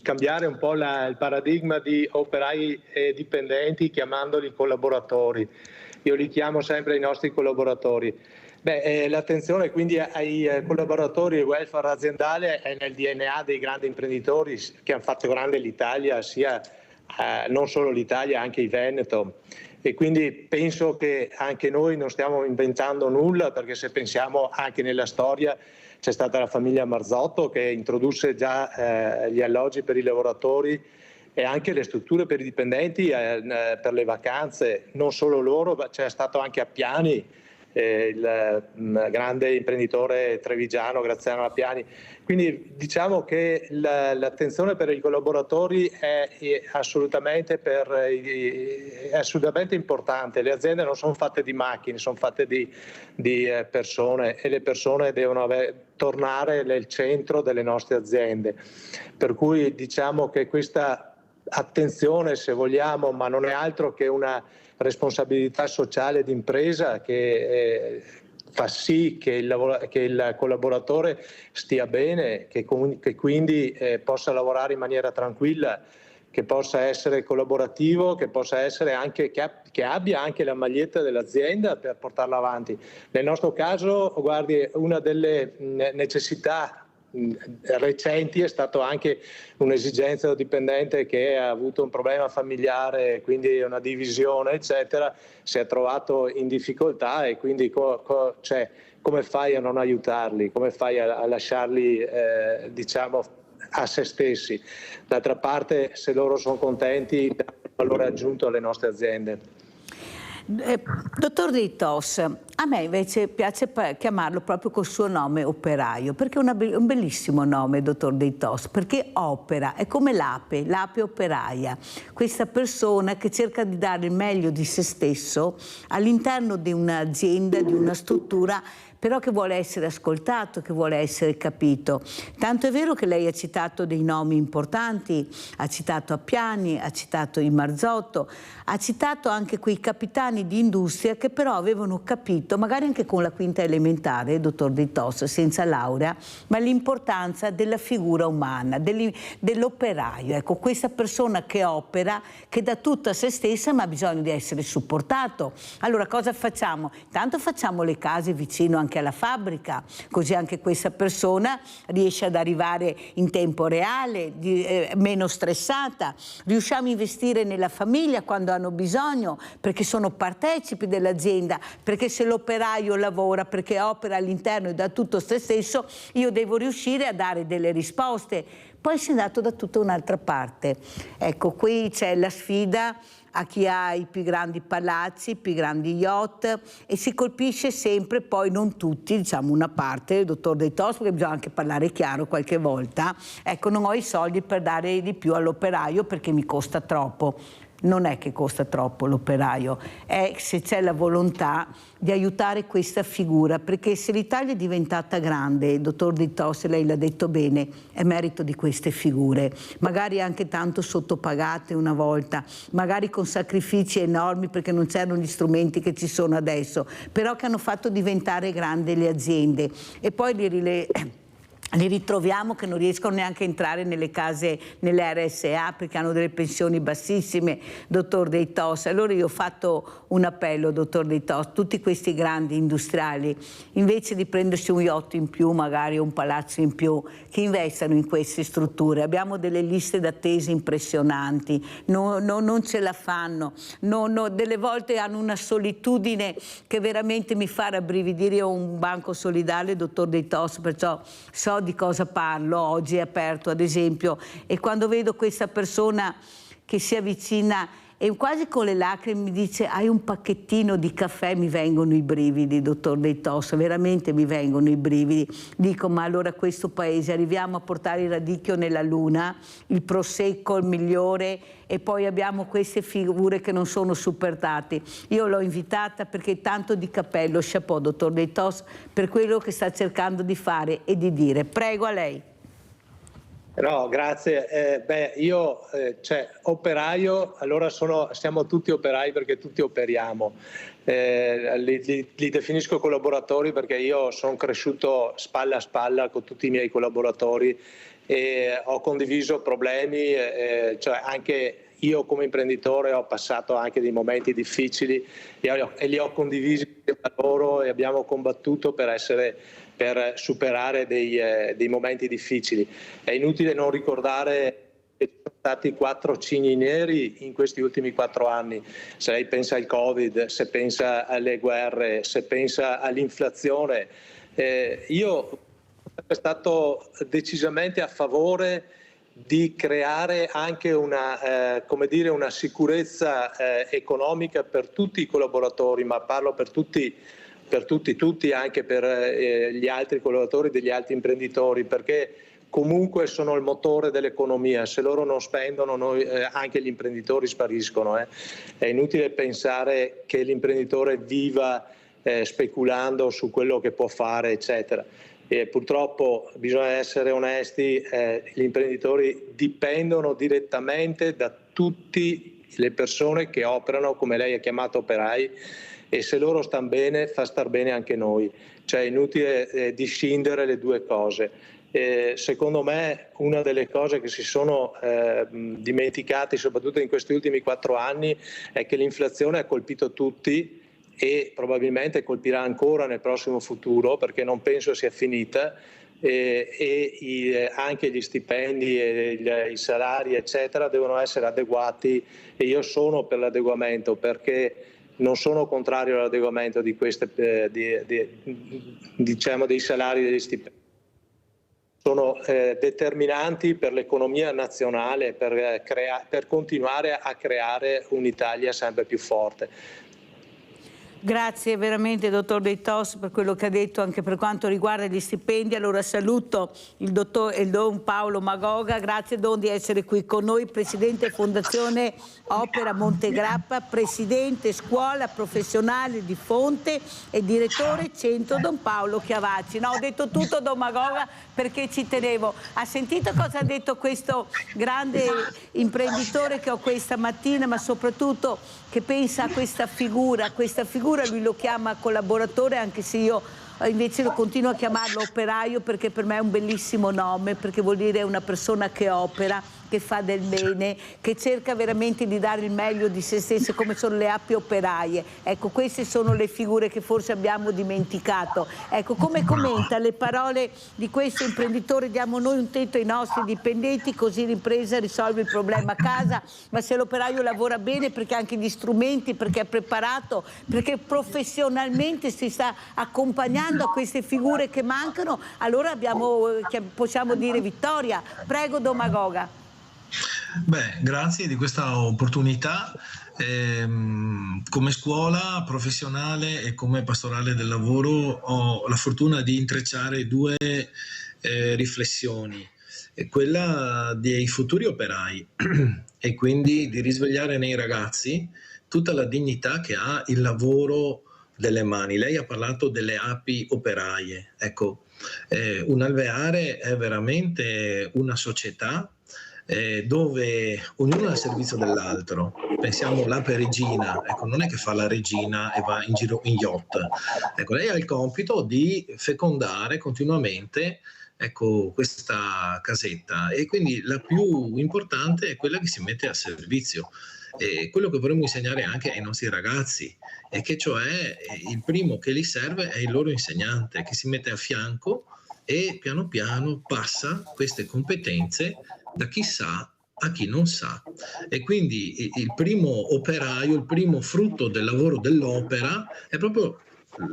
cambiare un po' il paradigma di operai e dipendenti chiamandoli collaboratori. Io li chiamo sempre i nostri collaboratori. L'attenzione quindi ai collaboratori e il welfare aziendale è nel DNA dei grandi imprenditori che hanno fatto grande l'Italia, sia non solo l'Italia, anche i Veneto. E quindi penso che anche noi non stiamo inventando nulla, perché se pensiamo anche nella storia c'è stata la famiglia Marzotto che introdusse già gli alloggi per i lavoratori e anche le strutture per i dipendenti per le vacanze, non solo loro, ma c'è stato anche Appiani, il grande imprenditore trevigiano Graziano Appiani. Quindi diciamo che l'attenzione per i collaboratori è assolutamente importante. Le aziende non sono fatte di macchine, sono fatte di persone, e le persone devono tornare nel centro delle nostre aziende. Per cui diciamo che questa attenzione, se vogliamo, ma non è altro che una responsabilità sociale d'impresa che fa sì che il collaboratore stia bene, che quindi possa lavorare in maniera tranquilla, che possa essere collaborativo, che possa essere anche che abbia anche la maglietta dell'azienda per portarla avanti. Nel nostro caso, guardi, una delle necessità recenti è stato anche un'esigenza del dipendente che ha avuto un problema familiare, quindi una divisione eccetera, si è trovato in difficoltà e quindi come fai a non aiutarli, come fai a lasciarli diciamo a se stessi. D'altra parte, se loro sono contenti, danno valore aggiunto alle nostre aziende. Dottor Deitos, a me invece piace chiamarlo proprio col suo nome operaio, perché è un bellissimo nome, dottor Deitos, perché opera, è come l'ape operaia, questa persona che cerca di dare il meglio di se stesso all'interno di un'azienda, di una struttura, però che vuole essere ascoltato, che vuole essere capito. Tanto è vero che lei ha citato dei nomi importanti, ha citato Appiani, ha citato I Marzotto, ha citato anche quei capitani di industria che però avevano capito, magari anche con la quinta elementare, dottor Deitos, senza laurea, ma l'importanza della figura umana, dell'operaio. Ecco, questa persona che opera, che dà tutto a se stessa, ma ha bisogno di essere supportato. Allora cosa facciamo? Intanto facciamo le case vicino anche alla fabbrica, così anche questa persona riesce ad arrivare in tempo reale, meno stressata. Riusciamo a investire nella famiglia quando hanno bisogno, perché sono partecipi dell'azienda, perché se l'operaio lavora, perché opera all'interno e dà tutto se stesso, io devo riuscire a dare delle risposte. Poi si è andato da tutta un'altra parte. Ecco, qui c'è la sfida a chi ha i più grandi palazzi, i più grandi yacht, e si colpisce sempre, poi non tutti, diciamo una parte, dottor Deitos, perché bisogna anche parlare chiaro qualche volta. Ecco, non ho i soldi per dare di più all'operaio perché mi costa troppo. Non è che costa troppo l'operaio, è se c'è la volontà di aiutare questa figura, perché se l'Italia è diventata grande, dottor Deitos, lei l'ha detto bene, è merito di queste figure, magari anche tanto sottopagate una volta, magari con sacrifici enormi perché non c'erano gli strumenti che ci sono adesso, però che hanno fatto diventare grandi le aziende e poi li ritroviamo che non riescono neanche a entrare nelle case, nelle RSA, perché hanno delle pensioni bassissime, dottor Deitos. Allora io ho fatto un appello, dottor Deitos, tutti questi grandi industriali, invece di prendersi un yacht in più, magari un palazzo in più, che investano in queste strutture. Abbiamo delle liste d'attesa impressionanti, non ce la fanno, delle volte hanno una solitudine che veramente mi fa rabbrividire. Io ho un banco solidale, dottor Deitos, perciò so di cosa parlo. Oggi è aperto, ad esempio, e quando vedo questa persona che si avvicina e quasi con le lacrime mi dice: hai un pacchettino di caffè, mi vengono i brividi, dottor Deitos, veramente mi vengono i brividi. Dico, ma allora questo paese arriviamo a portare il radicchio nella luna, il prosecco il migliore, e poi abbiamo queste figure che non sono supportate. Io l'ho invitata perché tanto di cappello, chapeau, dottor Deitos, per quello che sta cercando di fare e di dire. Prego, a lei. No, grazie. Io, operaio, allora siamo tutti operai perché tutti operiamo. Li definisco collaboratori perché io sono cresciuto spalla a spalla con tutti i miei collaboratori e ho condiviso problemi, anche io come imprenditore ho passato anche dei momenti difficili e li ho condivisi da loro e abbiamo combattuto per superare dei momenti difficili. È inutile non ricordare che ci sono stati 4 cigni neri in questi ultimi 4 anni. Se lei pensa al Covid, se pensa alle guerre, se pensa all'inflazione, io sono sempre stato decisamente a favore di creare anche una sicurezza economica per tutti i collaboratori, ma parlo per tutti, anche per gli altri collaboratori degli altri imprenditori, perché comunque sono il motore dell'economia. Se loro non spendono, anche gli imprenditori spariscono. È inutile pensare che l'imprenditore viva speculando su quello che può fare, eccetera. E purtroppo bisogna essere onesti, gli imprenditori dipendono direttamente da tutte le persone che operano, come lei ha chiamato operai, e se loro stanno bene fa star bene anche noi. Cioè è inutile discindere le due cose. Secondo me una delle cose che si sono dimenticate, soprattutto in questi ultimi 4 anni, è che l'inflazione ha colpito tutti e probabilmente colpirà ancora nel prossimo futuro, perché non penso sia finita, e anche gli stipendi e i salari eccetera devono essere adeguati, e io sono per l'adeguamento, perché non sono contrario all'adeguamento di queste diciamo dei salari e degli stipendi. Sono determinanti per l'economia nazionale, per continuare a creare un'Italia sempre più forte. Grazie veramente dottor De Tos per quello che ha detto anche per quanto riguarda gli stipendi. Allora saluto il don Paolo Magoga, grazie Don di essere qui con noi, presidente Fondazione Opera Montegrappa, presidente Scuola Professionale di Fonte e direttore Centro Don Paolo Chiavacci. No, ho detto tutto Don Magoga perché ci tenevo. Ha sentito cosa ha detto questo grande imprenditore che ho questa mattina, ma soprattutto che pensa a questa figura lui lo chiama collaboratore, anche se io invece lo continuo a chiamarlo operaio, perché per me è un bellissimo nome, perché vuol dire una persona che opera, che fa del bene, che cerca veramente di dare il meglio di se stesse, come sono le api operaie. Ecco, queste sono le figure che forse abbiamo dimenticato. Ecco, come commenta le parole di questo imprenditore? Diamo noi un tetto ai nostri dipendenti, così l'impresa risolve il problema a casa, ma se l'operaio lavora bene perché ha anche gli strumenti, perché è preparato, perché professionalmente si sta accompagnando a queste figure che mancano, allora possiamo dire vittoria. Prego Don Magoga. Beh, grazie di questa opportunità. Come scuola professionale e come pastorale del lavoro ho la fortuna di intrecciare due riflessioni, quella dei futuri operai e quindi di risvegliare nei ragazzi tutta la dignità che ha il lavoro delle mani. Lei ha parlato delle api operaie. Ecco, un alveare è veramente una società dove ognuno è al servizio dell'altro. Pensiamo all'ape regina, ecco, non è che fa la regina e va in giro in yacht. Ecco, lei ha il compito di fecondare continuamente, ecco, questa casetta, e quindi la più importante è quella che si mette a servizio. E quello che vorremmo insegnare anche ai nostri ragazzi è che, cioè, il primo che li serve è il loro insegnante, che si mette a fianco e piano piano passa queste competenze da chi sa a chi non sa. E quindi il primo operaio, il primo frutto del lavoro dell'opera è proprio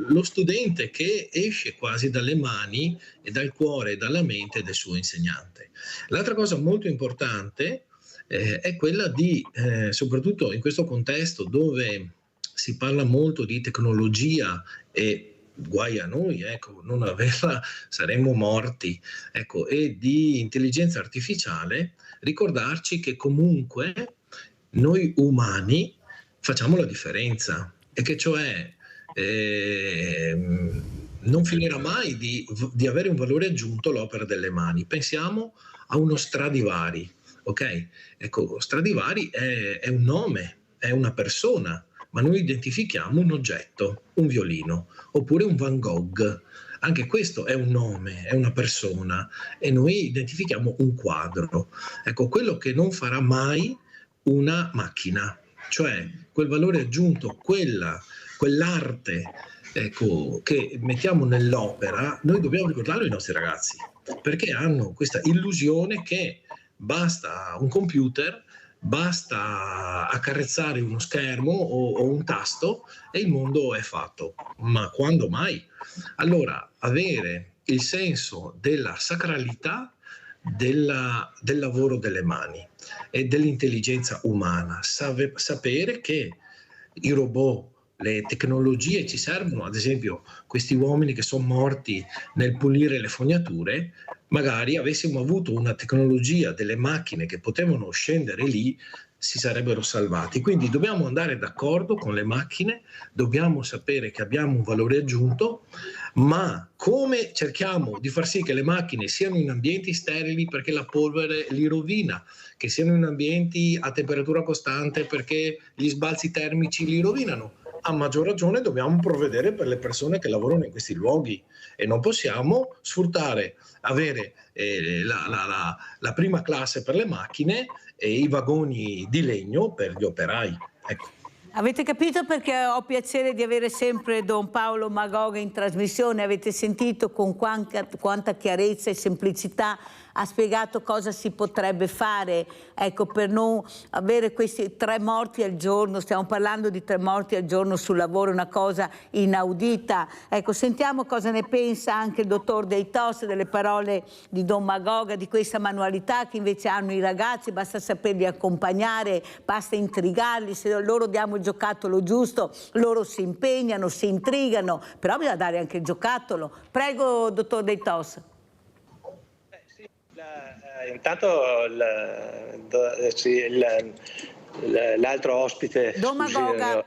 lo studente che esce quasi dalle mani e dal cuore e dalla mente del suo insegnante. L'altra cosa molto importante è quella di, soprattutto in questo contesto dove si parla molto di tecnologia e guai a noi, ecco, non averla saremmo morti, ecco, e di intelligenza artificiale, ricordarci che comunque noi umani facciamo la differenza e che cioè non finirà mai di avere un valore aggiunto l'opera delle mani. Pensiamo a uno Stradivari, ok? Ecco, Stradivari è un nome, è una persona, ma noi identifichiamo un oggetto, un violino, oppure un Van Gogh. Anche questo è un nome, è una persona, e noi identifichiamo un quadro. Ecco, quello che non farà mai una macchina, cioè quel valore aggiunto, quell'arte, ecco, che mettiamo nell'opera, noi dobbiamo ricordarlo ai nostri ragazzi, perché hanno questa illusione che basta un computer, basta accarezzare uno schermo o un tasto e il mondo è fatto. Ma quando mai? Allora, avere il senso della sacralità del lavoro delle mani e dell'intelligenza umana, sapere che i robot, le tecnologie ci servono, ad esempio questi uomini che sono morti nel pulire le fognature, magari avessimo avuto una tecnologia, delle macchine che potevano scendere lì, si sarebbero salvati. Quindi dobbiamo andare d'accordo con le macchine, dobbiamo sapere che abbiamo un valore aggiunto, ma come cerchiamo di far sì che le macchine siano in ambienti sterili perché la polvere li rovina, che siano in ambienti a temperatura costante perché gli sbalzi termici li rovinano, a maggior ragione dobbiamo provvedere per le persone che lavorano in questi luoghi e non possiamo sfruttare, avere la prima classe per le macchine e i vagoni di legno per gli operai. Ecco. Avete capito perché ho piacere di avere sempre Don Paolo Magoga in trasmissione? Avete sentito con quanta chiarezza e semplicità ha spiegato cosa si potrebbe fare, ecco, per non avere questi 3 morti al giorno. Stiamo parlando di 3 morti al giorno sul lavoro, una cosa inaudita. Ecco, sentiamo cosa ne pensa anche il dottor Deitos delle parole di Don Magoga, di questa manualità che invece hanno i ragazzi. Basta saperli accompagnare, basta intrigarli. Se loro diamo il giocattolo giusto, loro si impegnano, si intrigano, però bisogna dare anche il giocattolo. Prego, dottor Deitos. Intanto l'altro ospite, Don Magoga.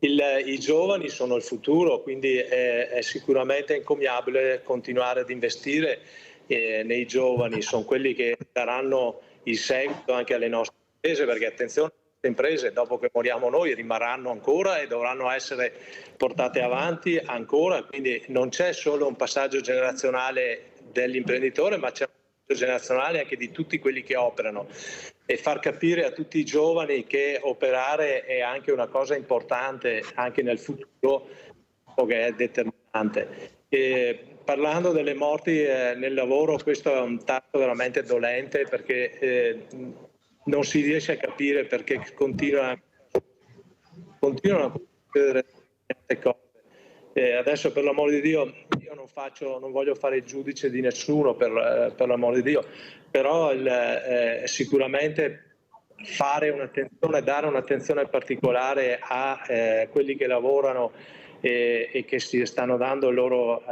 I giovani sono il futuro, quindi è sicuramente encomiabile continuare ad investire nei giovani. Sono quelli che daranno il seguito anche alle nostre imprese, perché attenzione, le imprese dopo che moriamo noi rimarranno ancora e dovranno essere portate avanti ancora, quindi non c'è solo un passaggio generazionale dell'imprenditore, ma c'è un passaggio generazionale anche di tutti quelli che operano, e far capire a tutti i giovani che operare è anche una cosa importante anche nel futuro, che è determinante. E parlando delle morti nel lavoro, questo è un tasto veramente dolente, perché non si riesce a capire perché continuano a succedere queste cose. Adesso, per l'amor di Dio, io non voglio fare il giudice di nessuno, per l'amor di Dio, però sicuramente fare un'attenzione, dare un'attenzione particolare a quelli che lavorano e che si stanno dando il loro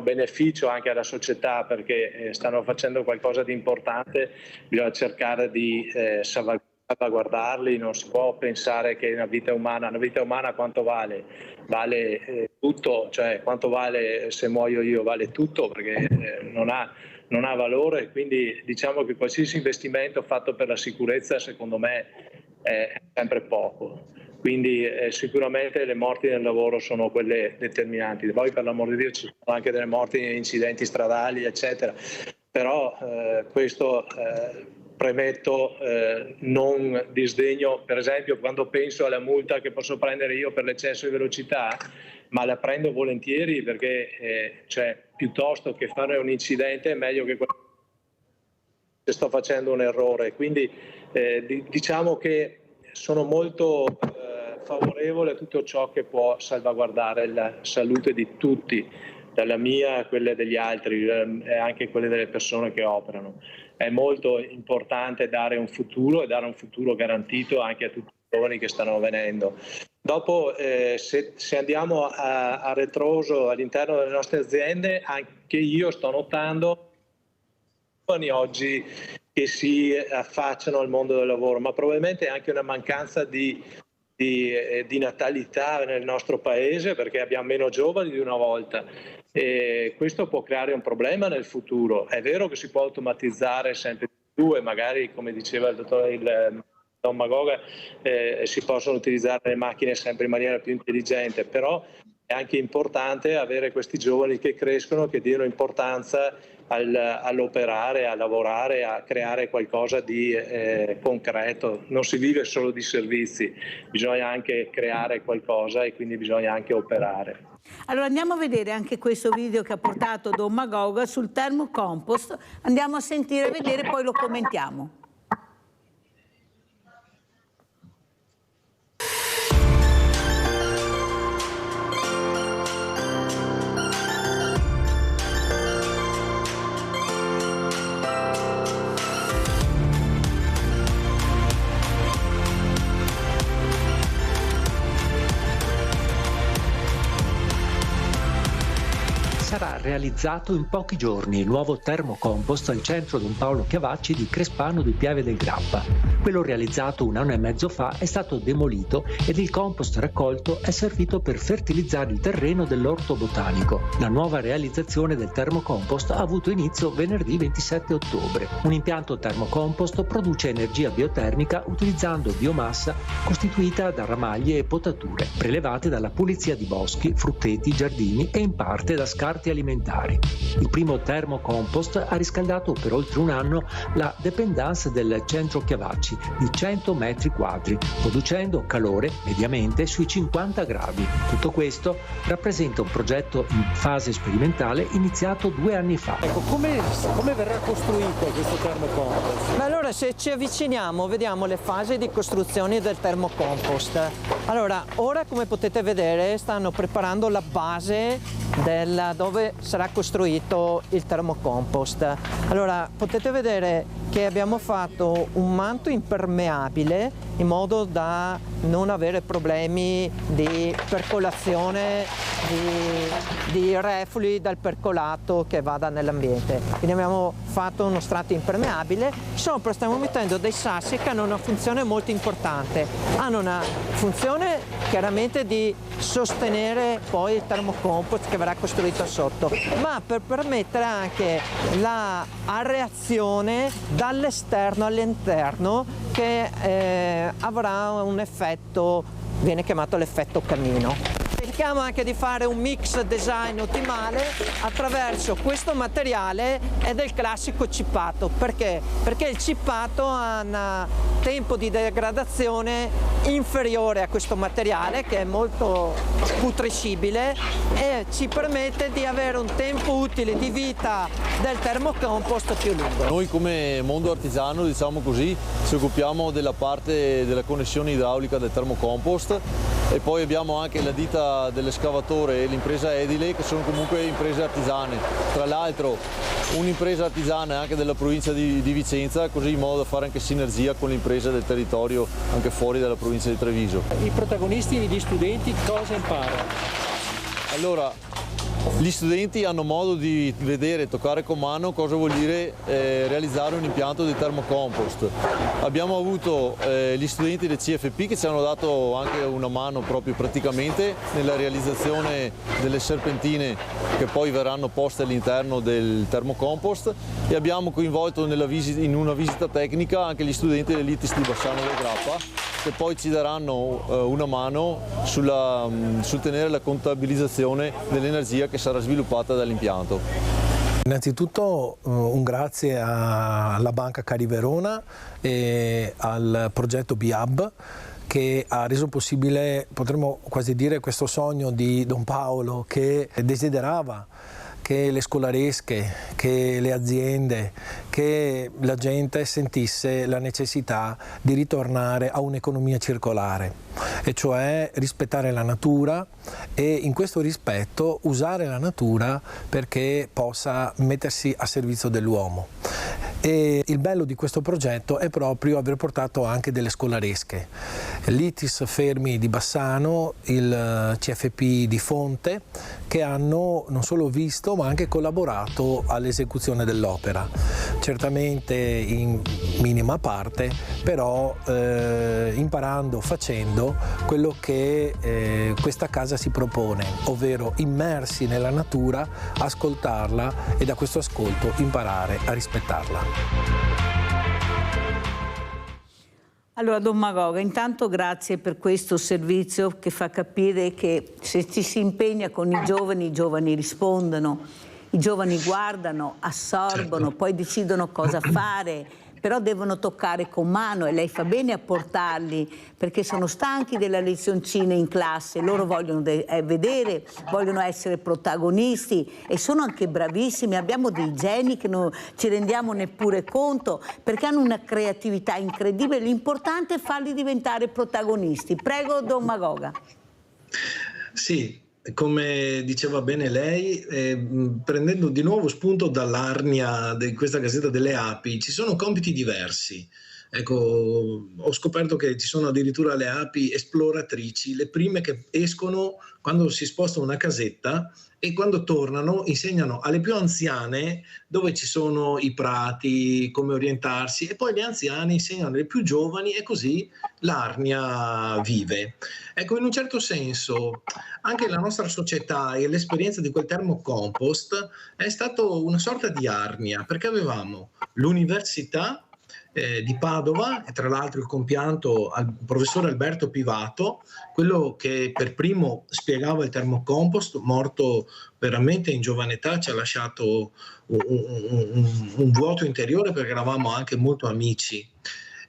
beneficio anche alla società, perché stanno facendo qualcosa di importante. Bisogna cercare di salvaguardarli. Non si può pensare che una vita umana quanto vale? Vale tutto, cioè quanto vale se muoio io? Vale tutto, perché non ha valore. Quindi diciamo che qualsiasi investimento fatto per la sicurezza, secondo me, è sempre poco. Quindi sicuramente le morti nel lavoro sono quelle determinanti. Poi, per l'amor di Dio, ci sono anche delle morti in incidenti stradali, eccetera. Però questo premetto, non disdegno, per esempio, quando penso alla multa che posso prendere io per l'eccesso di velocità, ma la prendo volentieri, perché piuttosto che fare un incidente è meglio che sto facendo un errore. Quindi diciamo che sono molto favorevole a tutto ciò che può salvaguardare la salute di tutti, dalla mia a quelle degli altri e anche quelle delle persone che operano. È molto importante dare un futuro, e dare un futuro garantito anche a tutti i giovani che stanno venendo. Dopo, se andiamo a ritroso all'interno delle nostre aziende, anche io sto notando giovani oggi che si affacciano al mondo del lavoro, ma probabilmente anche una mancanza di natalità nel nostro paese, perché abbiamo meno giovani di una volta, e questo può creare un problema nel futuro. È vero che si può automatizzare sempre di più, e magari, come diceva il Don Magoga, si possono utilizzare le macchine sempre in maniera più intelligente, però è anche importante avere questi giovani che crescono, che diano importanza all'operare, a lavorare, a creare qualcosa di concreto. Non si vive solo di servizi, bisogna anche creare qualcosa, e quindi bisogna anche operare. Allora andiamo a vedere anche questo video che ha portato Don Magoga sul termocompost. Andiamo a sentire e vedere, poi lo commentiamo. Sarà realizzato in pochi giorni il nuovo termocompost al centro Don Paolo Chiavacci di Crespano di Piave del Grappa. Quello realizzato 1 anno e mezzo fa è stato demolito ed il compost raccolto è servito per fertilizzare il terreno dell'orto botanico. La nuova realizzazione del termocompost ha avuto inizio venerdì 27 ottobre. Un impianto termocompost produce energia biotermica utilizzando biomassa costituita da ramaglie e potature, prelevate dalla pulizia di boschi, frutteti, giardini e in parte da scarti scarti alimentari. Il primo termocompost ha riscaldato per oltre un anno la dépendance del centro Chiavacci di 100 metri quadri, producendo calore mediamente sui 50 gradi. Tutto questo rappresenta un progetto in fase sperimentale iniziato 2 anni fa. Ecco, come verrà costruito questo termocompost? Ma allora, se ci avviciniamo vediamo le fasi di costruzione del termocompost. Allora, ora come potete vedere stanno preparando la base dove sarà costruito il termocompost. Allora, potete vedere che abbiamo fatto un manto impermeabile in modo da non avere problemi di percolazione di reflui dal percolato che vada nell'ambiente. Quindi abbiamo fatto uno strato impermeabile, sopra stiamo mettendo dei sassi che hanno una funzione molto importante. Hanno una funzione chiaramente di sostenere poi il termocompost che verrà costruito sotto, ma per permettere anche la areazione dall'esterno all'interno che avrà un effetto, viene chiamato l'effetto camino. Cerchiamo anche di fare un mix design ottimale attraverso questo materiale e del classico cippato. Perché? Perché il cippato ha un tempo di degradazione inferiore a questo materiale, che è molto putrescibile e ci permette di avere un tempo utile di vita del termocompost più lungo. Noi come mondo artigiano, diciamo così, ci occupiamo della parte della connessione idraulica del termocompost e poi abbiamo anche la ditta dell'escavatore e l'impresa edile, che sono comunque imprese artigiane. Tra l'altro un'impresa artigiana anche della provincia di Vicenza, così in modo da fare anche sinergia con le imprese del territorio anche fuori dalla provincia di Treviso. I protagonisti, gli studenti, cosa imparano? Allora, gli studenti hanno modo di vedere e toccare con mano cosa vuol dire realizzare un impianto di termocompost. Abbiamo avuto gli studenti del CFP che ci hanno dato anche una mano proprio praticamente nella realizzazione delle serpentine che poi verranno poste all'interno del termocompost, e abbiamo coinvolto in una visita tecnica anche gli studenti dell'ITIS di Bassano del Grappa, che poi ci daranno una mano sul tenere la contabilizzazione dell'energia che sarà sviluppata dall'impianto. Innanzitutto un grazie alla Banca Cari Verona e al progetto BHub, che ha reso possibile, potremmo quasi dire, questo sogno di Don Paolo, che desiderava che le scolaresche, che le aziende, che la gente sentisse la necessità di ritornare a un'economia circolare, e cioè rispettare la natura e in questo rispetto usare la natura perché possa mettersi a servizio dell'uomo. E il bello di questo progetto è proprio aver portato anche delle scolaresche, l'ITIS Fermi di Bassano, il CFP di Fonte, che hanno non solo visto ma anche collaborato all'esecuzione dell'opera, certamente in minima parte, però imparando, facendo quello che questa casa si propone, ovvero immersi nella natura, ascoltarla e da questo ascolto imparare a rispettarla. Allora, Don Magoga, intanto grazie per questo servizio che fa capire che se ci si impegna con i giovani rispondono, i giovani guardano, assorbono, certo, poi decidono cosa fare, però devono toccare con mano, e lei fa bene a portarli perché sono stanchi delle lezioncine in classe, loro vogliono vedere, vogliono essere protagonisti e sono anche bravissimi. Abbiamo dei geni che non ci rendiamo neppure conto perché hanno una creatività incredibile, l'importante è farli diventare protagonisti. Prego, Don Magoga. Sì. Come diceva bene lei, prendendo di nuovo spunto dall'Arnia di questa Gazzetta delle Api, ci sono compiti diversi. Ecco, ho scoperto che ci sono addirittura le api esploratrici, le prime che escono quando si sposta una casetta e quando tornano insegnano alle più anziane dove ci sono i prati, come orientarsi, e poi gli anziani insegnano alle più giovani e così l'Arnia vive. Ecco, in un certo senso anche la nostra società e l'esperienza di quel termocompost è stato una sorta di Arnia, perché avevamo l'università di Padova, e tra l'altro il compianto al professore Alberto Pivato, quello che per primo spiegava il termocompost, morto veramente in giovane età, ci ha lasciato un vuoto interiore perché eravamo anche molto amici.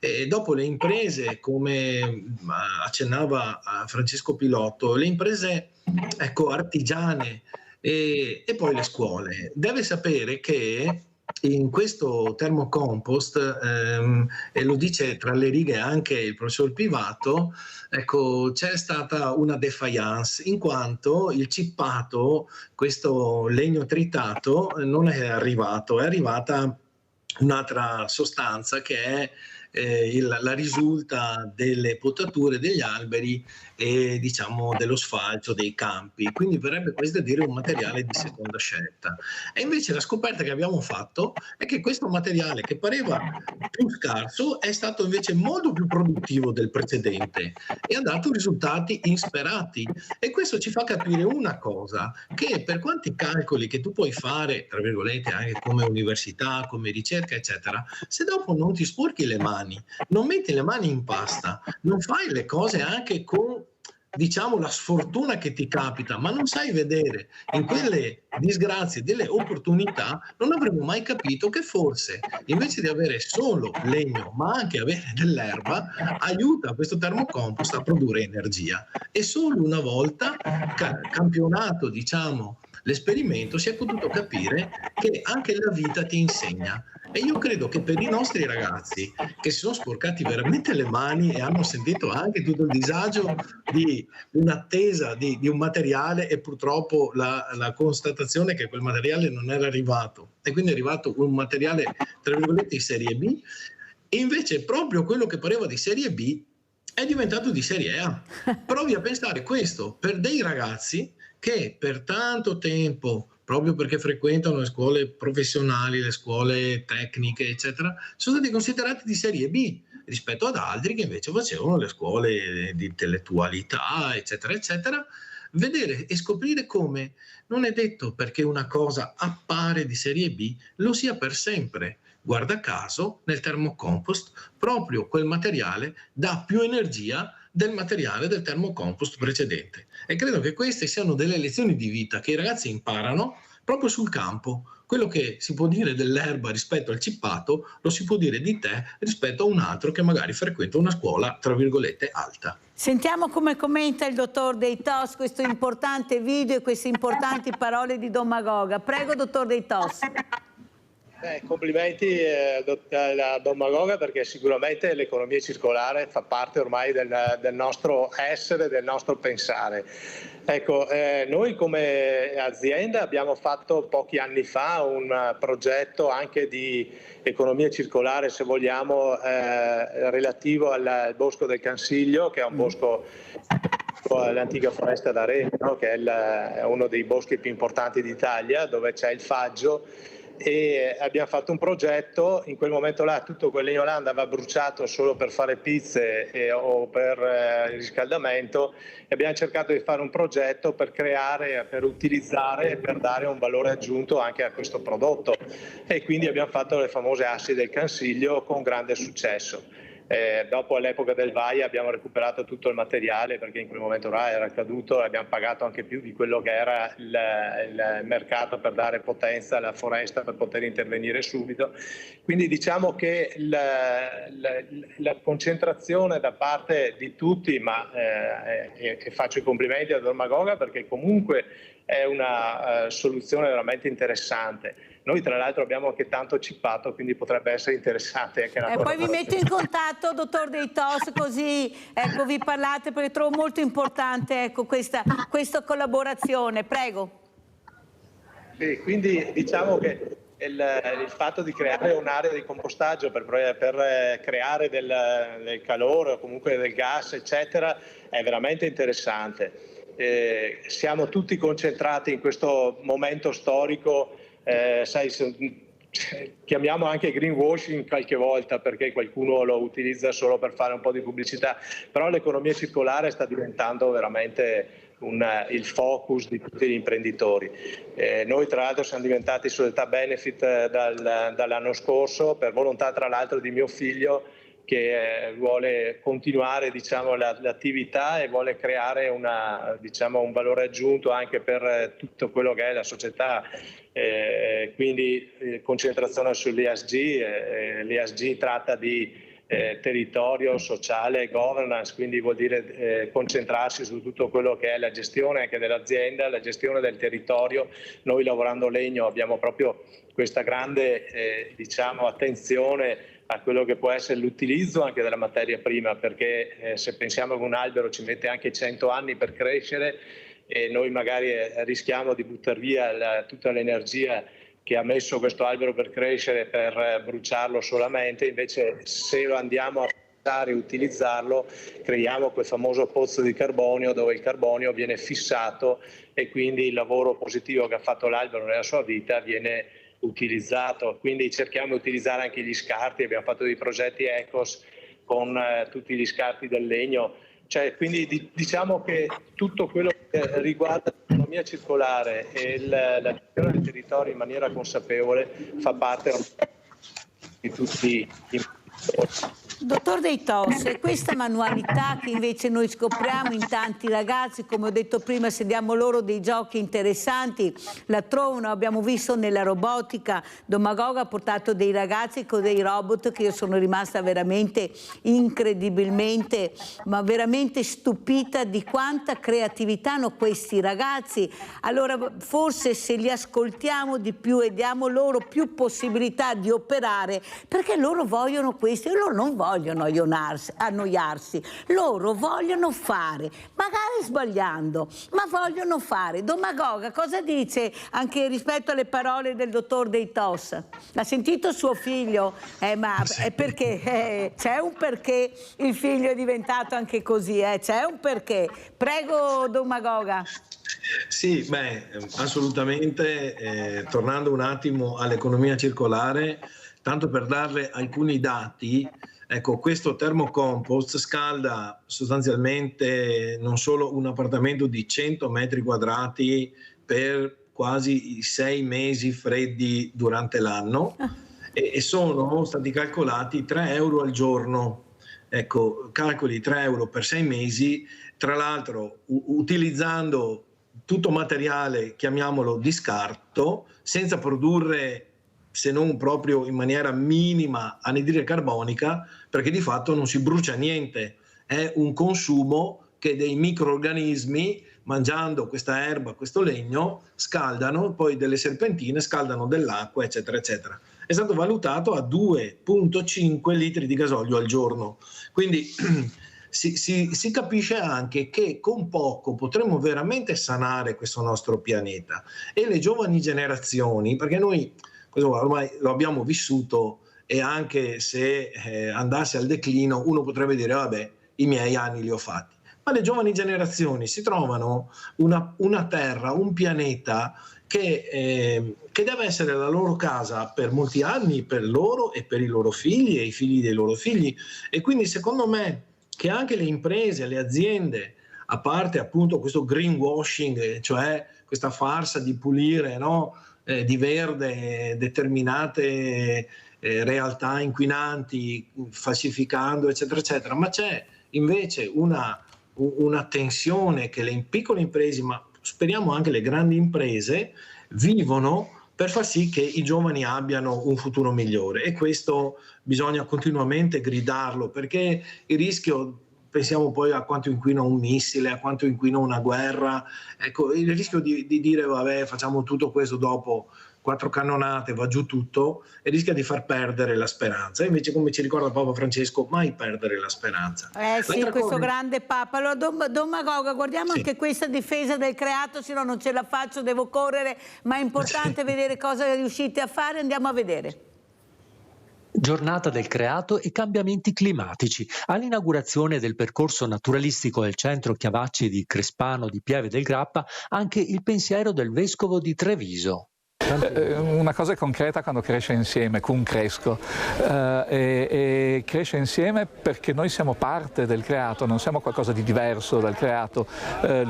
E dopo le imprese, come accennava Francesco Pilotto, le imprese artigiane e poi le scuole. Deve sapere che in questo termocompost, e lo dice tra le righe anche il professor Pivato, c'è stata una défaillance, in quanto il cippato, questo legno tritato, non è arrivato, è arrivata un'altra sostanza che è la risulta delle potature degli alberi e diciamo dello sfalcio dei campi, quindi verrebbe quasi da dire un materiale di seconda scelta. E invece la scoperta che abbiamo fatto è che questo materiale, che pareva più scarso, è stato invece molto più produttivo del precedente e ha dato risultati insperati. E questo ci fa capire una cosa, che per quanti calcoli che tu puoi fare, tra virgolette, anche come università, come ricerca, eccetera, se dopo non ti sporchi le mani, non metti le mani in pasta, non fai le cose anche con, diciamo, la sfortuna che ti capita, ma non sai vedere in quelle disgrazie delle opportunità, non avremmo mai capito che forse invece di avere solo legno ma anche avere dell'erba, aiuta questo termocompost a produrre energia. E solo una volta campionato, diciamo, l'esperimento, si è potuto capire che anche la vita ti insegna. E io credo che per i nostri ragazzi che si sono sporcati veramente le mani e hanno sentito anche tutto il disagio di un'attesa di un materiale, e purtroppo la constatazione che quel materiale non era arrivato, e quindi è arrivato un materiale tra virgolette di serie B, e invece proprio quello che pareva di serie B è diventato di serie A. Provi a pensare questo per dei ragazzi che per tanto tempo, proprio perché frequentano le scuole professionali, le scuole tecniche, eccetera, sono stati considerati di serie B rispetto ad altri che invece facevano le scuole di intellettualità, eccetera, eccetera. Vedere e scoprire come non è detto perché una cosa appare di serie B lo sia per sempre. Guarda caso, nel termocompost proprio quel materiale dà più energia del materiale del termocompost precedente. E credo che queste siano delle lezioni di vita che i ragazzi imparano proprio sul campo. Quello che si può dire dell'erba rispetto al cippato lo si può dire di te rispetto a un altro che magari frequenta una scuola, tra virgolette, alta. Sentiamo come commenta il dottor Deitos questo importante video e queste importanti parole di Don Magoga. Prego, dottor Deitos. Complimenti a Don Magoga, perché sicuramente l'economia circolare fa parte ormai del nostro essere, del nostro pensare. Ecco, noi come azienda abbiamo fatto pochi anni fa un progetto anche di economia circolare, se vogliamo, relativo al Bosco del Cansiglio, che è un bosco, l'antica foresta d'Areno, che è uno dei boschi più importanti d'Italia, dove c'è il faggio. E abbiamo fatto un progetto, in quel momento là tutto quel legno là andava bruciato solo per fare pizze o per il riscaldamento, e abbiamo cercato di fare un progetto per creare, per utilizzare e per dare un valore aggiunto anche a questo prodotto, e quindi abbiamo fatto le famose assi del Cansiglio con grande successo. Dopo, all'epoca del VAI, abbiamo recuperato tutto il materiale, perché in quel momento là era caduto, e abbiamo pagato anche più di quello che era il mercato per dare potenza alla foresta per poter intervenire subito. Quindi diciamo che la concentrazione da parte di tutti, e faccio i complimenti a Don Magoga, perché comunque è una soluzione veramente interessante. Noi tra l'altro abbiamo anche tanto cippato, quindi potrebbe essere interessante anche una cosa. Poi vi metto in contatto, dottor Deitos, così ecco, vi parlate, perché trovo molto importante, ecco, questa collaborazione. Prego. Sì, quindi diciamo che il fatto di creare un'area di compostaggio per creare del calore o comunque del gas, eccetera, è veramente interessante. Siamo tutti concentrati in questo momento storico. Chiamiamo anche greenwashing qualche volta, perché qualcuno lo utilizza solo per fare un po' di pubblicità, però l'economia circolare sta diventando veramente il focus di tutti gli imprenditori. Noi tra l'altro siamo diventati società benefit dall'anno scorso per volontà tra l'altro di mio figlio, che vuole continuare l'attività e vuole creare un valore aggiunto anche per tutto quello che è la società, quindi concentrazione sull'ESG. L'ESG tratta di territorio, sociale, governance, quindi vuol dire concentrarsi su tutto quello che è la gestione anche dell'azienda, la gestione del territorio. Noi lavorando legno abbiamo proprio questa grande attenzione a quello che può essere l'utilizzo anche della materia prima, perché se pensiamo che un albero ci mette anche 100 anni per crescere e noi magari rischiamo di buttare via tutta l'energia che ha messo questo albero per crescere per bruciarlo solamente, invece se lo andiamo a e utilizzarlo creiamo quel famoso pozzo di carbonio dove il carbonio viene fissato e quindi il lavoro positivo che ha fatto l'albero nella sua vita viene utilizzato. Quindi cerchiamo di utilizzare anche gli scarti, abbiamo fatto dei progetti Ecos con tutti gli scarti del legno, quindi diciamo che tutto quello che riguarda l'economia circolare e la gestione del territorio in maniera consapevole fa parte di tutti i imprenditori. Dottor Deitos, questa manualità che invece noi scopriamo in tanti ragazzi, come ho detto prima, se diamo loro dei giochi interessanti, la trovano, abbiamo visto nella robotica, Domagog ha portato dei ragazzi con dei robot che io sono rimasta veramente incredibilmente, ma veramente stupita di quanta creatività hanno questi ragazzi. Allora forse se li ascoltiamo di più e diamo loro più possibilità di operare, perché loro vogliono questo e loro non vogliono annoiarsi, loro vogliono fare, magari sbagliando, ma vogliono fare. Domagog cosa dice anche rispetto alle parole del dottor Deitos? L'ha sentito suo figlio? Ma è perché c'è un perché il figlio è diventato anche così, c'è un perché. Prego Domagog. Sì, assolutamente. Tornando un attimo all'economia circolare, tanto per darle alcuni dati, ecco, questo termocompost scalda sostanzialmente non solo un appartamento di 100 metri quadrati per quasi 6 mesi freddi durante l'anno e sono stati calcolati 3 euro al giorno. Ecco, calcoli 3 euro per 6 mesi, tra l'altro utilizzando tutto materiale, chiamiamolo di scarto, senza produrre se non proprio in maniera minima anidride carbonica, perché di fatto non si brucia niente, è un consumo che dei microrganismi, mangiando questa erba, questo legno, scaldano, poi delle serpentine scaldano dell'acqua, eccetera, eccetera. È stato valutato a 2,5 litri di gasolio al giorno, quindi si capisce anche che con poco potremo veramente sanare questo nostro pianeta e le giovani generazioni, perché noi questo ormai lo abbiamo vissuto e anche se andasse al declino uno potrebbe dire vabbè, i miei anni li ho fatti, ma le giovani generazioni si trovano una terra, un pianeta che deve essere la loro casa per molti anni, per loro e per i loro figli e i figli dei loro figli, e quindi secondo me che anche le imprese, le aziende, a parte appunto questo greenwashing, cioè questa farsa di pulire, no? Di verde determinate realtà inquinanti, falsificando eccetera eccetera, ma c'è invece una tensione che le piccole imprese, ma speriamo anche le grandi imprese, vivono per far sì che i giovani abbiano un futuro migliore, e questo bisogna continuamente gridarlo, perché il rischio, pensiamo poi a quanto inquina un missile, a quanto inquina una guerra, ecco, il rischio di dire vabbè, facciamo tutto questo, dopo 4 cannonate va giù tutto, e rischia di far perdere la speranza. Invece, come ci ricorda Papa Francesco, mai perdere la speranza. Sì, questo grande Papa. Allora, Domagog, guardiamo anche questa difesa del creato, se no non ce la faccio, devo correre, ma è importante vedere cosa riuscite a fare, andiamo a vedere. Giornata del creato e cambiamenti climatici. All'inaugurazione del percorso naturalistico del centro Chiavacci di Crespano di Pieve del Grappa, anche il pensiero del vescovo di Treviso. Una cosa concreta quando cresce insieme, cum cresco, e cresce insieme perché noi siamo parte del creato, non siamo qualcosa di diverso dal creato.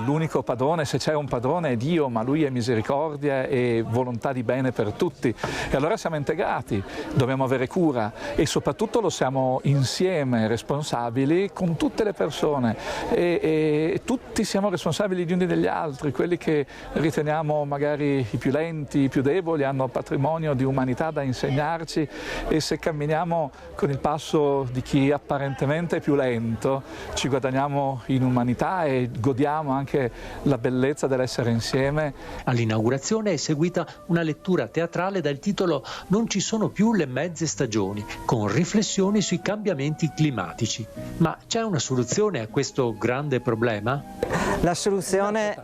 L'unico padrone, se c'è un padrone, è Dio, ma lui è misericordia e volontà di bene per tutti, e allora siamo integrati, dobbiamo avere cura e soprattutto lo siamo insieme responsabili con tutte le persone, e tutti siamo responsabili gli uni degli altri. Quelli che riteniamo magari i più lenti, i più deboli, hanno patrimonio di umanità da insegnarci, e se camminiamo con il passo di chi apparentemente è più lento ci guadagniamo in umanità e godiamo anche la bellezza dell'essere insieme. All'inaugurazione è seguita una lettura teatrale dal titolo "Non ci sono più le mezze stagioni", con riflessioni sui cambiamenti climatici. Ma c'è una soluzione a questo grande problema? La soluzione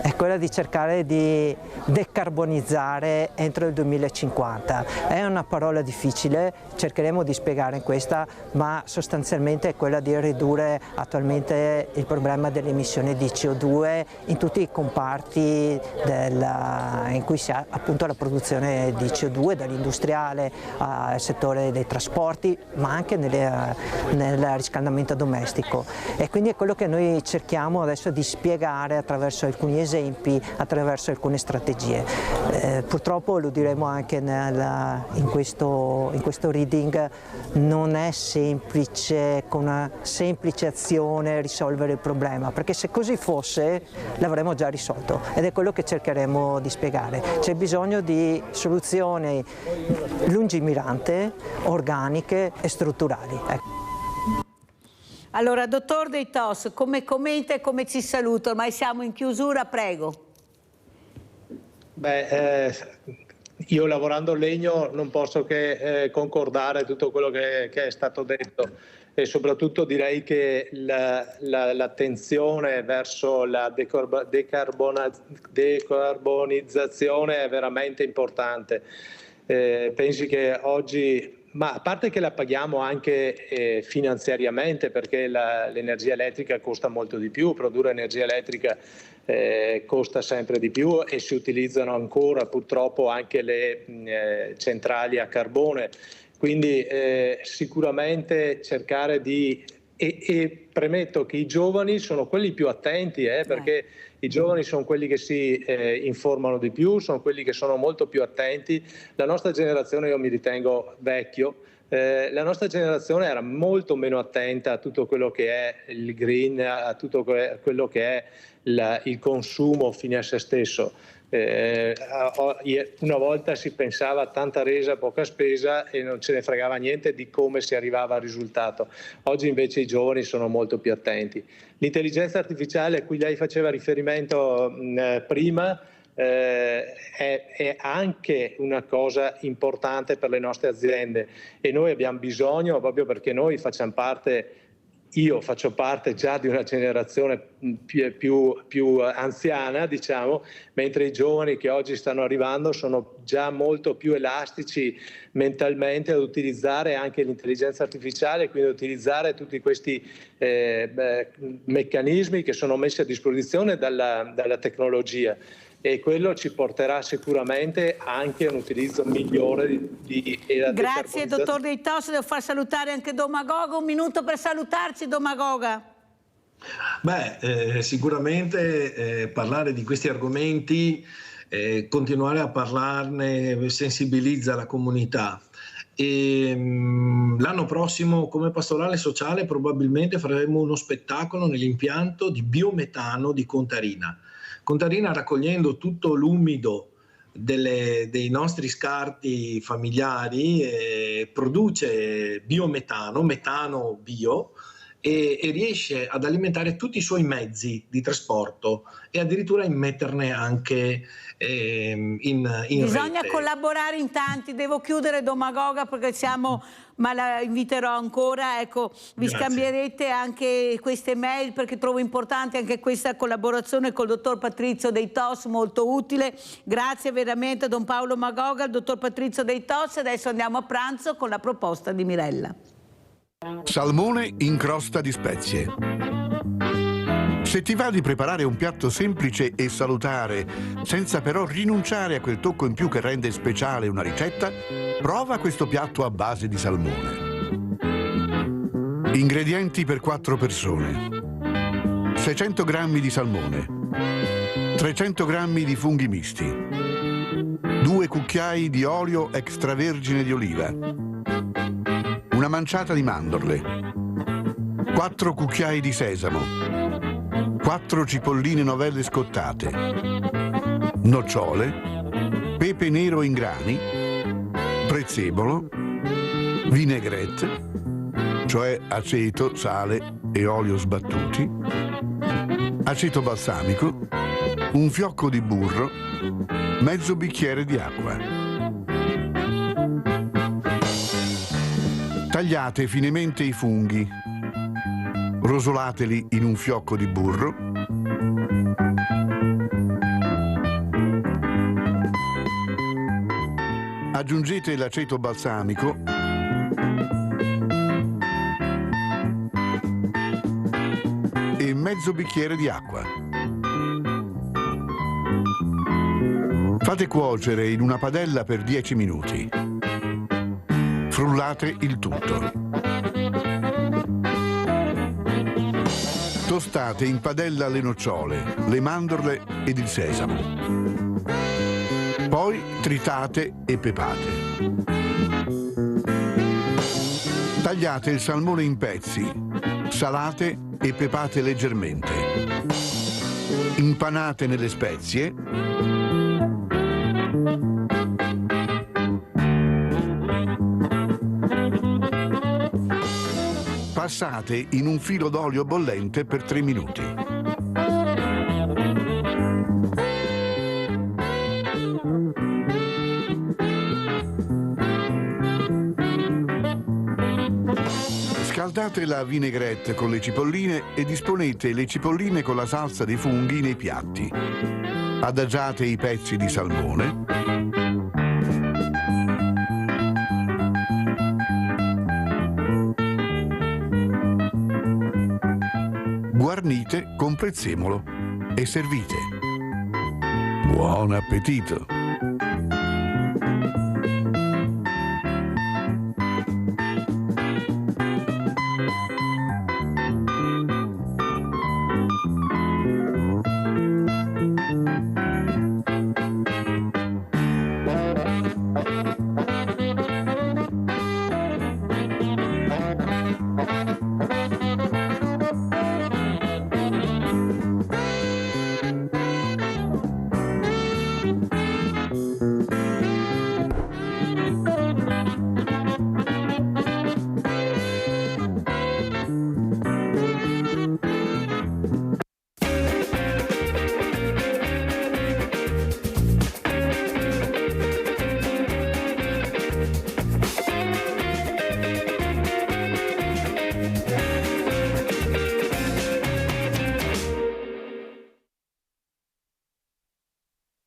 è quella di cercare di decarbonizzare entro il 2050. È una parola difficile, cercheremo di spiegare in questa, ma sostanzialmente è quella di ridurre attualmente il problema delle emissioni di CO2 in tutti i comparti in cui si ha appunto la produzione di CO2, dall'industriale al settore dei trasporti, ma anche nel riscaldamento domestico. E quindi è quello che noi cerchiamo adesso di spiegare attraverso alcuni esempi, attraverso alcune strategie. Purtroppo lo diremo anche in questo reading, non è semplice con una semplice azione risolvere il problema, perché se così fosse l'avremmo già risolto, ed è quello che cercheremo di spiegare. C'è bisogno di soluzioni lungimiranti, organiche e strutturali. Allora, dottor De Tos, come commenta e come ci saluta? Ormai siamo in chiusura, prego. Io lavorando al legno non posso che concordare tutto quello che è stato detto, e soprattutto direi che l'attenzione verso la decarbonizzazione è veramente importante. Pensi che oggi, ma a parte che la paghiamo anche finanziariamente, perché l'energia elettrica costa molto di più, produrre energia elettrica costa sempre di più, e si utilizzano ancora purtroppo anche le centrali a carbone. Quindi sicuramente cercare di... E premetto che i giovani sono quelli più attenti, perché i giovani sono quelli che si informano di più, sono quelli che sono molto più attenti. La nostra generazione, io mi ritengo vecchio, la nostra generazione era molto meno attenta a tutto quello che è il green, a tutto quello che è il consumo fine a se stesso. Una volta si pensava a tanta resa, poca spesa, e non ce ne fregava niente di come si arrivava al risultato. Oggi invece i giovani sono molto più attenti. L'intelligenza artificiale a cui lei faceva riferimento prima è anche una cosa importante per le nostre aziende, e noi abbiamo bisogno, proprio perché noi facciamo parte, io faccio parte già di una generazione più anziana, diciamo, mentre i giovani che oggi stanno arrivando sono già molto più elastici mentalmente ad utilizzare anche l'intelligenza artificiale, quindi utilizzare tutti questi meccanismi che sono messi a disposizione dalla tecnologia. E quello ci porterà sicuramente anche a un utilizzo migliore di Grazie dottor De Tos, devo far salutare anche Domagoga, un minuto per salutarci Domagoga. Sicuramente parlare di questi argomenti, continuare a parlarne sensibilizza la comunità. E l'anno prossimo come Pastorale Sociale probabilmente faremo uno spettacolo nell'impianto di biometano di Contarina. Contarina, raccogliendo tutto l'umido dei nostri scarti familiari, produce biometano, metano bio, e riesce ad alimentare tutti i suoi mezzi di trasporto, e addirittura immetterne anche in Bisogna rete. collaborare in tanti. Devo chiudere Domagoga perché ma la inviterò ancora, ecco, vi scambierete anche queste mail, perché trovo importante anche questa collaborazione col dottor Patrizio De Tos, molto utile. Grazie veramente a Don Paolo Magoga, al dottor Patrizio De Tos. Adesso andiamo a pranzo con la proposta di Mirella. Salmone in crosta di spezie. Se ti va di preparare un piatto semplice e salutare, senza però rinunciare a quel tocco in più che rende speciale una ricetta, prova questo piatto a base di salmone. Ingredienti per 4 persone: 600 g di salmone, 300 g di funghi misti, 2 cucchiai di olio extravergine di oliva, una manciata di mandorle, 4 cucchiai di sesamo, 4 cipolline novelle scottate, nocciole, pepe nero in grani, prezzemolo, vinaigrette, cioè aceto, sale e olio sbattuti, aceto balsamico, un fiocco di burro, mezzo bicchiere di acqua. Tagliate finemente i funghi, rosolateli in un fiocco di burro, aggiungete l'aceto balsamico e mezzo bicchiere di acqua. Fate cuocere in una padella per 10 minuti. Frullate il tutto. Tostate in padella le nocciole, le mandorle ed il sesamo. Poi tritate e pepate. Tagliate il salmone in pezzi, salate e pepate leggermente. Impanate nelle spezie. Passate in un filo d'olio bollente per 3 minuti. Scaldate la vinaigrette con le cipolline e disponete le cipolline con la salsa dei funghi nei piatti. Adagiate i pezzi di salmone. Guarnite con prezzemolo e servite. Buon appetito!